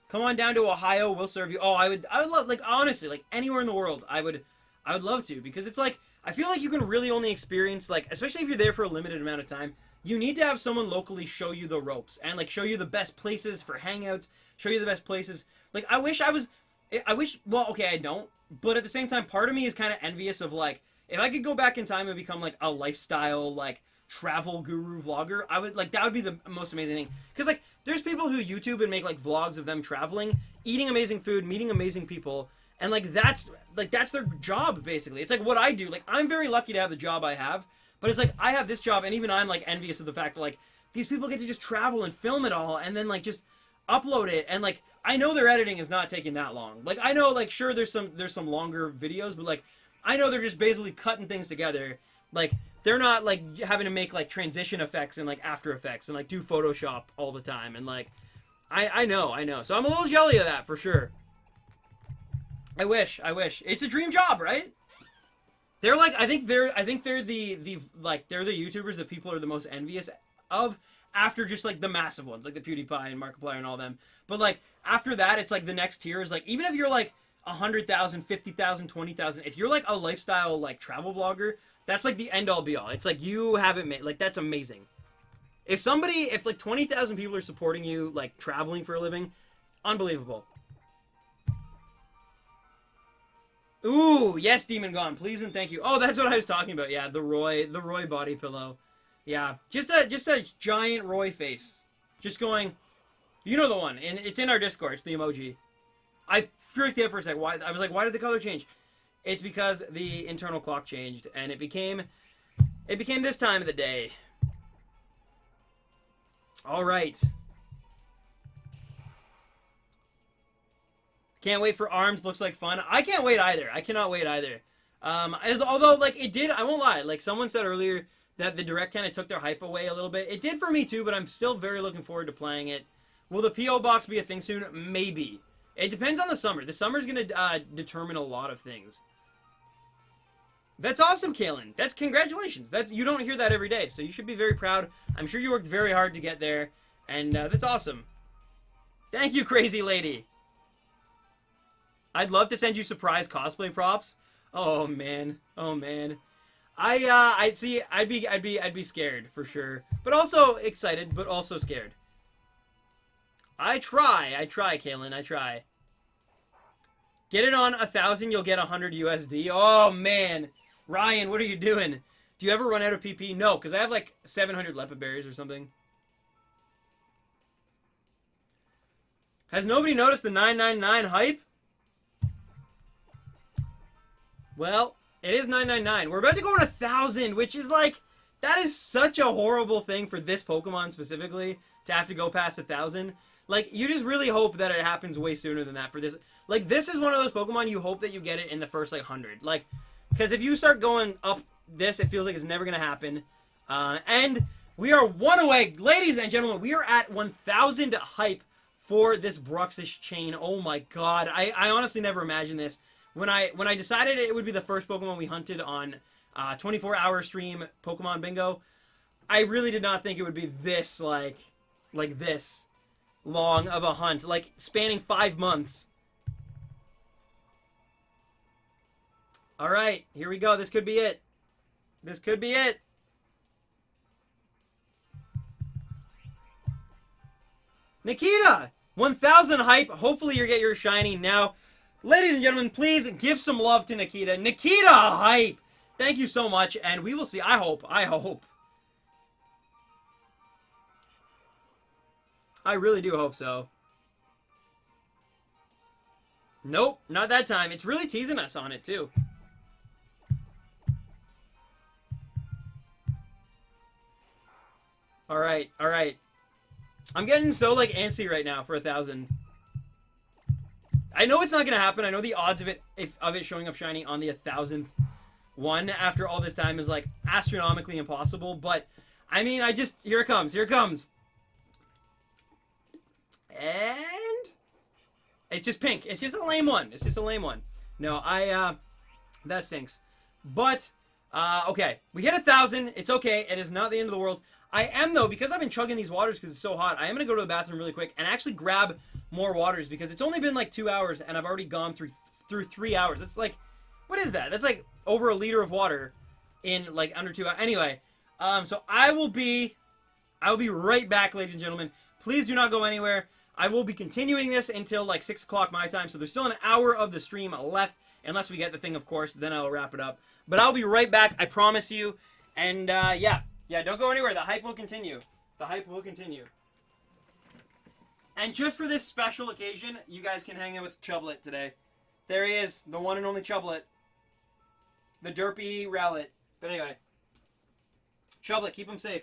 Speaker 1: Come on down to Ohio, we'll serve you. Oh, I would love, like, honestly, like, anywhere in the world, I would love to, because it's like, I feel like you can really only experience, like, especially if you're there for a limited amount of time, you need to have someone locally show you the ropes, and, like, show you the best places for hangouts, show you the best places. Like, well, okay, I don't, but at the same time, part of me is kind of envious of, like, if I could go back in time and become, like, a lifestyle, like, travel guru vlogger, I would, like, that would be the most amazing thing. Because, like, there's people who YouTube and make, like, vlogs of them traveling, eating amazing food, meeting amazing people, and, like, that's their job, basically. It's, like, what I do. Like, I'm very lucky to have the job I have, but it's, like, I have this job, and even I'm, like, envious of the fact that, like, these people get to just travel and film it all, and then, like, just upload it, and, like, I know their editing is not taking that long. Like, I know, like, sure, there's some longer videos, but, like, I know they're just basically cutting things together. Like, they're not, like, having to make, like, transition effects and, like, After Effects and, like, do Photoshop all the time. And, like, I know. So I'm a little jelly of that, for sure. I wish. It's a dream job, right? They're, like, I think they're the they're the YouTubers that people are the most envious of after just, like, the massive ones, like the PewDiePie and Markiplier and all them. But, like, after that, it's, like, the next tier is, like, even if you're, like, 100,000, 50,000, 20,000, if you're, like, a lifestyle, like, travel vlogger, that's, like, the end-all be-all. It's, like, you haven't made, like, that's amazing. if like 20,000 people are supporting you, like traveling for a living, unbelievable. Ooh, yes, Demon Gone, please and thank you. Oh, that's what I was talking about. Yeah, the Roy body pillow. Yeah, just a giant Roy face, just going. You know the one, and it's in our Discord. It's the emoji. I freaked out for a second. Why? I was like, why did the color change? It's because the internal clock changed, and it became this time of the day. All right. Can't wait for ARMS. Looks like fun. I can't wait either. I cannot wait either. Although, like, it did, I won't lie. Like, someone said earlier that the Direct kind of took their hype away a little bit. It did for me, too, but I'm still very looking forward to playing it. Will the P.O. Box be a thing soon? Maybe. It depends on the summer. The summer's going to determine a lot of things. That's awesome, Kaylin. That's congratulations. You don't hear that every day, so you should be very proud. I'm sure you worked very hard to get there, and that's awesome. Thank you, crazy lady. I'd love to send you surprise cosplay props. Oh man, oh man. I'd see. I'd be scared for sure, but also excited, but also scared. I try, Kaylin. I try. Get it on 1,000, you'll get 100 USD. Oh man, Ryan, what are you doing? Do you ever run out of PP? No, because I have like 700 Lepid berries or something. Has nobody noticed the 999 hype? Well, it is 999. We're about to go on 1,000, which is like, that is such a horrible thing for this Pokemon specifically, to have to go past 1,000. Like, you just really hope that it happens way sooner than that for this. Like, this is one of those Pokemon you hope that you get it in the first, like, 100. Like, because if you start going up this, it feels like it's never going to happen. And we are one away. Ladies and gentlemen, we are at 1,000 hype for this Bruxish chain. Oh my god. I honestly never imagined this. When I decided it would be the first Pokemon we hunted on 24-hour stream Pokemon Bingo, I really did not think it would be this, like this long of a hunt. Like, spanning 5 months. Alright, here we go. This could be it. This could be it. Nikita! 1,000 hype. Hopefully you get your shiny now. Ladies and gentlemen, please give some love to Nikita. Nikita hype! Thank you so much, and we will see. I hope. I really do hope so. Nope, not that time. It's really teasing us on it, too. Alright, alright. I'm getting so, like, antsy right now for 1,000. I know it's not gonna happen. I know the odds of it showing up shiny on the 1,000th one after all this time is, like, astronomically impossible. But, I mean, here it comes. Here it comes. And it's just pink. It's just a lame one. It's just a lame one. No, that stinks. But, okay. We hit 1,000. It's okay. It is not the end of the world. I am, though, because I've been chugging these waters because it's so hot, I am going to go to the bathroom really quick and actually grab more waters because it's only been like 2 hours and I've already gone through 3 hours. It's like, what is that? That's like over a liter of water in like under 2 hours. Anyway, so I will be right back, ladies and gentlemen. Please do not go anywhere. I will be continuing this until like 6 o'clock my time, so there's still an hour of the stream left, unless we get the thing, of course, then I'll wrap it up. But I'll be right back, I promise you. And yeah, don't go anywhere. The hype will continue. The hype will continue. And just for this special occasion, you guys can hang in with Chublet today. There he is, the one and only Chublet. The derpy Rowlet. But anyway, Chublet, keep him safe.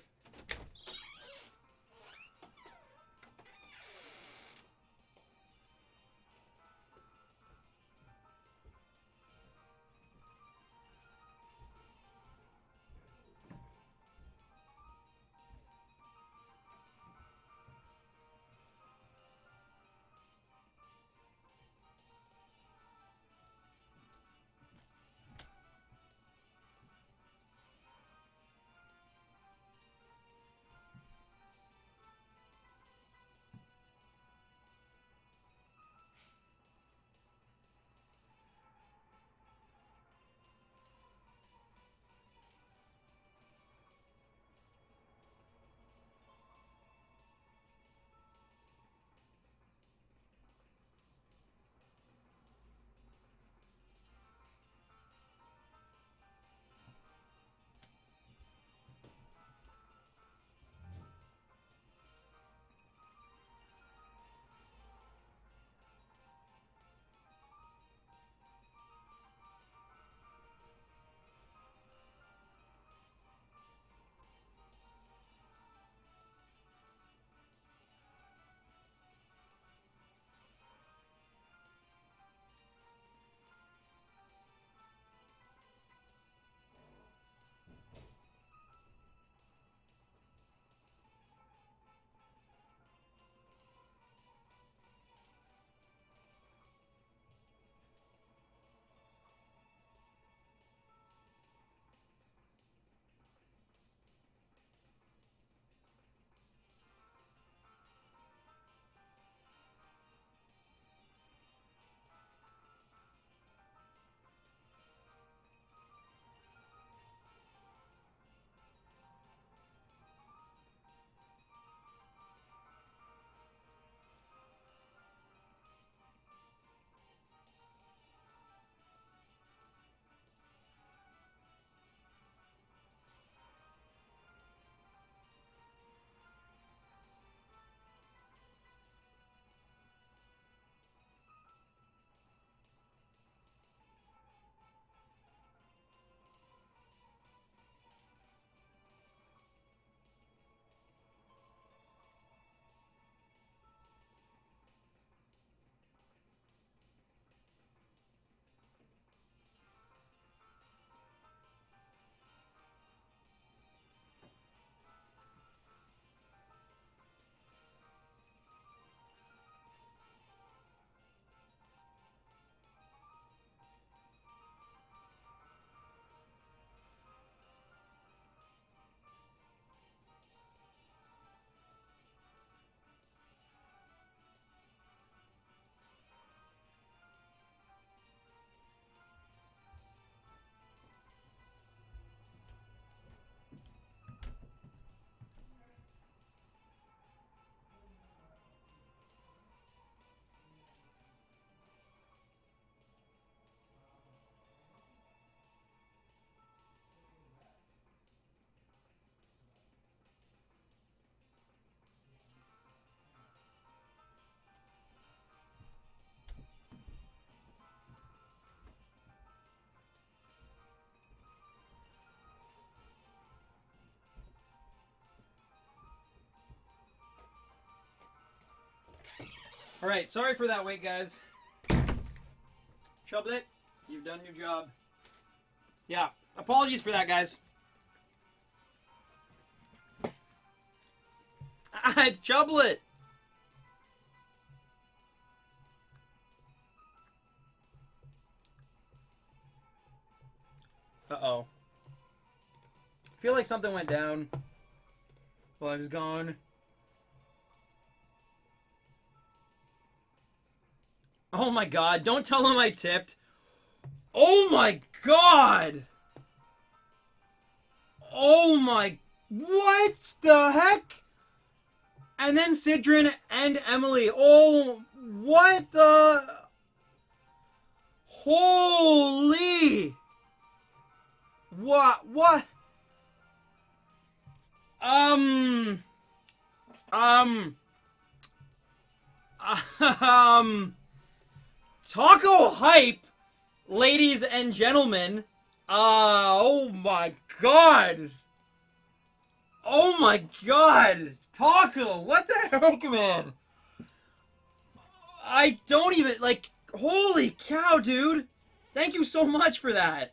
Speaker 1: Alright, sorry for that wait, guys. Chublet, you've done your job. Yeah, apologies for that, guys. It's Chublet! Uh-oh. I feel like something went down while I was gone. Oh my god, don't tell him I tipped. Oh my god! Oh my... What the heck? And then Sidrin and Emily. Oh, what the... Holy... What? Taco hype, ladies and gentlemen. Oh my god. Oh my god. Taco, what the heck, man? I don't even, like, holy cow, dude. Thank you so much for that.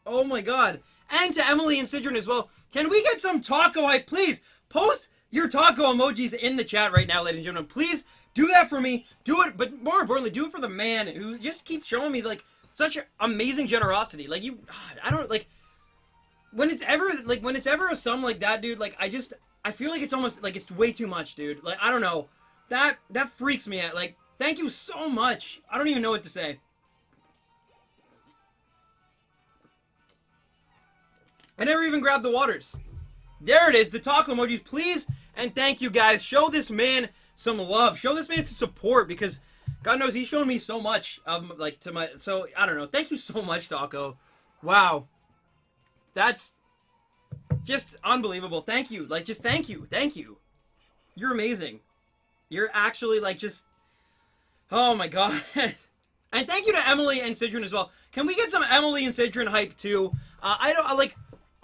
Speaker 1: Oh my god. And to Emily and Sidron as well. Can we get some taco hype, please? Post your taco emojis in the chat right now, ladies and gentlemen. Please do that for me. Do it, but more importantly, do it for the man who just keeps showing me, like, such amazing generosity. Like, I don't, like, when it's ever a sum like that, dude, like, I feel like it's almost, like, it's way too much, dude. Like, I don't know. That freaks me out. Like, thank you so much. I don't even know what to say. I never even grabbed the waters. There it is, the taco emojis, please, and thank you guys. Show this man some love. Show this man some support, because God knows he's shown me so much of, like, so, I don't know. Thank you so much, Taco. Wow. That's just unbelievable. Thank you. Like, just thank you. Thank you. You're amazing. You're actually, like, just, oh my god. And thank you to Emily and Sidron as well. Can we get some Emily and Sidron hype, too?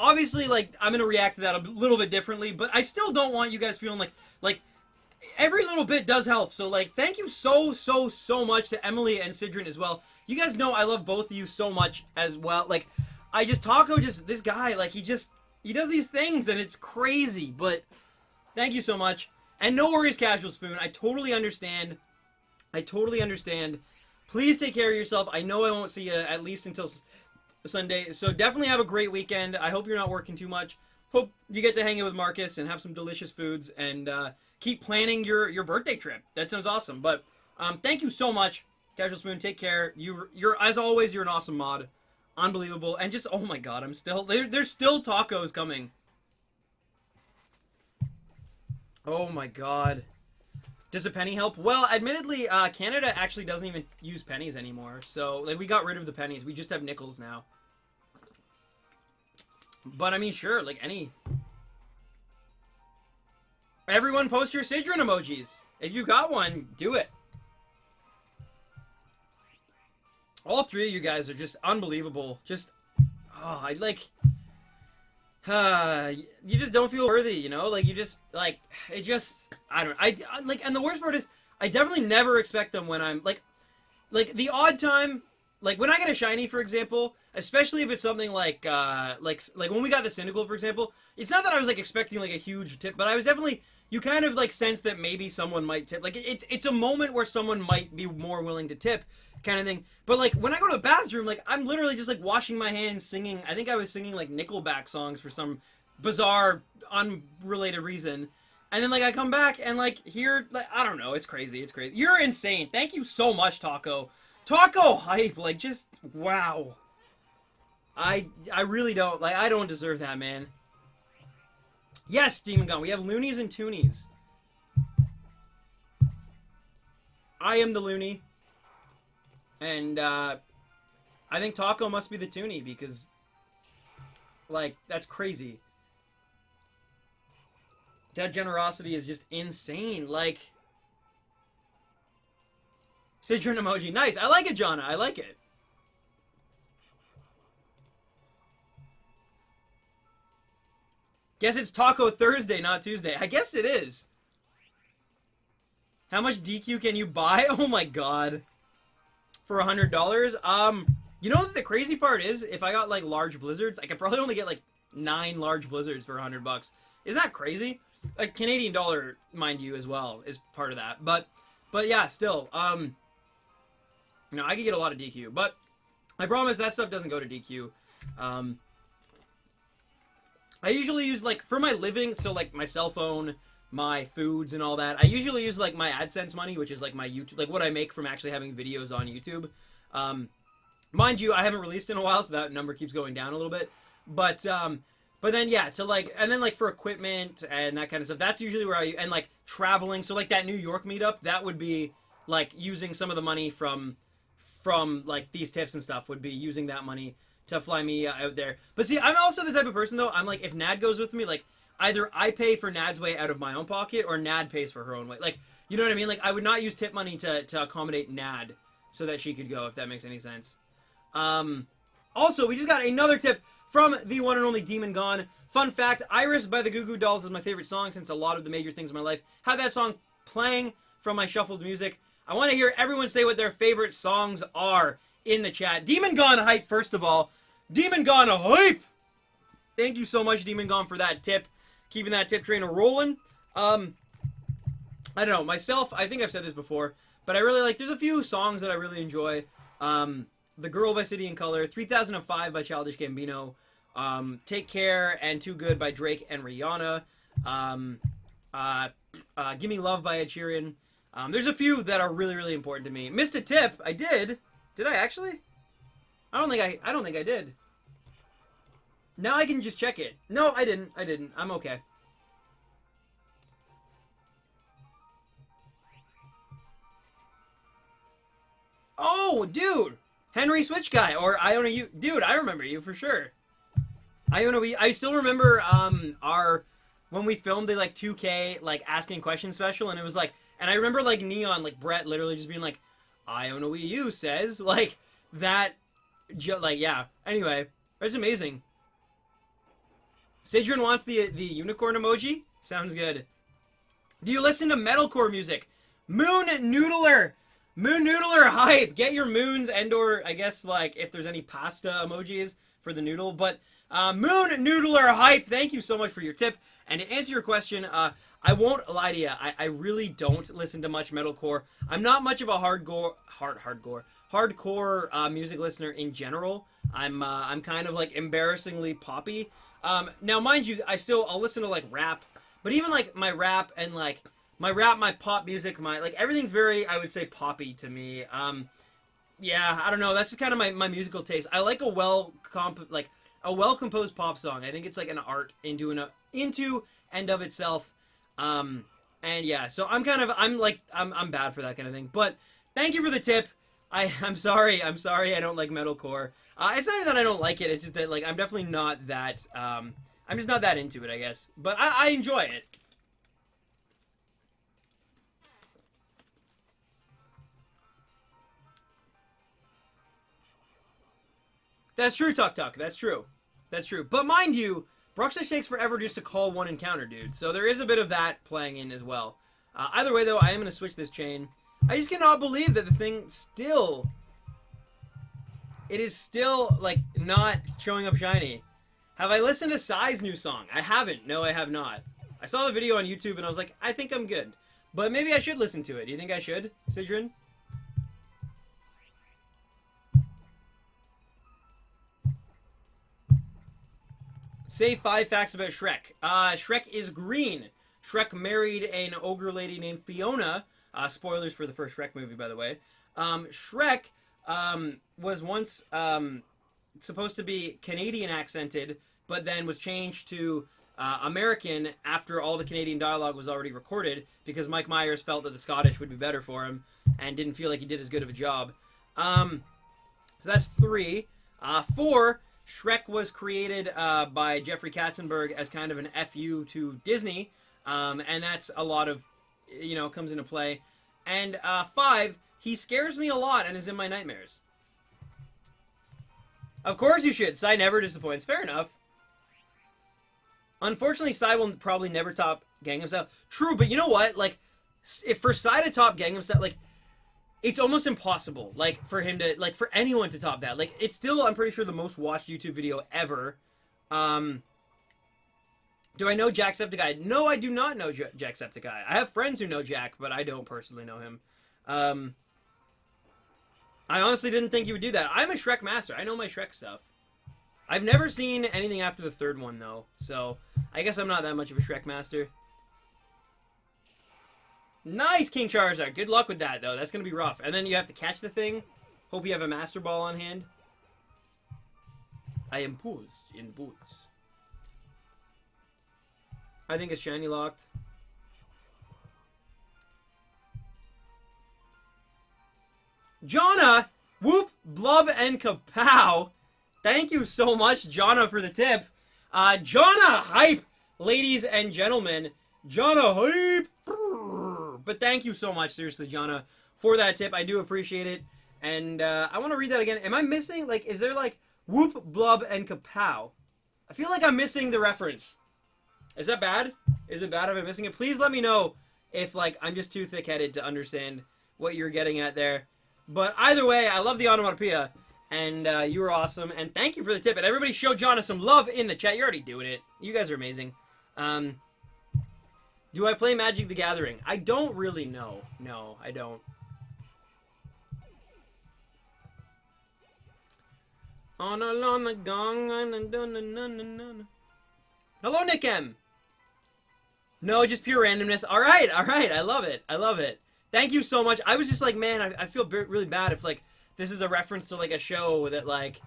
Speaker 1: Obviously, like, I'm gonna react to that a little bit differently, but I still don't want you guys feeling like, every little bit does help. So, like, thank you so much to Emily and Sidron as well. You guys know I love both of you so much as well. Like, Taco, this guy, like, he does these things, and it's crazy, but thank you so much. And no worries, Casual Spoon. I totally understand. Please take care of yourself. I know I won't see you at least until Sunday, so definitely have a great weekend. I hope you're not working too much. Hope you get to hang out with Marcus and have some delicious foods, and keep planning your birthday trip. That sounds awesome. But thank you so much, Casual Spoon. Take care. You're as always, you're an awesome mod. Unbelievable. And just, oh my god, there's still tacos coming. Oh my god. Does a penny help? Well, admittedly, Canada actually doesn't even use pennies anymore. So, like, we got rid of the pennies. We just have nickels now. But, I mean, sure, like, everyone post your Sidron emojis. If you got one, do it. All three of you guys are just unbelievable. Just, oh, you just don't feel worthy, you know? Like, you just, like, it just, like, and the worst part is, I definitely never expect them when I'm, like, the odd time, like, when I get a shiny, for example, especially if it's something like when we got the Cyndaquil, for example, it's not that I was, like, expecting, like, a huge tip, but I was definitely, you kind of, like, sense that maybe someone might tip. Like, it's a moment where someone might be more willing to tip, kind of thing. But, like, when I go to the bathroom, like, I'm literally just, like, washing my hands, singing, I think I was singing, like, Nickelback songs for some bizarre, unrelated reason. And then, like, I come back and, like, here, like, I don't know, it's crazy, it's crazy. You're insane. Thank you so much, Taco. Taco hype, like, just, wow. I really don't, like, I don't deserve that, man. Yes, Demon Gun, we have loonies and toonies. I am the loony. And, I think Taco must be the toonie, because, like, that's crazy. That generosity is just insane. Like, Sidron emoji. Nice. I like it, Jonna. I like it. Guess it's Taco Thursday, not Tuesday. I guess it is. How much DQ can you buy? Oh my god. For $100? You know what the crazy part is? If I got, like, large blizzards, I could probably only get, like, 9 large blizzards for $100. Isn't that crazy? A Canadian dollar, mind you, as well, is part of that. But yeah, still, you know, I could get a lot of DQ. But I promise that stuff doesn't go to DQ. I usually use, like, for my living, so, like, my cell phone, my foods and all that, I usually use, like, my AdSense money, which is, like, my YouTube, like, what I make from actually having videos on YouTube. Mind you, I haven't released in a while, so that number keeps going down a little bit. But then, yeah, to, like, and then, like, for equipment and that kind of stuff, that's usually where I, and, like, traveling, so, like, that New York meetup, that would be, like, using some of the money from, like, these tips and stuff, would be using that money to fly me out there. But see, I'm also the type of person, though, I'm like, if Nad goes with me, like, either I pay for Nad's way out of my own pocket, or Nad pays for her own way. Like, you know what I mean? Like, I would not use tip money to accommodate Nad so that she could go, if that makes any sense. Also, we just got another tip from the one and only Demon Gone. Fun fact, Iris by the Goo Goo Dolls is my favorite song, since a lot of the major things in my life have that song playing from my shuffled music. I want to hear everyone say what their favorite songs are in the chat. Demon Gone hype, first of all. Demon Gone hype! Thank you so much, Demon Gone, for that tip. Keeping that tip train rolling. I don't know, myself, I think I've said this before, but I really like, there's a few songs that I really enjoy. The Girl by City and Color, 3005 by Childish Gambino, Take Care and Too Good by Drake and Rihanna, Gimme Love by Ed Sheeran. There's a few that are really, really important to me. Missed a tip. I did. Did I actually? I don't think I did. Now I can just check it. No, I didn't. I'm okay. Oh, dude! Henry Switch Guy, or Iona U. Dude, I remember you for sure. I still remember when we filmed the like 2K like asking questions special, and it was like, and I remember like Neon, like Brett literally just being like, Iona Wii U says, like, that, like, yeah. Anyway, that's amazing. Sidron wants the unicorn emoji? Sounds good. Do you listen to metalcore music? Moon Noodler hype! Get your moons and or, I guess, like, if there's any pasta emojis for the noodle. But, Moon Noodler hype! Thank you so much for your tip. And to answer your question, I won't lie to you. I really don't listen to much metalcore. I'm not much of a hardcore music listener in general. I'm kind of like embarrassingly poppy. Now, mind you, I'll listen to like rap, but even like my rap and like my pop music, like everything's very, I would say, poppy to me. Yeah, I don't know. That's just kind of my musical taste. I like a well-composed pop song. I think it's like an art into and of itself. And yeah, so I'm bad for that kind of thing. But thank you for the tip. I'm sorry I don't like metalcore. It's not even that I don't like it, it's just that like I'm definitely not that I'm just not that into it, I guess. But I enjoy it. That's true, Tuck. That's true. But mind you, Bruxish takes forever just to call one encounter, dude. So there is a bit of that playing in as well. Either way, though, I am going to switch this chain. I just cannot believe that the thing still... It is still, like, not showing up shiny. Have I listened to Psy's new song? I haven't. No, I have not. I saw the video on YouTube and I was like, I think I'm good. But maybe I should listen to it. Do you think I should, Sidron? Say 5 facts about Shrek. Shrek is green. Shrek married an ogre lady named Fiona. Spoilers for the first Shrek movie, by the way. Shrek was once supposed to be Canadian accented, but then was changed to American after all the Canadian dialogue was already recorded, because Mike Myers felt that the Scottish would be better for him and didn't feel like he did as good of a job. So that's 3. 4, Shrek was created by Jeffrey Katzenberg as kind of an FU to Disney, and that's a lot of, comes into play. And 5, he scares me a lot and is in my nightmares. Of course you should. Psy never disappoints. Fair enough. Unfortunately, Psy will probably never top Gangnam Style. True, but you know what? Like, if for Sai to top Gangnam Style, like, it's almost impossible, like, for him to, like, for anyone to top that. Like, it's still, I'm pretty sure, the most watched YouTube video ever. Do I know Jacksepticeye? No, I do not know Jacksepticeye. I have friends who know Jack, but I don't personally know him. I honestly didn't think you would do that. I'm a Shrek master. I know my Shrek stuff. I've never seen anything after the third one, though, so I guess I'm not that much of a Shrek master. Nice, King Charizard. Good luck with that, though. That's going to be rough. And then you have to catch the thing. Hope you have a Master Ball on hand. I am posed in boots. I think it's shiny locked. Jonna! Whoop, blub, and kapow. Thank you so much, Jonna, for the tip. Jonna hype, ladies and gentlemen. Jonna hype. But thank you so much, seriously, Jonna, for that tip. I do appreciate it. And I want to read that again. Am I missing, like, is there, like, whoop, blub, and kapow? I feel like I'm missing the reference. Is that bad? Is it bad if I'm missing it? Please let me know if, like, I'm just too thick-headed to understand what you're getting at there. But either way, I love the onomatopoeia, and you were awesome, and thank you for the tip. And everybody show Jonna some love in the chat. You're already doing it. You guys are amazing. Do I play Magic the Gathering? I don't really know. No, I don't. On along the gong. Hello, Nick M. No, just pure randomness. All right. I love it. I love it. Thank you so much. I was just like, man, I feel really bad if, like, this is a reference to, like, a show that, like,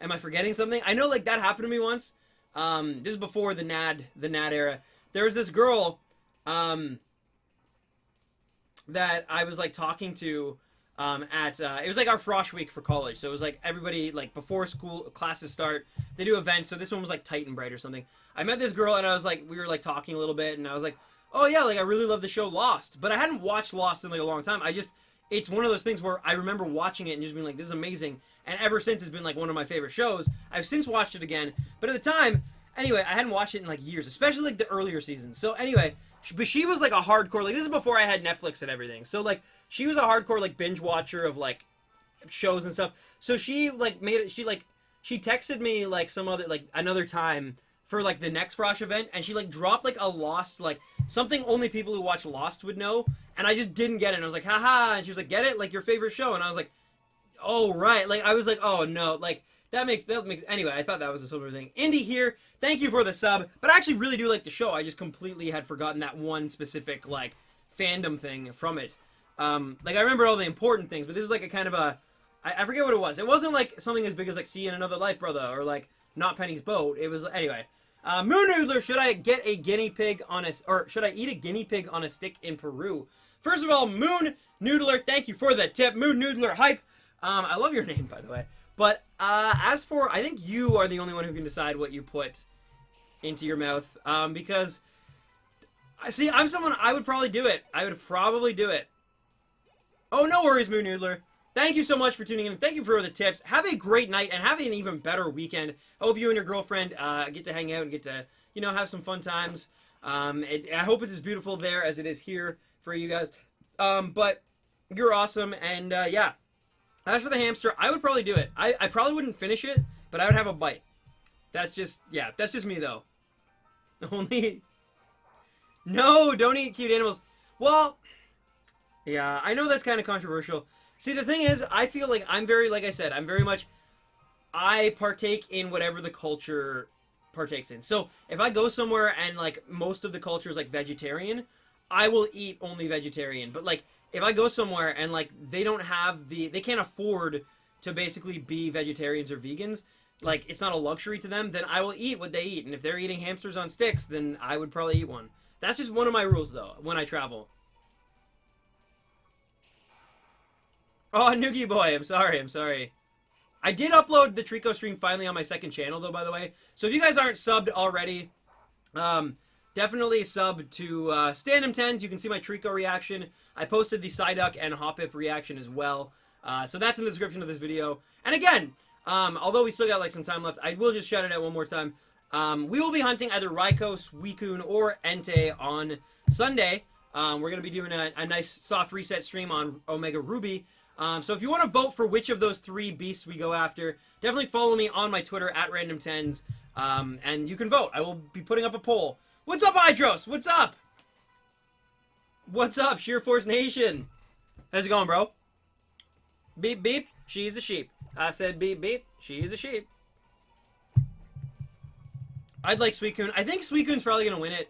Speaker 1: am I forgetting something? I know, like, that happened to me once. This is before the NAD era. There was this girl, that I was, like, talking to, it was, like, our Frosh week for college. So it was, like, everybody, like, before school classes start, they do events. So this one was, like, Titan Bright or something. I met this girl, and I was, like, we were, like, talking a little bit, and I was, like, oh, yeah, like, I really love the show Lost. But I hadn't watched Lost in, like, a long time. It's one of those things where I remember watching it and just being like, this is amazing. And ever since, it's been, like, one of my favorite shows. I've since watched it again. But at the time, anyway, I hadn't watched it in, like, years. Especially, like, the earlier seasons. So, anyway, but she was, like, a hardcore, like, this is before I had Netflix and everything. So, like, she was a hardcore, like, binge watcher of, like, shows and stuff. So she, like, she texted me, like, some other, like, another time for, like, the next Frosh event, and she, like, dropped, like, a Lost, like, something only people who watch Lost would know, and I just didn't get it, and I was like, haha, and she was like, get it? Like, your favorite show? And I was like, oh, right, like, I was like, oh, no, like, that makes, anyway, I thought that was a similar thing. Indy here, thank you for the sub, but I actually really do like the show. I just completely had forgotten that one specific, like, fandom thing from it. Like, I remember all the important things, but this is, like, a kind of a, I forget what it was. It wasn't, like, something as big as, like, See You in Another Life, Brother, or, like, Not Penny's Boat. It was, anyway. Moon Noodler, should I get a guinea pig on a, or should I eat a guinea pig on a stick in Peru? First of all, Moon Noodler, thank you for that tip. Moon Noodler hype. I love your name, by the way. But, as for, I think you are the only one who can decide what you put into your mouth. Because, see, I'm someone, I would probably do it. I would probably do it. Oh, no worries, Moon Noodler. Thank you so much for tuning in. Thank you for the tips. Have a great night and have an even better weekend. I hope you and your girlfriend get to hang out and get to, you know, have some fun times. I hope it's as beautiful there as it is here for you guys. But you're awesome. And, yeah. As for the hamster, I would probably do it. I probably wouldn't finish it, but I would have a bite. That's just, yeah, that's just me, though. Only... No, don't eat cute animals. Well, yeah, I know that's kind of controversial. See, the thing is, I feel like I'm very, like I said, I'm very much, I partake in whatever the culture partakes in. So, if I go somewhere and, like, most of the culture is, like, vegetarian, I will eat only vegetarian. But, like, if I go somewhere and, like, they don't have they can't afford to basically be vegetarians or vegans, like, it's not a luxury to them, then I will eat what they eat. And if they're eating hamsters on sticks, then I would probably eat one. That's just one of my rules, though, when I travel. Oh, Noogie Boy, I'm sorry. I did upload the Trico stream finally on my second channel, though, by the way. So if you guys aren't subbed already, definitely sub to Standem 10s. You can see my Trico reaction. I posted the Psyduck and Hoppip reaction as well. So that's in the description of this video. And again, although we still got, like, some time left, I will just shout it out one more time. We will be hunting either Raikou, Suicune, or Entei on Sunday. We're going to be doing a nice soft reset stream on Omega Ruby. So if you want to vote for which of those 3 beasts we go after, definitely follow me on my Twitter at randomtens, and you can vote. I will be putting up a poll. What's up, Hydros? What's up? What's up, Sheer Force Nation? How's it going, bro? Beep, beep, she's a sheep. I said beep, beep, she's a sheep. I'd like Suicune. I think Suicune's probably going to win it.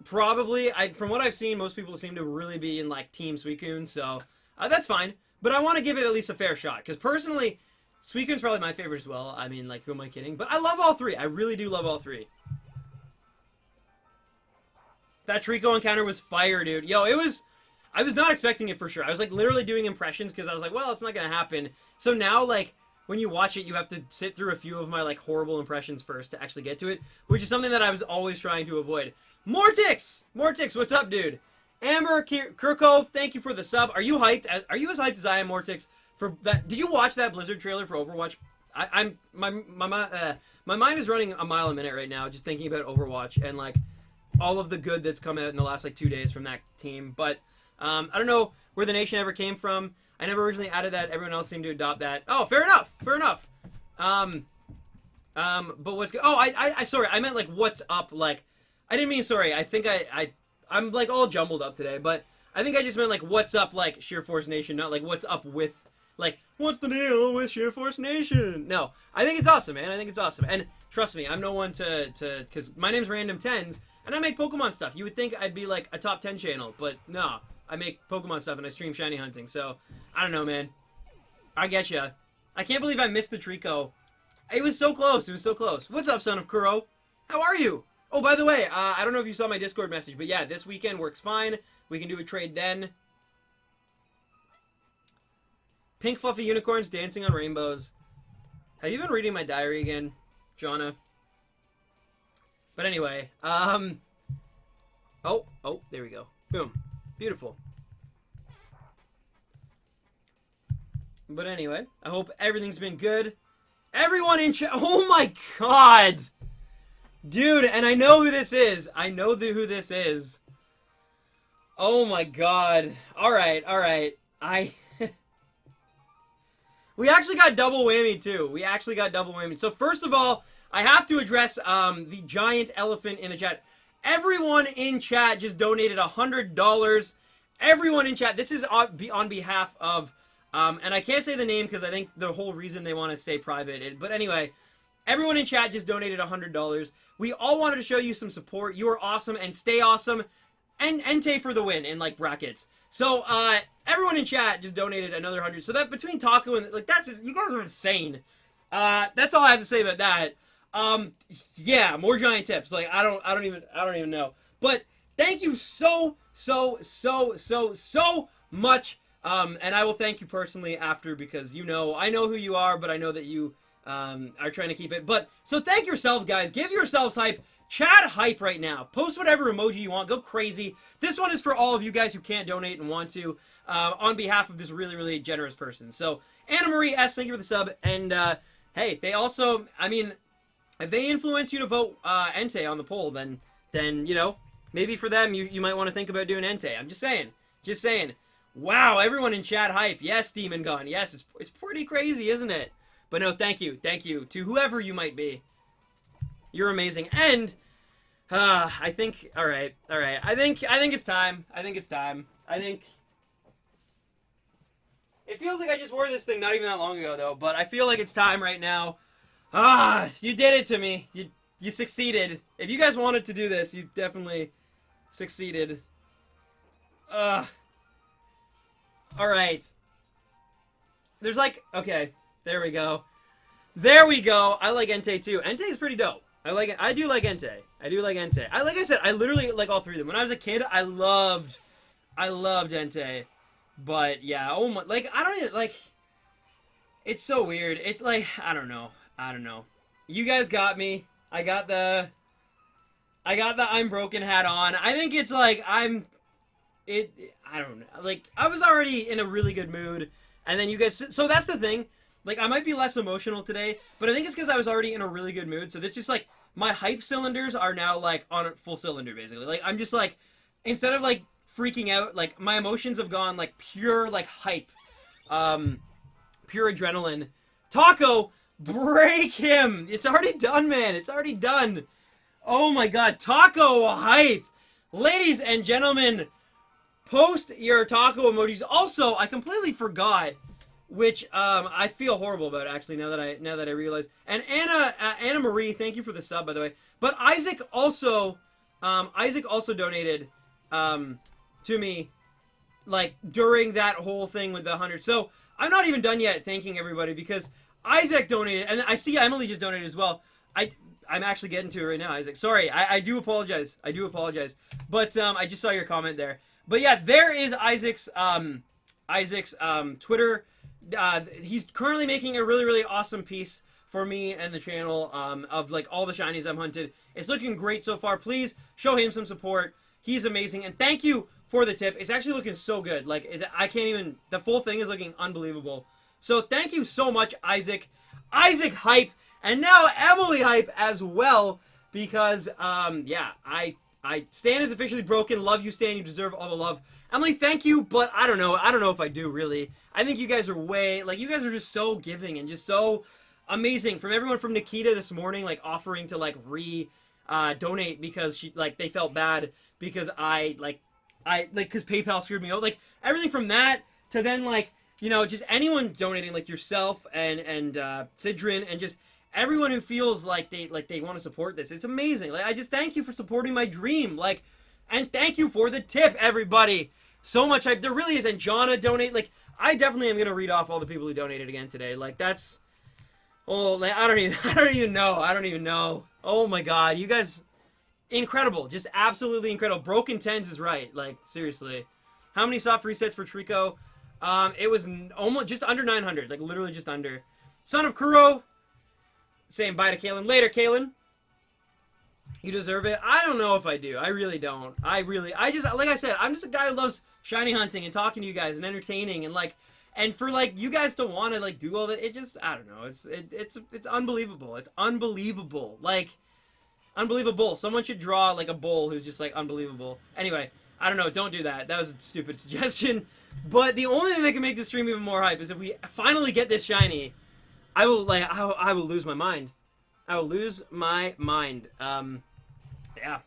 Speaker 1: Probably. From what I've seen, most people seem to really be in, like, Team Suicune, so that's fine. But I want to give it at least a fair shot, because personally, Suicune's probably my favorite as well. I mean, like, who am I kidding? But I love all 3. I really do love all 3. That Trico encounter was fire, dude. Yo, it was... I was not expecting it for sure. I was, like, literally doing impressions, because I was like, well, it's not going to happen. So now, like, when you watch it, you have to sit through a few of my, like, horrible impressions first to actually get to it, which is something that I was always trying to avoid. Mortix! Mortix, what's up, dude? Amber Kirkove, thank you for the sub. Are you hyped? Are you as hyped as I am, Mortix? For that? Did you watch that Blizzard trailer for Overwatch? My mind is running a mile a minute right now, just thinking about Overwatch and, like, all of the good that's come out in the last, like, 2 days from that team. But I don't know where the nation ever came from. I never originally added that. Everyone else seemed to adopt that. Oh, fair enough. Fair enough. But what's good? Oh, I sorry. I meant, like, what's up, like, I didn't mean sorry. I think I'm, like, all jumbled up today, but I think I just meant, like, what's up, like, Sheer Force Nation, not, like, what's up with, like, what's the deal with Sheer Force Nation? No, I think it's awesome, man. I think it's awesome. And trust me, I'm no one to because my name's Random Tens, and I make Pokemon stuff. You would think I'd be, like, a top 10 channel, but no. I make Pokemon stuff, and I stream shiny hunting, so I don't know, man. I get ya. I can't believe I missed the Trico. It was so close. It was so close. What's up, son of Kuro? How are you? Oh, by the way, I don't know if you saw my Discord message, but yeah, this weekend works fine. We can do a trade then. Pink fluffy unicorns dancing on rainbows. Have you been reading my diary again, Jonna? But anyway, oh, there we go. Boom. Beautiful. But anyway, I hope everything's been good. Everyone in chat. Oh my god! Dude, and I know who this is. I know who this is. Oh my god. Alright, alright. We actually got double whammy, too. We actually got double whammy. So first of all, I have to address the giant elephant in the chat. Everyone in chat just donated $100. Everyone in chat. This is on behalf of... and I can't say the name because I think the whole reason they want to stay private. But anyway, everyone in chat just donated $100. We all wanted to show you some support. You are awesome and stay awesome. And Entei for the win in, like, brackets. So, everyone in chat just donated another 100. So that between Taco and, like, you guys are insane. That's all I have to say about that. Yeah, more giant tips. Like, I don't even know. But thank you so much. And I will thank you personally after because I know who you are, but I know that you are trying to keep it. But so thank yourselves, guys. Give yourselves hype. Chat hype right now. Post whatever emoji you want. Go crazy. This one is for all of you guys who can't donate and want to, on behalf of this really, really generous person. So Anna Marie S, thank you for the sub. And hey, they also, I mean, if they influence you to vote Entei on the poll, then maybe for them you might want to think about doing Entei. I'm just saying. Wow, everyone in chat hype. Yes, Demon Gun. Yes, it's pretty crazy, isn't it? But no, thank you to whoever you might be. You're amazing. And I think all right. I think it's time. I think it feels like I just wore this thing not even that long ago though, but I feel like it's time right now. You did it to me. You succeeded. If you guys wanted to do this, you definitely succeeded. All right. There's like, okay, there we go. I like Entei too. Entei is pretty dope. I do like Entei. Like I said, I literally like all three of them. When I was a kid, I loved Entei. But yeah, oh my, like I don't even like. It's so weird. It's like I don't know. You guys got me. I got the I'm broken hat on. I think it's like I don't know. Like I was already in a really good mood, and then you guys. So that's the thing. Like I might be less emotional today, but I think it's because I was already in a really good mood. So this just like my hype cylinders are now like on full cylinder basically. Like I'm just like instead of like freaking out, like my emotions have gone like pure like hype, pure adrenaline. Taco, break him! It's already done, man. It's already done. Oh my god, Taco hype! Ladies and gentlemen, post your taco emojis. Also, I completely forgot, which I feel horrible about actually now that I realize. And Anna Marie, thank you for the sub by the way. But Isaac also donated to me like during that whole thing with the 100. So I'm not even done yet thanking everybody because Isaac donated, and I see Emily just donated as well. I'm actually getting to it right now, Isaac. Sorry, I do apologize. I do apologize. But I just saw your comment there. But yeah, there is Isaac's Twitter. He's currently making a really, really awesome piece for me and the channel of like all the shinies I've hunted. It's looking great so far. Please show him some support. He's amazing. And thank you for the tip. It's actually looking so good. Like, I can't even... The full thing is looking unbelievable. So thank you so much, Isaac. Isaac hype. And now Emily hype as well. Because, yeah, Stan is officially broken. Love you, Stan. You deserve all the love. Emily, thank you, but I don't know. I don't know if I do, really. I think you guys are way... Like, you guys are just so giving and just so amazing. From everyone from Nikita this morning, like, offering to, like, donate because she, like, they felt bad because because PayPal screwed me out. Like, everything from that to then, like, you know, just anyone donating, like yourself and Sidrin and just everyone who feels like they want to support this. It's amazing. Like, I just thank you for supporting my dream. Like, and thank you for the tip, everybody. So much hype. There really is. And Jonna donate. Like, I definitely am going to read off all the people who donated again today. Like, that's... Oh, like, I don't even know. Oh my god. You guys... Incredible. Just absolutely incredible. Broken Tens is right. Like, seriously. How many soft resets for Trico? It was almost just under 900. Like, literally just under. Son of Kuro. Saying bye to Kalen. Later, Kalen. You deserve it. I don't know if I do. I really don't. I just, like I said, I'm just a guy who loves shiny hunting and talking to you guys and entertaining and, like, and for, like, you guys to want to, like, do all that, it just, I don't know. It's unbelievable. It's unbelievable. Like... Unbelievable. Someone should draw, like, a bull who's just, like, unbelievable. Anyway, I don't know. Don't do that. That was a stupid suggestion. But the only thing that can make this stream even more hype is if we finally get this shiny, I will lose my mind. I will lose my mind. Yeah.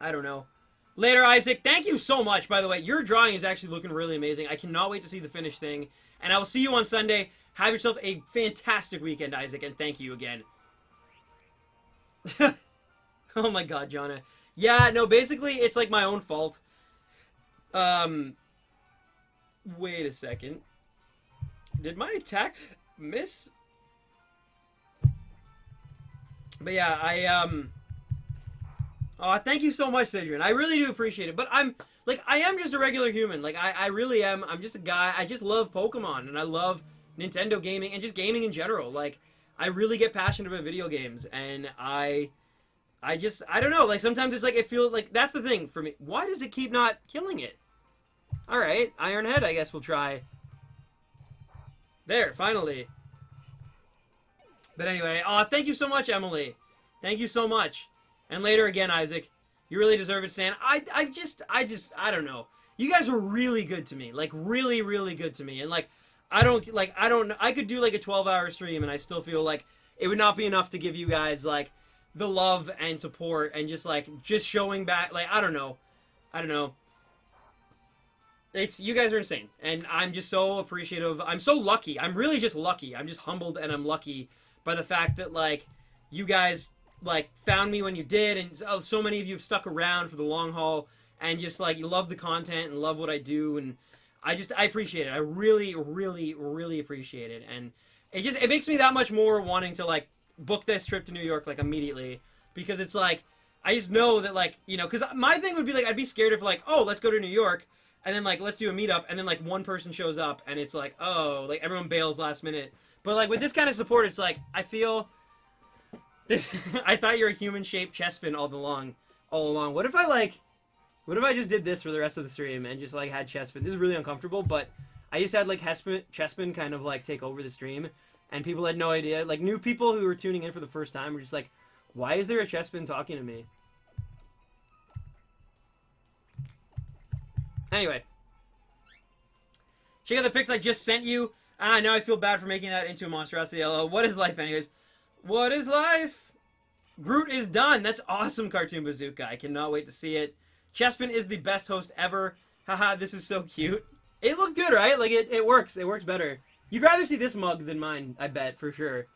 Speaker 1: I don't know. Later, Isaac. Thank you so much, by the way. Your drawing is actually looking really amazing. I cannot wait to see the finished thing. And I will see you on Sunday. Have yourself a fantastic weekend, Isaac, and thank you again. Oh my god, Jonna. Yeah, no, basically, it's like my own fault. Wait a second. Did my attack miss? But yeah, oh, thank you so much, Sidran. I really do appreciate it. But I am just a regular human. Like, I really am. I'm just a guy. I just love Pokemon, and I love Nintendo gaming, and just gaming in general. Like, I really get passionate about video games, and I don't know, like, sometimes it's like, it feels like, that's the thing for me. Why does it keep not killing it? Alright, Iron Head, I guess we'll try. There, finally. But anyway, thank you so much, Emily. Thank you so much. And later again, Isaac. You really deserve it, Stan. I don't know. You guys were really good to me. Like, really, really good to me. And, like, I could do, like, a 12-hour stream, and I still feel like it would not be enough to give you guys, like, the love and support and just, like, just showing back, like, I don't know. You guys are insane, and I'm just so appreciative. I'm so lucky. I'm really just lucky. I'm just humbled, and I'm lucky by the fact that, like, you guys, like, found me when you did, and so many of you have stuck around for the long haul, and just, like, you love the content and love what I do, and I appreciate it. I really, really, really appreciate it. And it makes me that much more wanting to, like, book this trip to New York, like, immediately. Because it's, like, I just know that, like, you know, because my thing would be, like, I'd be scared if, like, oh, let's go to New York, and then, like, let's do a meetup, and then, like, one person shows up, and it's, like, oh, like, everyone bails last minute. But, like, with this kind of support, it's, like, I feel... I thought you were a human-shaped Chespin all along. What if I just did this for the rest of the stream and just, like, had Chespin? This is really uncomfortable, but I just had, like, Chespin kind of, like, take over the stream, and people had no idea. Like, new people who were tuning in for the first time were just like, why is there a Chespin talking to me? Anyway. Check out the pics I just sent you. Ah, now I feel bad for making that into a monstrosity. What is life, anyways? What is life? Groot is done. That's awesome, Cartoon Bazooka. I cannot wait to see it. Chespin is the best host ever. Haha, this is so cute. It looked good, right? Like, it works. It works better. You'd rather see this mug than mine, I bet, for sure.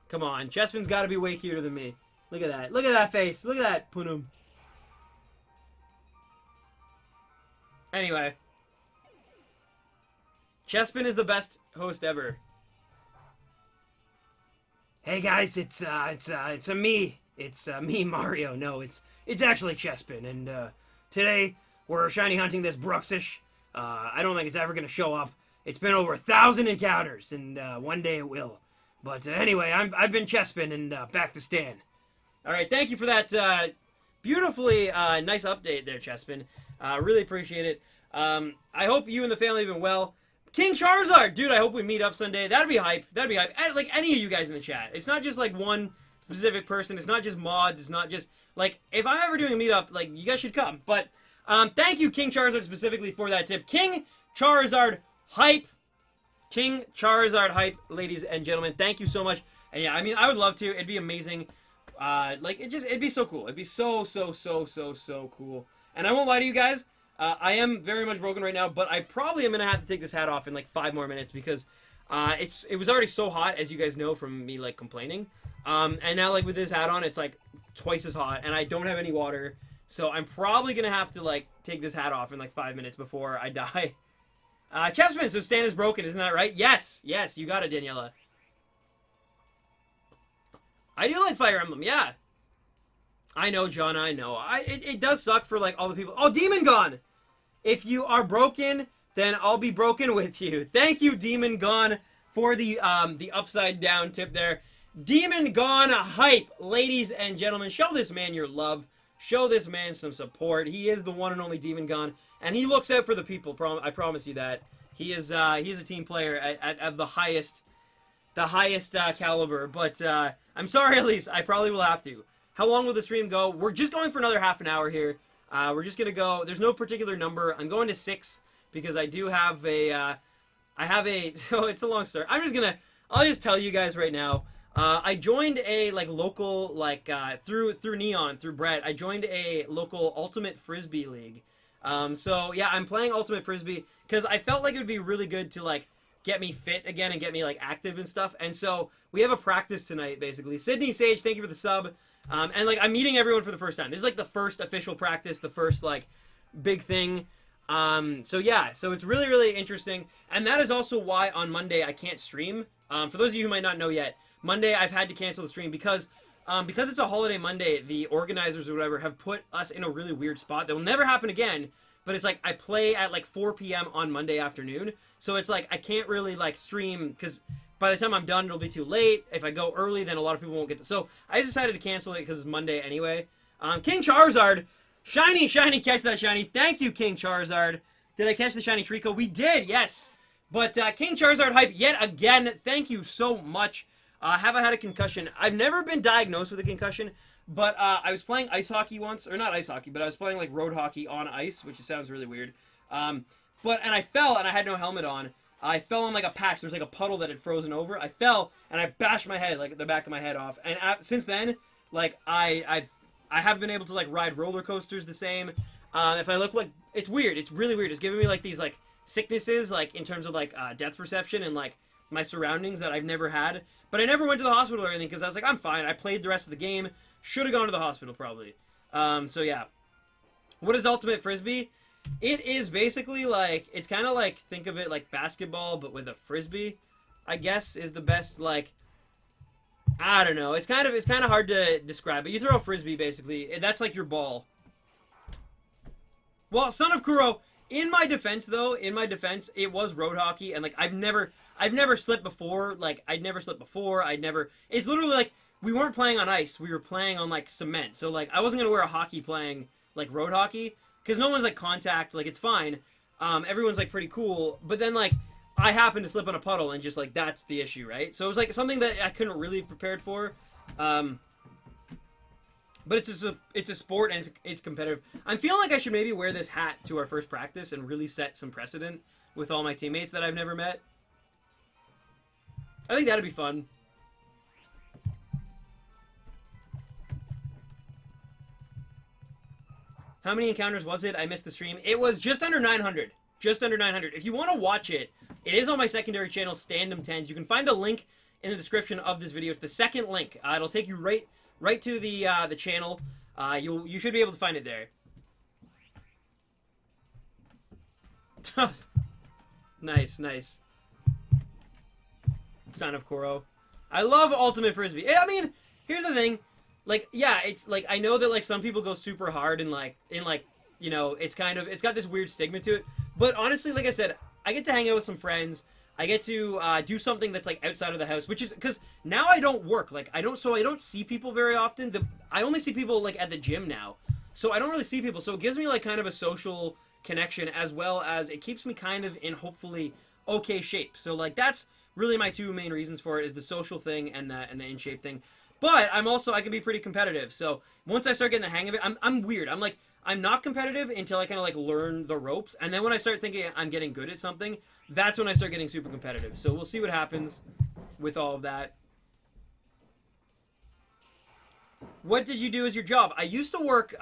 Speaker 1: Come on. Chespin's got to be way cuter than me. Look at that. Look at that face. Look at that. Punum. Anyway. Chespin is the best host ever. Hey guys, it's me. It's me, Mario. No, it's actually Chespin, and today we're shiny hunting this Bruxish. I don't think it's ever gonna show up. It's been over 1,000 encounters, and one day it will. But anyway, I've been Chespin, and back to Stan. All right, thank you for that beautifully nice update there, Chespin. Really appreciate it. I hope you and the family have been well. King Charizard! Dude, I hope we meet up someday. That'd be hype. That'd be hype. Like, any of you guys in the chat. It's not just, like, one specific person. It's not just mods. It's not just... Like, if I'm ever doing a meetup, like, you guys should come. But, thank you, King Charizard, specifically for that tip. King Charizard hype. King Charizard hype, ladies and gentlemen. Thank you so much. And, yeah, I mean, I would love to. It'd be amazing. Like, it'd be so cool. It'd be so cool. And I won't lie to you guys. I am very much broken right now, but I probably am going to have to take this hat off in like 5 more minutes because it was already so hot, as you guys know from me like complaining. And now like with this hat on, it's like twice as hot, and I don't have any water. So I'm probably going to have to like take this hat off in like 5 minutes before I die. Chespin, so Stan is broken, isn't that right? Yes, you got it, Daniela. I do like Fire Emblem, yeah. I know, John, I know. It does suck for, like, all the people. Oh, Demon Gone! If you are broken, then I'll be broken with you. Thank you, Demon Gone, for the upside down tip there. Demon Gone hype, ladies and gentlemen. Show this man your love. Show this man some support. He is the one and only Demon Gone, and he looks out for the people. I promise you that. He's a team player at the highest caliber. But I'm sorry, Elise. I probably will have to. How long will the stream go? We're just going for another half an hour here. We're just going to go... There's no particular number. I'm going to 6 because I do have a... So it's a long story. I'll just tell you guys right now. I joined a, like, local, like, through Neon, through Brett. I joined a local Ultimate Frisbee League. So, yeah, I'm playing Ultimate Frisbee because I felt like it would be really good to, like, get me fit again and get me, like, active and stuff. And so, we have a practice tonight, basically. Sydney Sage, thank you for the sub. And, like, I'm meeting everyone for the first time. This is, like, the first official practice, the first, like, big thing. So, yeah. So, it's really, really interesting. And that is also why on Monday I can't stream. For those of you who might not know yet, Monday I've had to cancel the stream because it's a holiday Monday, the organizers or whatever have put us in a really weird spot that will never happen again. But it's, like, I play at, like, 4 p.m. on Monday afternoon. So, it's, like, I can't really, like, stream because... By the time I'm done, it'll be too late. If I go early, then a lot of people won't get to... So, I just decided to cancel it because it's Monday anyway. King Charizard. Shiny, catch that shiny. Thank you, King Charizard. Did I catch the shiny Trico? We did, yes. But King Charizard hype yet again. Thank you so much. Have I had a concussion? I've never been diagnosed with a concussion, but I was playing ice hockey once. Or not ice hockey, but I was playing like road hockey on ice, which sounds really weird. And I fell and I had no helmet on. I fell on like a patch. There's like a puddle that had frozen over. I fell and I bashed my head, like the back of my head off. And since then, like I have been able to like ride roller coasters the same. If I look like, it's weird. It's really weird. It's giving me like these like sicknesses, like in terms of like depth perception and like my surroundings that I've never had. But I never went to the hospital or anything because I was like, I'm fine. I played the rest of the game. Should have gone to the hospital probably. So yeah. What is Ultimate Frisbee? It is basically like, it's kind of like, think of it like basketball, but with a frisbee, I guess, is the best, like, I don't know. It's kind of hard to describe, but you throw a frisbee, basically. That's like your ball. Well, Son of Kuro, in my defense, it was road hockey, and, like, I've never slipped before. Like, it's literally, like, we weren't playing on ice. We were playing on, like, cement. So, like, I wasn't going to wear a hockey playing, like, road hockey. Because no one's, like, contact, like, it's fine. Everyone's, like, pretty cool. But then, like, I happened to slip on a puddle and just, like, that's the issue, right? So it was, like, something that I couldn't really have prepared for. But it's a sport and it's competitive. I'm feeling like I should maybe wear this hat to our first practice and really set some precedent with all my teammates that I've never met. I think that'd be fun. How many encounters was it? I missed the stream. It was just under 900. Just under 900. If you want to watch it, it is on my secondary channel, Standum10s. You can find a link in the description of this video. It's the second link. It'll take you right to the channel. You should be able to find it there. Nice, nice. Son of Koro. I love Ultimate Frisbee. I mean, here's the thing. Like, yeah, it's like, I know that like some people go super hard and like, you know, it's got this weird stigma to it. But honestly, like I said, I get to hang out with some friends. I get to do something that's like outside of the house, which is because now I don't work. Like I don't see people very often. I only see people like at the gym now, so I don't really see people. So it gives me like kind of a social connection, as well as it keeps me kind of in hopefully okay shape. So like that's really my two main reasons for it, is the social thing and the in shape thing. But I can be pretty competitive. So once I start getting the hang of it, I'm weird. I'm not competitive until I kind of like learn the ropes, and then when I start thinking I'm getting good at something, that's when I start getting super competitive. So we'll see what happens with all of that. What did you do as your job? I used to work,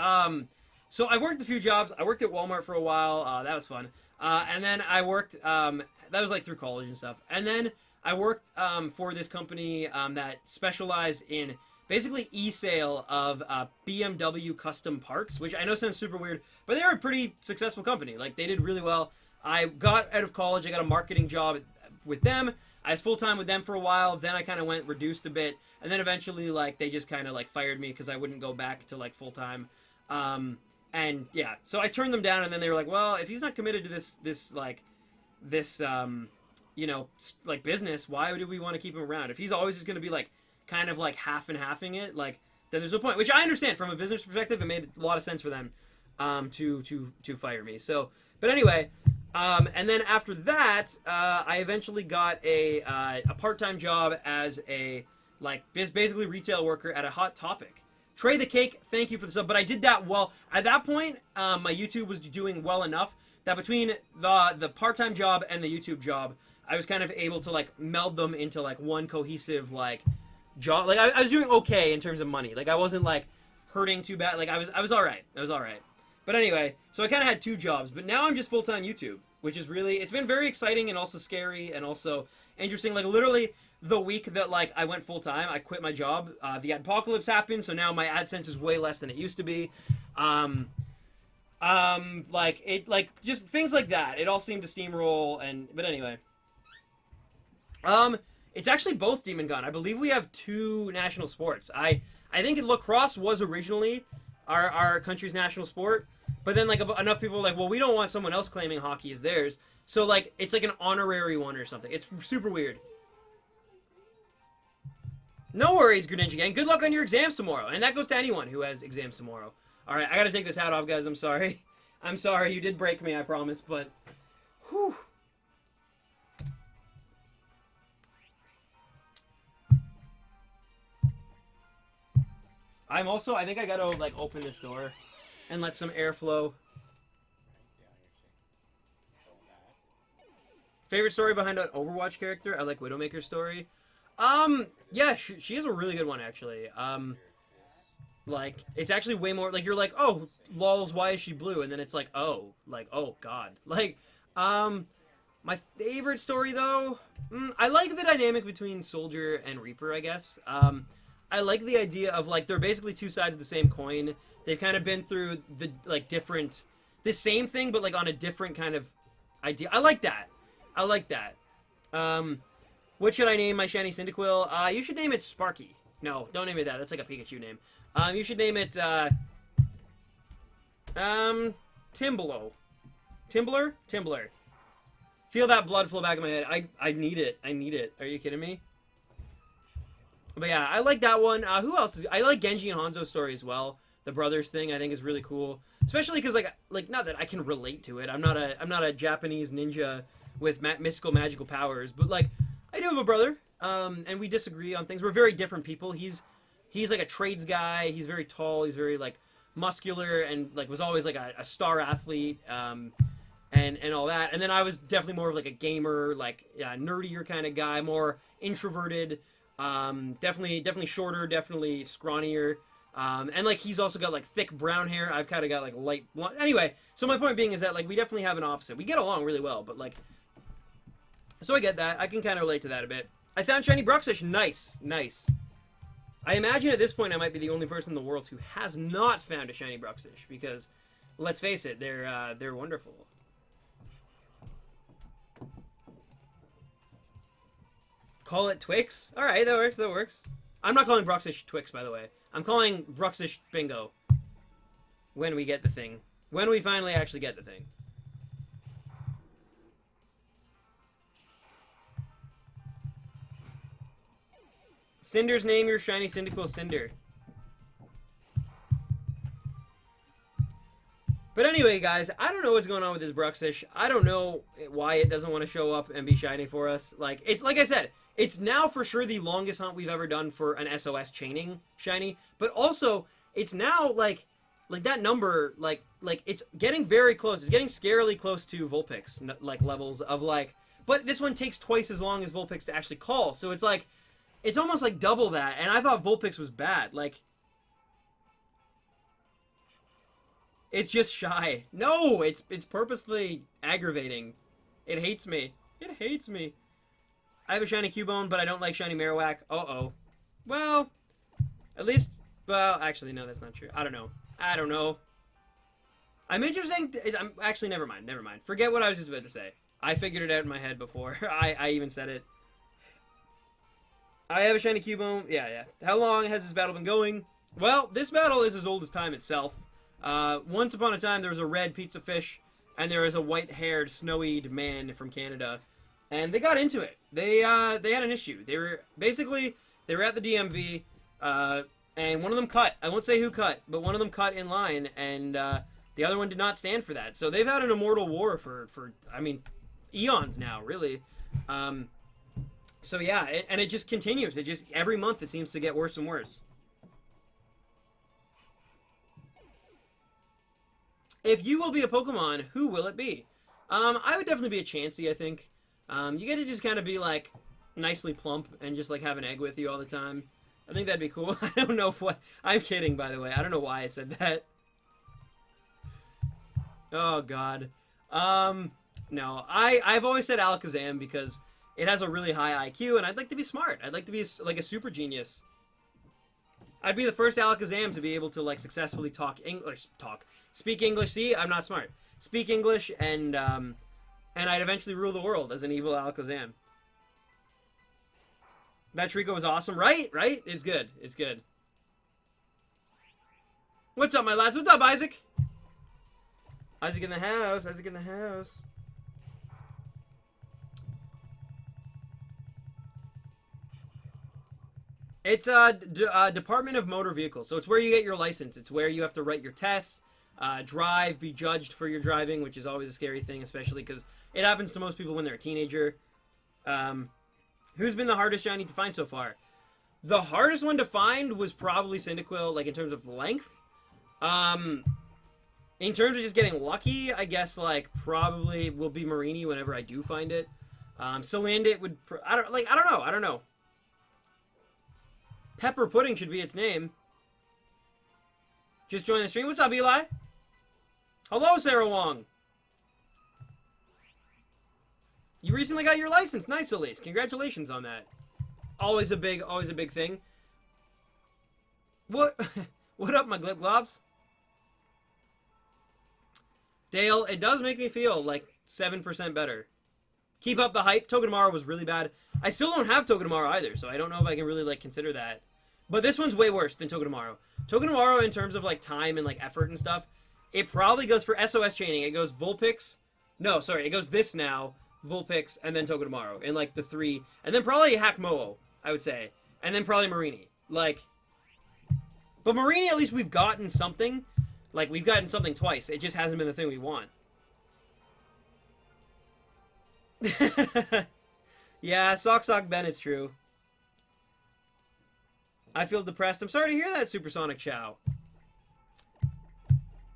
Speaker 1: so I worked a few jobs. I worked at Walmart for a while. That was fun. And then I worked, that was like through college and stuff. And then I worked for this company that specialized in basically e-sale of BMW custom parts, which I know sounds super weird, but they were a pretty successful company. Like, they did really well. I got out of college. I got a marketing job with them. I was full-time with them for a while. Then I kind of went reduced a bit. And then eventually, like, they just kind of, like, fired me because I wouldn't go back to, like, full-time. And, yeah. So I turned them down, and then they were like, well, if he's not committed to this you know, like, business, why would we want to keep him around? If he's always just going to be, like, kind of, like, half and halving it, like, then there's no point. Which I understand. From a business perspective, it made a lot of sense for them to fire me. So, but anyway, and then after that, I eventually got a part-time job as a, like, basically retail worker at a Hot Topic. Trey the Cake, thank you for the sub. But I did that well. At that point, my YouTube was doing well enough that between the part-time job and the YouTube job, I was kind of able to, like, meld them into, like, one cohesive, like, job. Like, I was doing okay in terms of money. Like, I wasn't, like, hurting too bad. Like, I was all right. I was all right. But anyway, so I kind of had two jobs. But now I'm just full-time YouTube, which is really, it's been very exciting and also scary and also interesting. Like, literally, the week that, like, I went full-time, I quit my job. The apocalypse happened, so now my AdSense is way less than it used to be. Just things like that. It all seemed to steamroll, but anyway. It's actually both Demon Gun. I believe we have two national sports. I think lacrosse was originally our country's national sport, but then, like, enough people were like, well, we don't want someone else claiming hockey as theirs. So, like, it's like an honorary one or something. It's super weird. No worries, Greninja Gang. Good luck on your exams tomorrow. And that goes to anyone who has exams tomorrow. Alright, I gotta take this hat off, guys. I'm sorry. I'm sorry. You did break me, I promise, but... Whew. I think I gotta, like, open this door and let some air flow. Favorite story behind an Overwatch character? I like Widowmaker's story. Yeah, she is a really good one, actually. Like, it's actually way more, like, you're like, oh, lols, why is she blue? And then it's like, oh, God. Like, my favorite story, though, I like the dynamic between Soldier and Reaper, I guess. I like the idea of, like, they're basically two sides of the same coin. They've kind of been through the, like, the same thing, but, like, on a different kind of idea. I like that. I like that. What should I name my shiny Cyndaquil? You should name it Sparky. No, don't name it that. That's like a Pikachu name. You should name it, Timblo. Timbler? Timbler. Feel that blood flow back in my head. I need it. I need it. Are you kidding me? But yeah, I like that one. Who else? I like Genji and Hanzo's story as well. The brothers thing I think is really cool. Especially because, like, not that I can relate to it. I'm not a Japanese ninja with mystical magical powers. But, like, I do have a brother, and we disagree on things. We're very different people. He's he's like a trades guy. He's very tall. He's very like muscular and like was always like a star athlete. And all that. And then I was definitely more of like a gamer, like nerdier kind of guy, more introverted. Definitely shorter, definitely scrawnier. And like he's also got like thick brown hair. I've kind of got like light blonde. Anyway, so my point being is that like we definitely have an opposite. We get along really well, but like, so I get that. I can kind of relate to that a bit. I found Shiny Bruxish. Nice. I imagine at this point I might be the only person in the world who has not found a Shiny Bruxish because, let's face it, they're wonderful. Call it Twix? Alright, that works. I'm not calling Bruxish Twix, by the way. I'm calling Bruxish Bingo. When we get the thing. When we finally actually get the thing. Cinder's name your shiny Cyndaquil Cinder. But anyway, guys, I don't know what's going on with this Bruxish. I don't know why it doesn't want to show up and be shiny for us. Like, it's like I said, it's now for sure the longest hunt we've ever done for an SOS chaining shiny. But also, it's now, like that number, like it's getting very close. It's getting scarily close to Vulpix, like, levels of, like... But this one takes twice as long as Vulpix to actually call. So it's, like... It's almost, like, double that. And I thought Vulpix was bad. Like... It's just shy. No! It's purposely aggravating. It hates me. It hates me. I have a shiny Cubone, but I don't like shiny Marowak. Uh-oh. Well, at least... Well, actually, no, that's not true. I don't know. I'm actually, never mind. Forget what I was just about to say. I figured it out in my head before I even said it. I have a shiny Cubone. Yeah. How long has this battle been going? Well, this battle is as old as time itself. Once upon a time, there was a red pizza fish, and there was a white-haired, snowy man from Canada, and they got into it. They had an issue. They were at the DMV, and one of them cut. I won't say who cut, but one of them cut in line, and the other one did not stand for that. So they've had an immortal war for I mean, eons now, really. So yeah, and it just continues. Every month it seems to get worse and worse. If you will be a Pokemon, who will it be? I would definitely be a Chansey, I think. You get to just kind of be, like, nicely plump and just, like, have an egg with you all the time. I think that'd be cool. I don't know what... I'm kidding, by the way. I don't know why I said that. Oh, God. No. I've always said Alakazam because it has a really high IQ, and I'd like to be smart. I'd like to be, like, a super genius. I'd be the first Alakazam to be able to, like, successfully speak English. See, I'm not smart. Speak English, and I'd eventually rule the world as an evil Alakazam. That Trico was awesome, right? It's good. What's up, my lads? What's up, Isaac? Isaac in the house. It's a Department of Motor Vehicles, so it's where you get your license. It's where you have to write your tests. Drive, be judged for your driving, which is always a scary thing, especially because it happens to most people when they're a teenager. Who's been the hardest shiny to find so far? The hardest one to find was probably Cyndaquil, like, in terms of length. In terms of just getting lucky, I guess, like, probably will be Marini whenever I do find it. Salandit would... I don't know. Pepper Pudding should be its name. Just joined the stream. What's up, Eli? Hello, Sarah Wong. You recently got your license. Nice, Elise. Congratulations on that. Always a big thing. What? What up, my glib globs? Dale, it does make me feel like 7% better. Keep up the hype. Togedemaru was really bad. I still don't have Togedemaru either, so I don't know if I can really, like, consider that. But this one's way worse than Togedemaru. Togedemaru, in terms of, like, time and, like, effort and stuff, it probably goes for SOS chaining. It goes Vulpix. No, sorry. It goes this now, Vulpix, and then Togedemaru. In, like, the 3. And then probably Hackmoo, I would say. And then probably Marini. Like... But Marini, at least we've gotten something. Like, we've gotten something twice. It just hasn't been the thing we want. Yeah, Sock Ben is true. I feel depressed. I'm sorry to hear that, Supersonic Chow.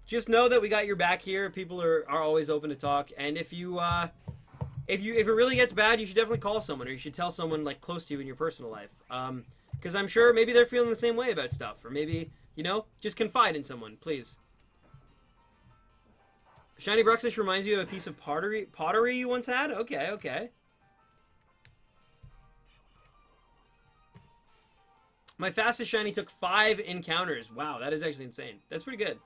Speaker 1: Just know that we got your back here. People are always open to talk, and if it really gets bad, you should definitely call someone, or you should tell someone like close to you in your personal life. Because I'm sure maybe they're feeling the same way about stuff, or maybe, you know, just confide in someone, please. Shiny Bruxish reminds you of a piece of pottery you once had? Okay, okay. My fastest shiny took 5 encounters. Wow, that is actually insane. That's pretty good.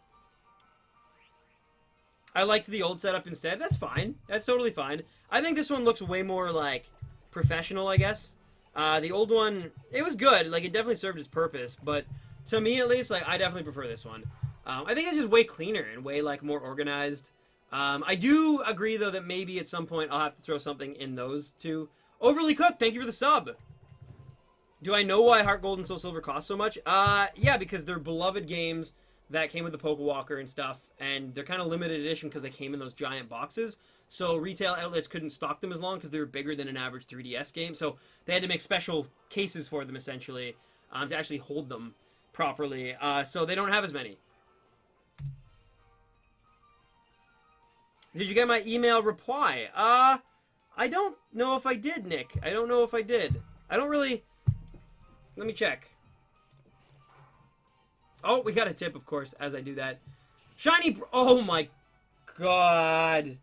Speaker 1: I liked the old setup instead. That's fine. That's totally fine. I think this one looks way more, like, professional, I guess. The old one, it was good. Like, it definitely served its purpose. But to me, at least, like, I definitely prefer this one. I think it's just way cleaner and way, like, more organized. I do agree, though, that maybe at some point I'll have to throw something in those two. Overly Cooked, thank you for the sub. Do I know why Heart Gold and Soul Silver cost so much? Yeah, because they're beloved games that came with the Pokewalker and stuff, and they're kind of limited edition because they came in those giant boxes. So retail outlets couldn't stock them as long because they were bigger than an average 3DS game. So they had to make special cases for them, essentially, to actually hold them properly. So they don't have as many. Did you get my email reply? I don't know if I did, Nick. I don't know if I did. I don't really... Let me check. Oh, we got a tip, of course, as I do that. Shiny... Oh, my God.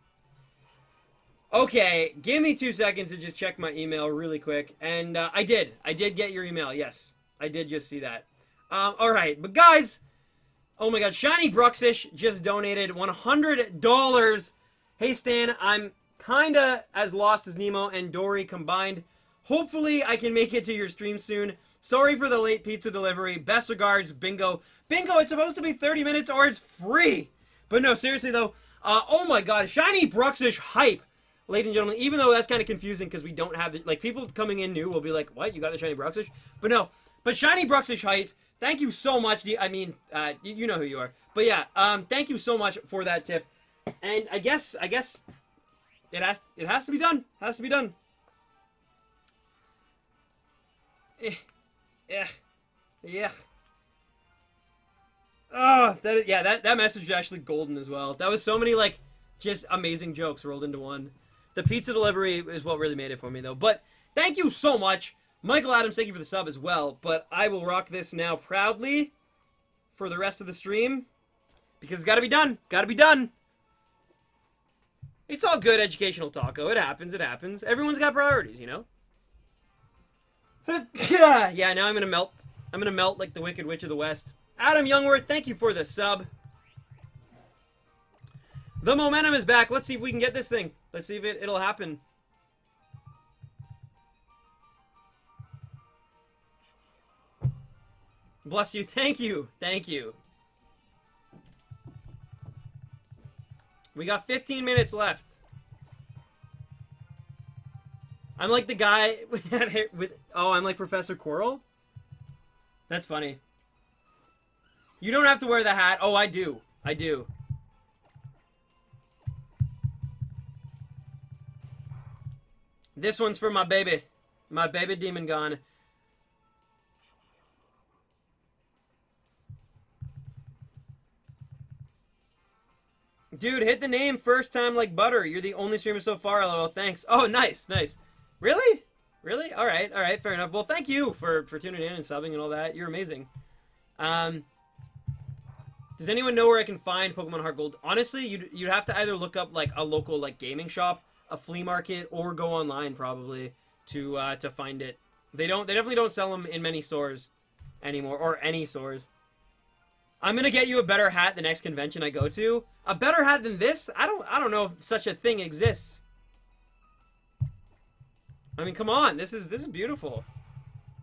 Speaker 1: Okay, give me 2 seconds to just check my email really quick. And I did. I did get your email, yes. I did just see that. Alright, but guys... Oh, my God. Shiny Bruxish just donated $100. Hey, Stan, I'm kind of as lost as Nemo and Dory combined. Hopefully, I can make it to your stream soon. Sorry for the late pizza delivery. Best regards, Bingo. Bingo, it's supposed to be 30 minutes or it's free. But no, seriously though. Oh my God, Shiny Bruxish hype. Ladies and gentlemen, even though that's kind of confusing because we don't have the, like, people coming in new will be like, what, you got the Shiny Bruxish? But no, but Shiny Bruxish hype, thank you so much. I mean, you know who you are. But yeah, thank you so much for that tip. And I guess it has to be done. Has to be done. Yeah. Oh, that message is actually golden as well. That was so many, like, just amazing jokes rolled into one. The pizza delivery is what really made it for me, though. But thank you so much. Michael Adams, thank you for the sub as well. But I will rock this now proudly for the rest of the stream. Because it's got to be done. Got to be done. It's all good educational talko. It happens. It happens. Everyone's got priorities, you know? Yeah, now I'm gonna melt. I'm gonna melt like the Wicked Witch of the West. Adam Youngworth, thank you for the sub. The momentum is back. Let's see if we can get this thing. Let's see if it'll happen. Bless you. Thank you. Thank you. We got 15 minutes left. I'm like the guy with... Oh, I'm like Professor Quirrell? That's funny. You don't have to wear the hat. Oh, I do. I do. This one's for my baby. My baby demon gone. Dude, hit the name first time like butter. You're the only streamer so far, lol. Thanks. Oh, nice, nice. Really? Really? All right, fair enough. Well, thank you for tuning in and subbing and all that. You're amazing. Does anyone know where I can find Pokemon Heart Gold? Honestly, you'd have to either look up like a local like gaming shop, a flea market, or go online probably to find it. They definitely don't sell them in many stores anymore, or any stores. I'm gonna get you a better hat the next convention I go to. A better hat than this? I don't know if such a thing exists. I mean, come on, this is beautiful.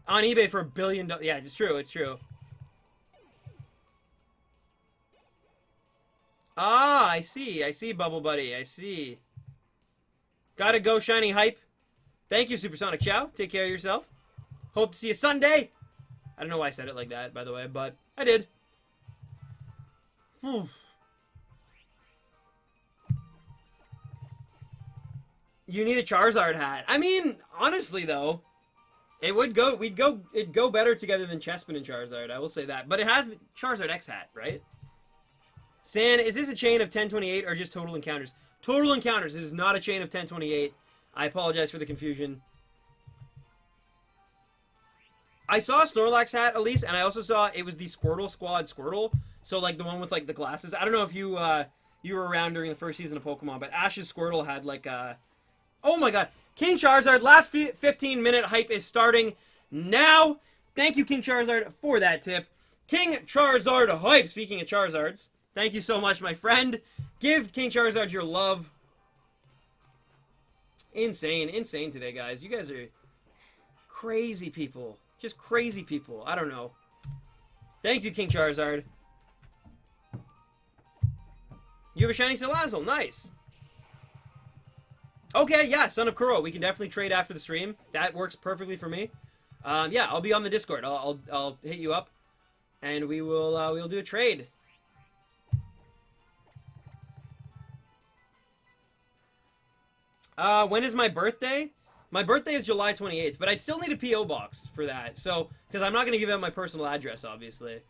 Speaker 1: On eBay for $1 billion. Yeah, it's true. It's true. Ah, I see, Bubble Buddy. I see. Gotta go, Shiny Hype. Thank you, Supersonic Chow. Take care of yourself. Hope to see you Sunday. I don't know why I said it like that, by the way, but I did. You need a Charizard hat. I mean, honestly, though, It'd go better together than Chespin and Charizard, I will say that. But it has Charizard X hat, right? San, is this a chain of 1028 or just total encounters? Total encounters. It is not a chain of 1028. I apologize for the confusion. I saw a Snorlax hat, at least, and I also saw it was the Squirtle Squad Squirtle. So, like, the one with, like, the glasses. I don't know if you you were around during the first season of Pokemon, but Ash's Squirtle had, like, oh my god. King Charizard, last 15-minute hype is starting now. Thank you, King Charizard, for that tip. King Charizard hype, speaking of Charizards. Thank you so much, my friend. Give King Charizard your love. Insane today, guys. You guys are crazy people. Just crazy people. I don't know. Thank you, King Charizard. You have a shiny Salazzle. Nice. Okay, yeah, Son of Kuro. We can definitely trade after the stream. That works perfectly for me. Yeah, I'll be on the Discord. I'll hit you up, and we'll do a trade. When is my birthday? My birthday is July 28th, but I'd still need a P.O. box for that. So, because I'm not going to give out my personal address, obviously.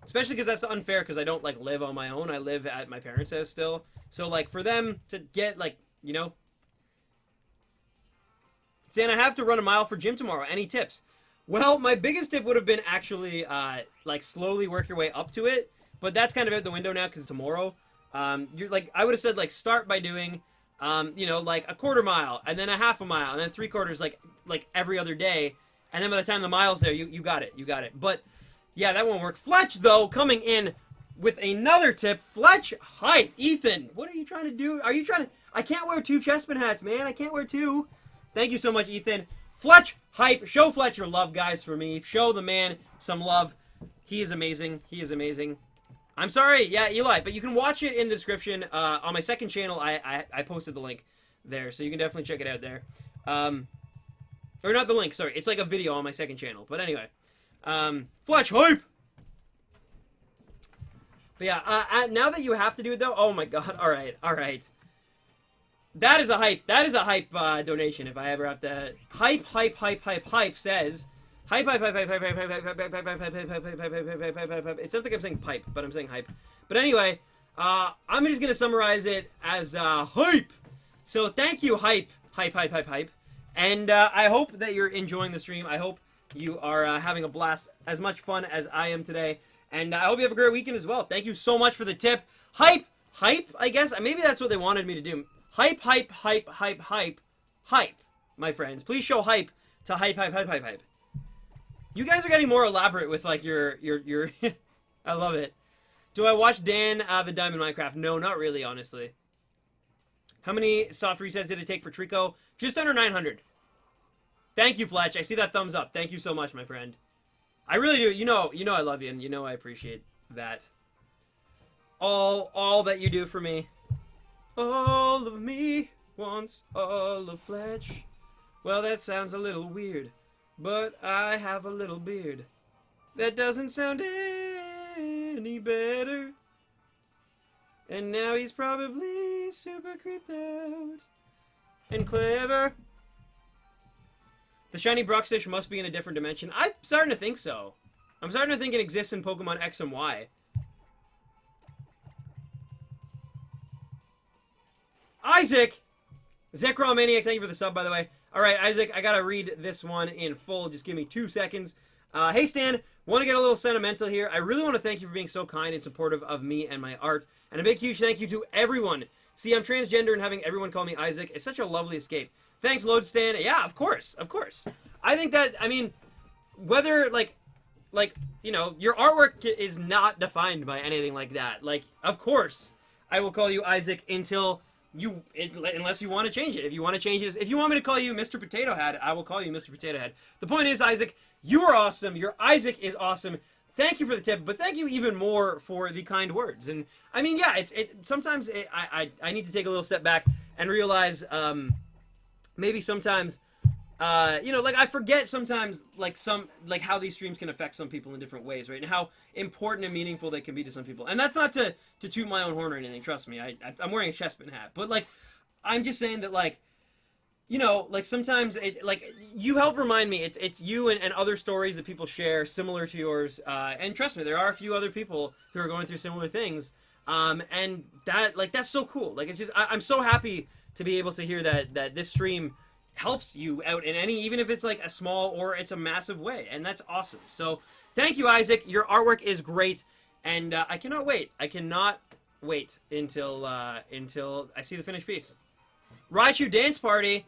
Speaker 1: Especially because that's unfair, because I don't, like, live on my own. I live at my parents' house still. So, like, for them to get, like, you know. Saying I have to run a mile for gym tomorrow. Any tips? Well, my biggest tip would have been actually, like, slowly work your way up to it. But that's kind of out the window now, because tomorrow. You're like, I would have said, like, start by doing, you know, like a quarter mile, and then a half a mile, and then 3/4, like every other day, and then by the time the mile's there, you got it. But yeah, that won't work. Fletch, though, coming in with another tip. Fletch hype. Ethan, what are you trying to do? Are you trying to? I can't wear 2 Chespin hats, man. I can't wear 2. Thank you so much, Ethan. Fletch hype. Show Fletch your love, guys, for me. Show the man some love. He is amazing. He is amazing. I'm sorry, yeah, Eli, but you can watch it in the description. On my second channel, I posted the link there, so you can definitely check it out there. Or not the link, sorry. It's like a video on my second channel. But anyway. Fletch hype! But yeah, now that you have to do it, though, oh my god, alright. That is a hype. That is a hype donation if I ever have to... Hype says... Hype. It sounds like I'm saying pipe, but I'm saying hype. But anyway, I'm just gonna summarize it as hype. So thank you, hype. And I hope that you're enjoying the stream. I hope you are having a blast, as much fun as I am today. And I hope you have a great weekend as well. Thank you so much for the tip. Hype, I guess. Maybe that's what they wanted me to do. Hype. My friends, please show hype to hype. You guys are getting more elaborate with, like, your I love it. Do I watch Dan, the Diamond Minecraft? No, not really, honestly. How many soft resets did it take for Trico? Just under 900. Thank you, Fletch. I see that thumbs up. Thank you so much, my friend. I really do. You know I love you, and you know I appreciate that. All that you do for me. All of me wants all of Fletch. Well, that sounds a little weird. But I have a little beard. That doesn't sound any better. And now he's probably super creeped out. And clever. The shiny Bruxish must be in a different dimension. I'm starting to think so. I'm starting to think it exists in Pokemon X and Y. Isaac! Zekrom Maniac, thank you for the sub, by the way. Alright, Isaac, I gotta read this one in full. Just give me 2 seconds. Hey, Stan, want to get a little sentimental here. I really want to thank you for being so kind and supportive of me and my art. And a big, huge thank you to everyone. See, I'm transgender, and having everyone call me Isaac is such a lovely escape. Thanks, Load Stan. Yeah, of course. I think that, I mean, whether, like, you know, your artwork is not defined by anything like that. Like, of course, I will call you Isaac until... unless you want to change it. If you want to change it, if you want me to call you Mr. Potato Head, I will call you Mr. Potato Head. The point is, Isaac, you are awesome. Your Isaac is awesome. Thank you for the tip, but thank you even more for the kind words. And I mean, yeah, sometimes I need to take a little step back and realize maybe sometimes you know, like, I forget sometimes, like, how these streams can affect some people in different ways, right? And how important and meaningful they can be to some people. And that's not to toot my own horn or anything, trust me. I'm wearing a Chespin hat. But, like, I'm just saying that, like, you know, like sometimes like you help remind me. It's you and other stories that people share similar to yours. And trust me, there are a few other people who are going through similar things. And that's so cool. Like it's just I'm so happy to be able to hear that this stream helps you out in any, even if it's like a small or it's a massive way, and that's awesome. So thank you, Isaac. Your artwork is great, and I cannot wait. I cannot wait until I see the finished piece. Raichu Dance Party.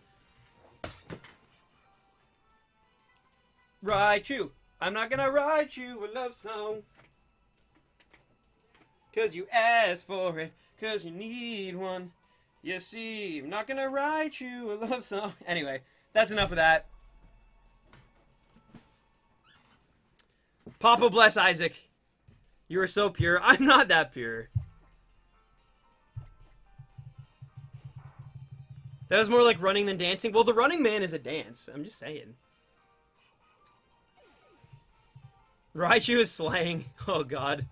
Speaker 1: Raichu, I'm not gonna write you a love song, 'cause you asked for it, 'cause you need one. You see, I'm not gonna write you a love song. Anyway, that's enough of that. Papa bless Isaac. You are so pure. I'm not that pure. That was more like running than dancing. Well, the Running Man is a dance. I'm just saying. Raichu is slaying. Oh, God.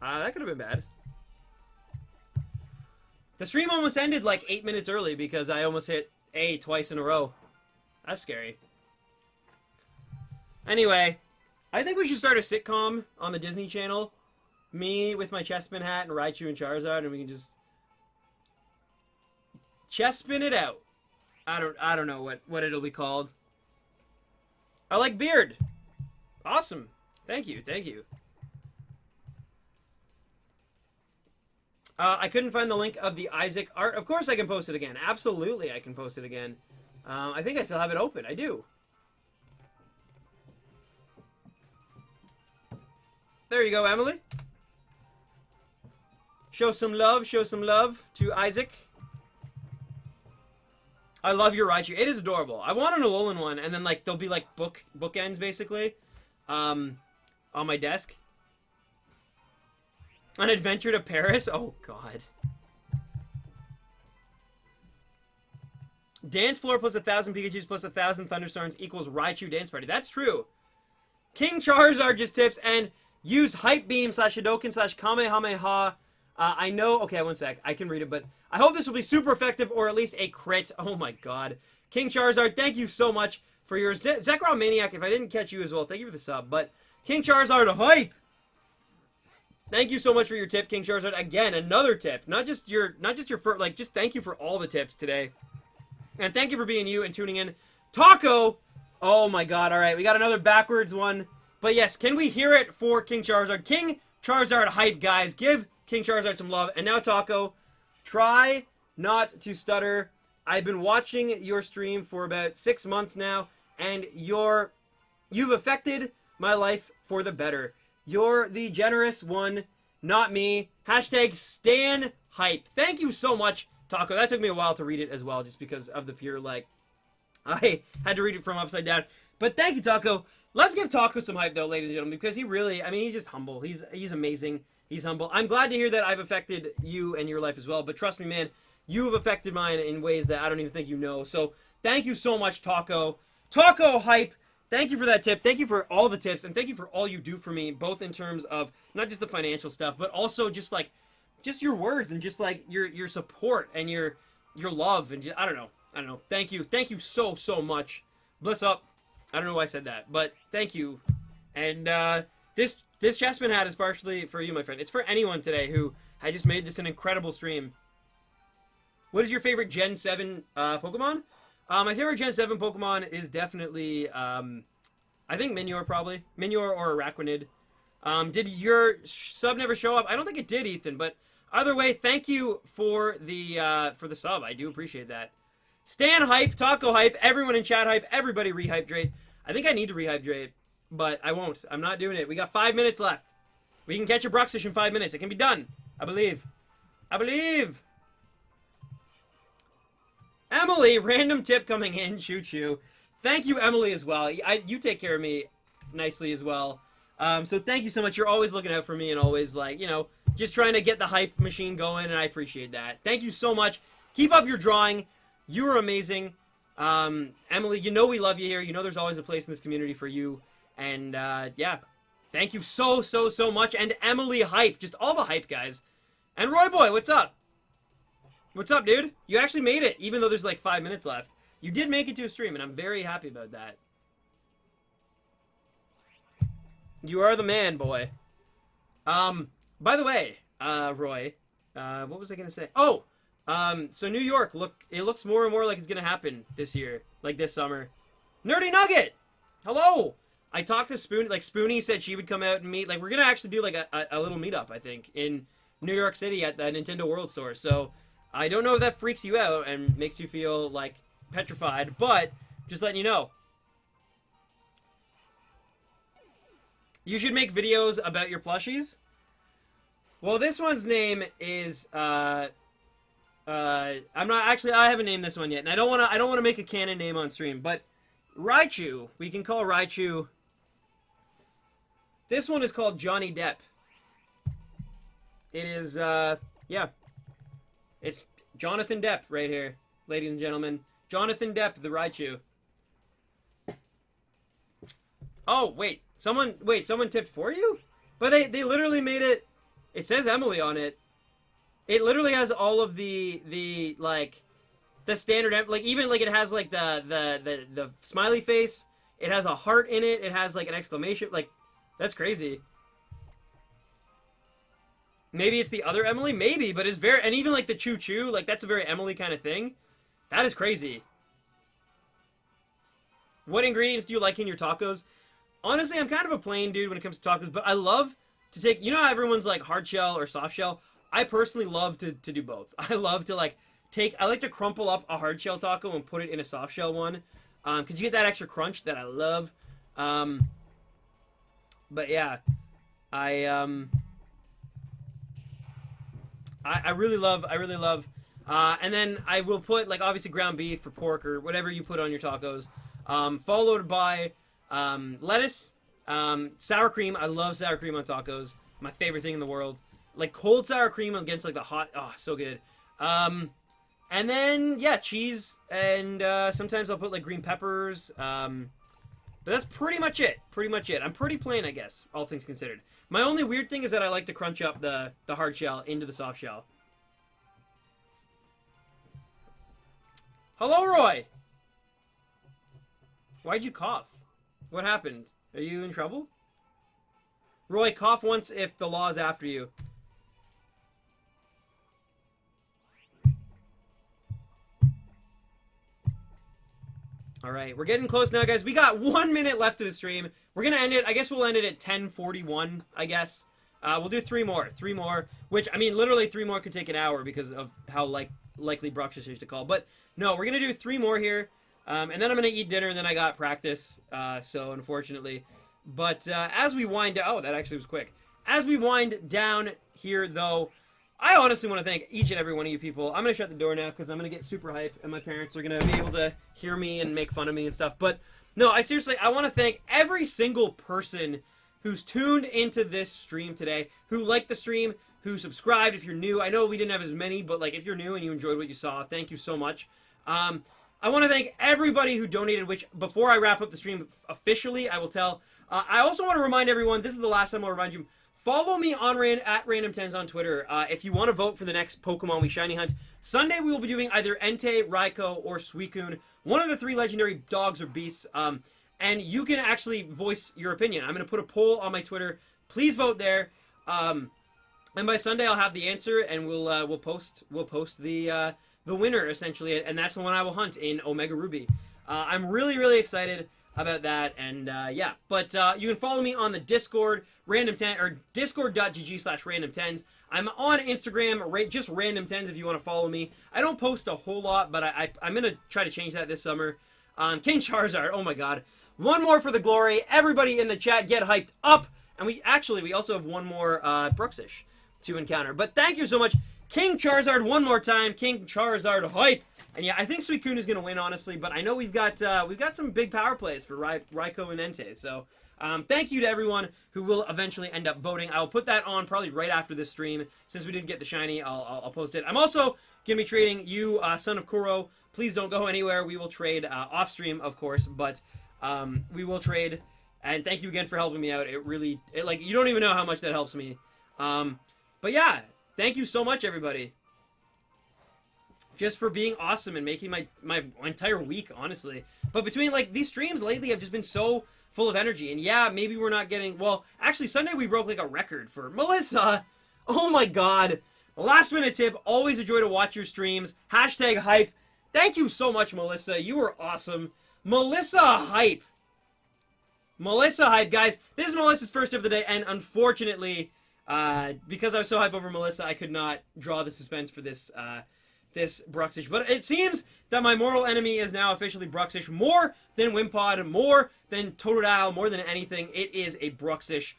Speaker 1: That could have been bad. The stream almost ended like 8 minutes early because I almost hit A twice in a row. That's scary. Anyway, I think we should start a sitcom on the Disney Channel. Me with my chestspin hat and Raichu and Charizard, and we can just chestspin it out. I don't know what it'll be called. I like beard. Awesome. Thank you. Thank you. I couldn't find the link of the Isaac art. Of course I can post it again. Absolutely I can post it again. I think I still have it open. I do. There you go, Emily. Show some love to Isaac. I love your Raichu. It is adorable. I want an Alolan one, and then like there'll be like bookends basically, on my desk. An adventure to Paris? Oh, God. Dance floor plus 1,000 Pikachus plus 1,000 Thunderstorms equals Raichu Dance Party. That's true. King Charizard just tips and use Hype Beam / Hadoken / Kamehameha. I know... Okay, one sec. I can read it, but I hope this will be super effective or at least a crit. Oh, my God. King Charizard, thank you so much for your... Zekrom Maniac, if I didn't catch you as well, thank you for the sub. But King Charizard, hype! Thank you so much for your tip, King Charizard. Again, another tip. Not just your first, like, just thank you for all the tips today. And thank you for being you and tuning in. Taco! Oh my God, alright, we got another backwards one. But yes, can we hear it for King Charizard? King Charizard hype, guys. Give King Charizard some love. And now, Taco, try not to stutter. I've been watching your stream for about 6 months now, and you've affected my life for the better. You're the generous one, not me. Hashtag Stan Hype. Thank you so much, Taco. That took me a while to read it as well, just because of the pure, like, I had to read it from upside down. But thank you, Taco. Let's give Taco some hype, though, ladies and gentlemen, because he really, I mean, he's just humble. He's amazing. He's humble. I'm glad to hear that I've affected you and your life as well, but trust me, man, you've affected mine in ways that I don't even think you know. So thank you so much, Taco. Taco Hype. Thank you for that tip. Thank you for all the tips, and thank you for all you do for me, both in terms of not just the financial stuff, but also just like, just your words and just like your support and your love and just, I don't know. Thank you so much. Bliss up. I don't know why I said that, but thank you. And this chestman hat is partially for you, my friend. It's for anyone today who had just made this an incredible stream. What is your favorite Gen 7 Pokemon? My favorite Gen 7 Pokemon is definitely, I think Minior, probably. Minior or Araquanid. Did your sub never show up? I don't think it did, Ethan, but either way, thank you for the sub. I do appreciate that. Stan Hype, Taco Hype, everyone in chat hype, everybody rehydrate. I think I need to rehydrate, but I won't. I'm not doing it. We got 5 minutes left. We can catch a Bruxish in 5 minutes. It can be done. I believe. I believe. Emily, random tip coming in. Choo choo. Thank you, Emily, as well. You take care of me nicely as well. So thank you so much. You're always looking out for me and always, like, you know, just trying to get the hype machine going, and I appreciate that. Thank you so much. Keep up your drawing. You are amazing. Emily, you know we love you here. You know there's always a place in this community for you. And, yeah. Thank you so much. And Emily Hype. Just all the hype, guys. And Roy Boy, what's up? What's up, dude? You actually made it, even though there's like 5 minutes left. You did make it to a stream, and I'm very happy about that. You are the man, boy. By the way, Roy, what was I gonna say? Oh, so New York, it looks more and more like it's gonna happen this year, like this summer. Nerdy Nugget! Hello! I talked to Spoon, like Spoonie said she would come out and meet, like we're gonna actually do like a little meetup, I think, in New York City at the Nintendo World Store, so I don't know if that freaks you out and makes you feel, like, petrified, but just letting you know. You should make videos about your plushies. Well, this one's name is, I'm not, actually, I haven't named this one yet, and I don't want to make a canon name on stream, but Raichu, we can call Raichu, this one is called Johnny Depp. It is, yeah, it's Jonathan Depp right here, ladies and gentlemen. Jonathan Depp, the Raichu. Oh, wait, someone tipped for you? But they literally made it, it says Emily on it. It literally has all of the like, the standard, like, even, like, it has, like, the smiley face. It has a heart in it. It has, like, an exclamation, like, that's crazy. Maybe it's the other Emily, maybe, but it's very, and even, like, the Choo Choo, like, that's a very Emily kind of thing. That is crazy. What ingredients do you like in your tacos? Honestly, I'm kind of a plain dude when it comes to tacos, but I love to take, you know how everyone's like hard shell or soft shell? I personally love to do both. I love to like I like to crumple up a hard shell taco and put it in a soft shell one. Because you get that extra crunch that I love. But yeah, I really love, and then I will put, like, obviously ground beef or pork or whatever you put on your tacos, followed by lettuce, sour cream. I love sour cream on tacos. My favorite thing in the world. Like, cold sour cream against, like, the hot, oh, so good. And then, yeah, cheese, and sometimes I'll put, like, green peppers, but that's pretty much it. I'm pretty plain, I guess, all things considered. My only weird thing is that I like to crunch up the hard shell into the soft shell. Hello, Roy! Why'd you cough? What happened? Are you in trouble? Roy, cough once if the law is after you. Alright, we're getting close now, guys. We got 1 minute left of the stream. We're gonna end it, I guess we'll end it at 10:41, I guess. We'll do three more, which, I mean, literally 3 more could take an hour because of how likely Bruxish is to call. But, no, we're gonna do 3 more here, and then I'm gonna eat dinner, and then I got practice, so, unfortunately. But, as we wind down, oh, that actually was quick. As we wind down here, though, I honestly want to thank each and every one of you people. I'm going to shut the door now because I'm going to get super hype and my parents are going to be able to hear me and make fun of me and stuff. But no, I want to thank every single person who's tuned into this stream today, who liked the stream, who subscribed if you're new. I know we didn't have as many, but like if you're new and you enjoyed what you saw, thank you so much. I want to thank everybody who donated, which before I wrap up the stream officially, I will tell. I also want to remind everyone, this is the last time I'll remind you, follow me on at Random10s on Twitter if you want to vote for the next Pokemon we shiny hunt. Sunday we will be doing either Entei, Raikou, or Suicune, one of the 3 legendary dogs or beasts. And you can actually voice your opinion. I'm going to put a poll on my Twitter. Please vote there. And by Sunday I'll have the answer, and we'll post the winner essentially, and that's the one I will hunt in Omega Ruby. I'm really excited about that, and yeah, but you can follow me on the Discord, Random10, or discord.gg/random10s. I'm on Instagram, just Random10s if you want to follow me. I don't post a whole lot, but I'm going to try to change that this summer. King Charizard, oh my god. One more for the glory. Everybody in the chat get hyped up. And we also have one more Bruxish to encounter. But thank you so much. King Charizard one more time. King Charizard hype. And yeah, I think Suicune is going to win, honestly. But I know we've got some big power plays for Raikou and Entei. So thank you to everyone who will eventually end up voting. I'll put that on probably right after this stream. Since we didn't get the shiny, I'll post it. I'm also going to be trading you, Son of Kuro. Please don't go anywhere. We will trade off stream, of course. But we will trade And thank you again for helping me out. It really, like, you don't even know how much that helps me. But yeah, thank you so much, everybody. Just for being awesome and making my entire week, honestly. But between, like, these streams lately have just been so full of energy. And yeah, maybe we're not getting, well, actually, Sunday we broke, like, a record for Melissa. Oh my god. Last minute tip, always a joy to watch your streams. Hashtag hype. Thank you so much, Melissa. You were awesome. Melissa Hype. Melissa Hype, guys. This is Melissa's first tip of the day, and unfortunately, because I was so hype over Melissa, I could not draw the suspense for this this Bruxish. But it seems that my mortal enemy is now officially Bruxish. More than Wimpod, more than Totodile, more than anything, it is a Bruxish.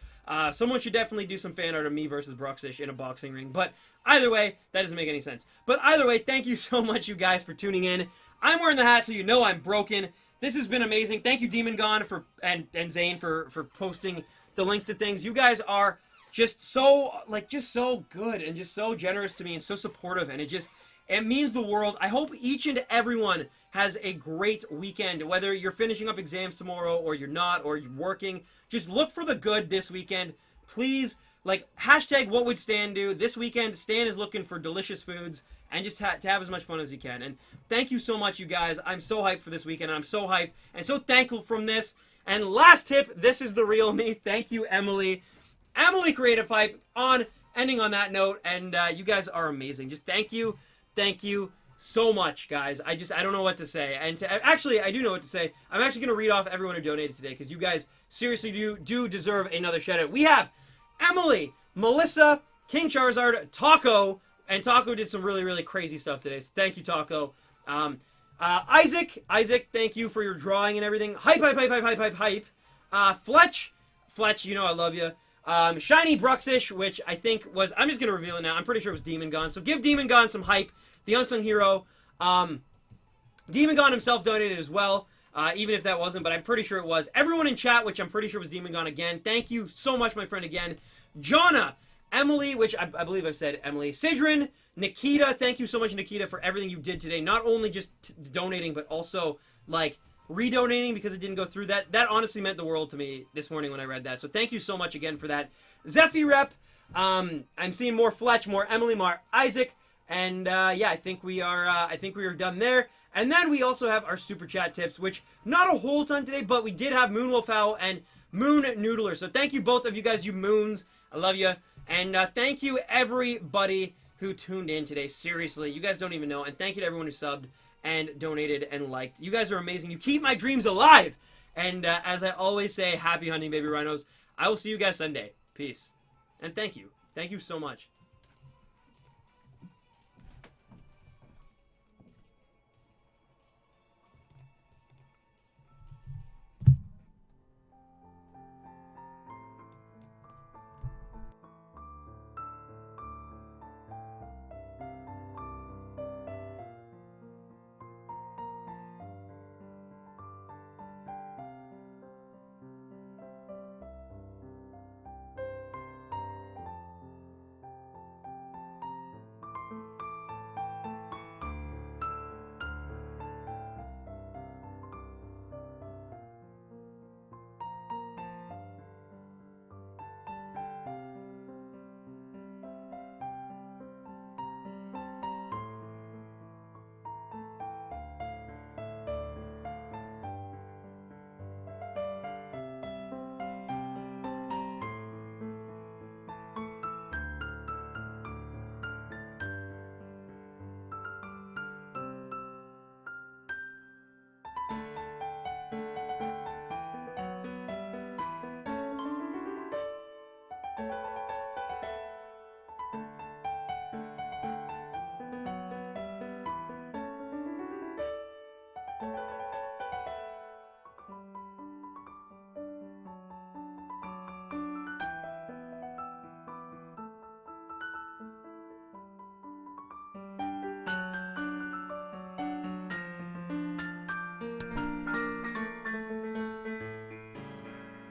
Speaker 1: Someone should definitely do some fan art of me versus Bruxish in a boxing ring. But either way, that doesn't make any sense. But either way, thank you so much, you guys, for tuning in. I'm wearing the hat, so you know I'm broken. This has been amazing. Thank you, Demon Gone, and Zane for posting the links to things. You guys are just so, like, just so good and just so generous to me and so supportive, and it means the world. I hope each and everyone has a great weekend, whether you're finishing up exams tomorrow or you're not, or you're working. Just look for the good this weekend. Please, like, hashtag what would Stan do? This weekend, Stan is looking for delicious foods and just to have as much fun as he can. And thank you so much, you guys. I'm so hyped for this weekend. I'm so hyped and so thankful from this. And last tip, this is the real me. Thank you, Emily. Emily Creative Hype, ending on that note. And you guys are amazing. Just thank you. Thank you so much, guys. I don't know what to say. And actually, I do know what to say. I'm actually going to read off everyone who donated today, because you guys seriously do deserve another shout out. We have Emily, Melissa, King Charizard, Taco, and Taco did some really, really crazy stuff today. So thank you, Taco. Isaac, thank you for your drawing and everything. Hype. Fletch, you know I love you. Shiny Bruxish, which I think was, I'm just going to reveal it now. I'm pretty sure it was Demon Gone. So give Demon Gone some hype. The unsung hero. Demon Gone himself donated as well, even if that wasn't, but I'm pretty sure it was. Everyone in chat, which I'm pretty sure was Demon Gone again. Thank you so much, my friend, again. Jonna, Emily, which I believe I've said Emily. Sidrin, Nikita, thank you so much, Nikita, for everything you did today. Not only just donating, but also, like, redonating because it didn't go through. That honestly meant the world to me this morning when I read that. So thank you so much again for that. Zephy Rep, I'm seeing more Fletch, more Emily, more Isaac. And yeah, I think we are done there. And then we also have our super chat tips, which not a whole ton today, but we did have Moonwolf Owl and Moon Noodler. So thank you both of you guys, you moons. I love you. And thank you everybody who tuned in today. Seriously, you guys don't even know. And thank you to everyone who subbed and donated and liked. You guys are amazing. You keep my dreams alive. And as I always say, happy hunting, baby rhinos. I will see you guys Sunday. Peace. And thank you. Thank you so much.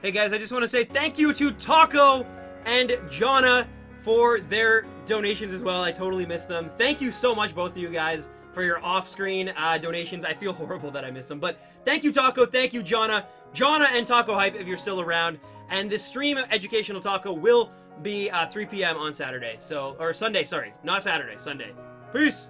Speaker 1: Hey guys, I just want to say thank you to Taco and Jonna for their donations as well. I totally missed them. Thank you so much, both of you guys, for your off-screen donations. I feel horrible that I missed them. But thank you, Taco. Thank you, Jonna and Taco Hype, if you're still around. And this stream of Educational Taco will be 3 p.m. on Saturday. So, or Sunday, sorry. Not Saturday, Sunday. Peace!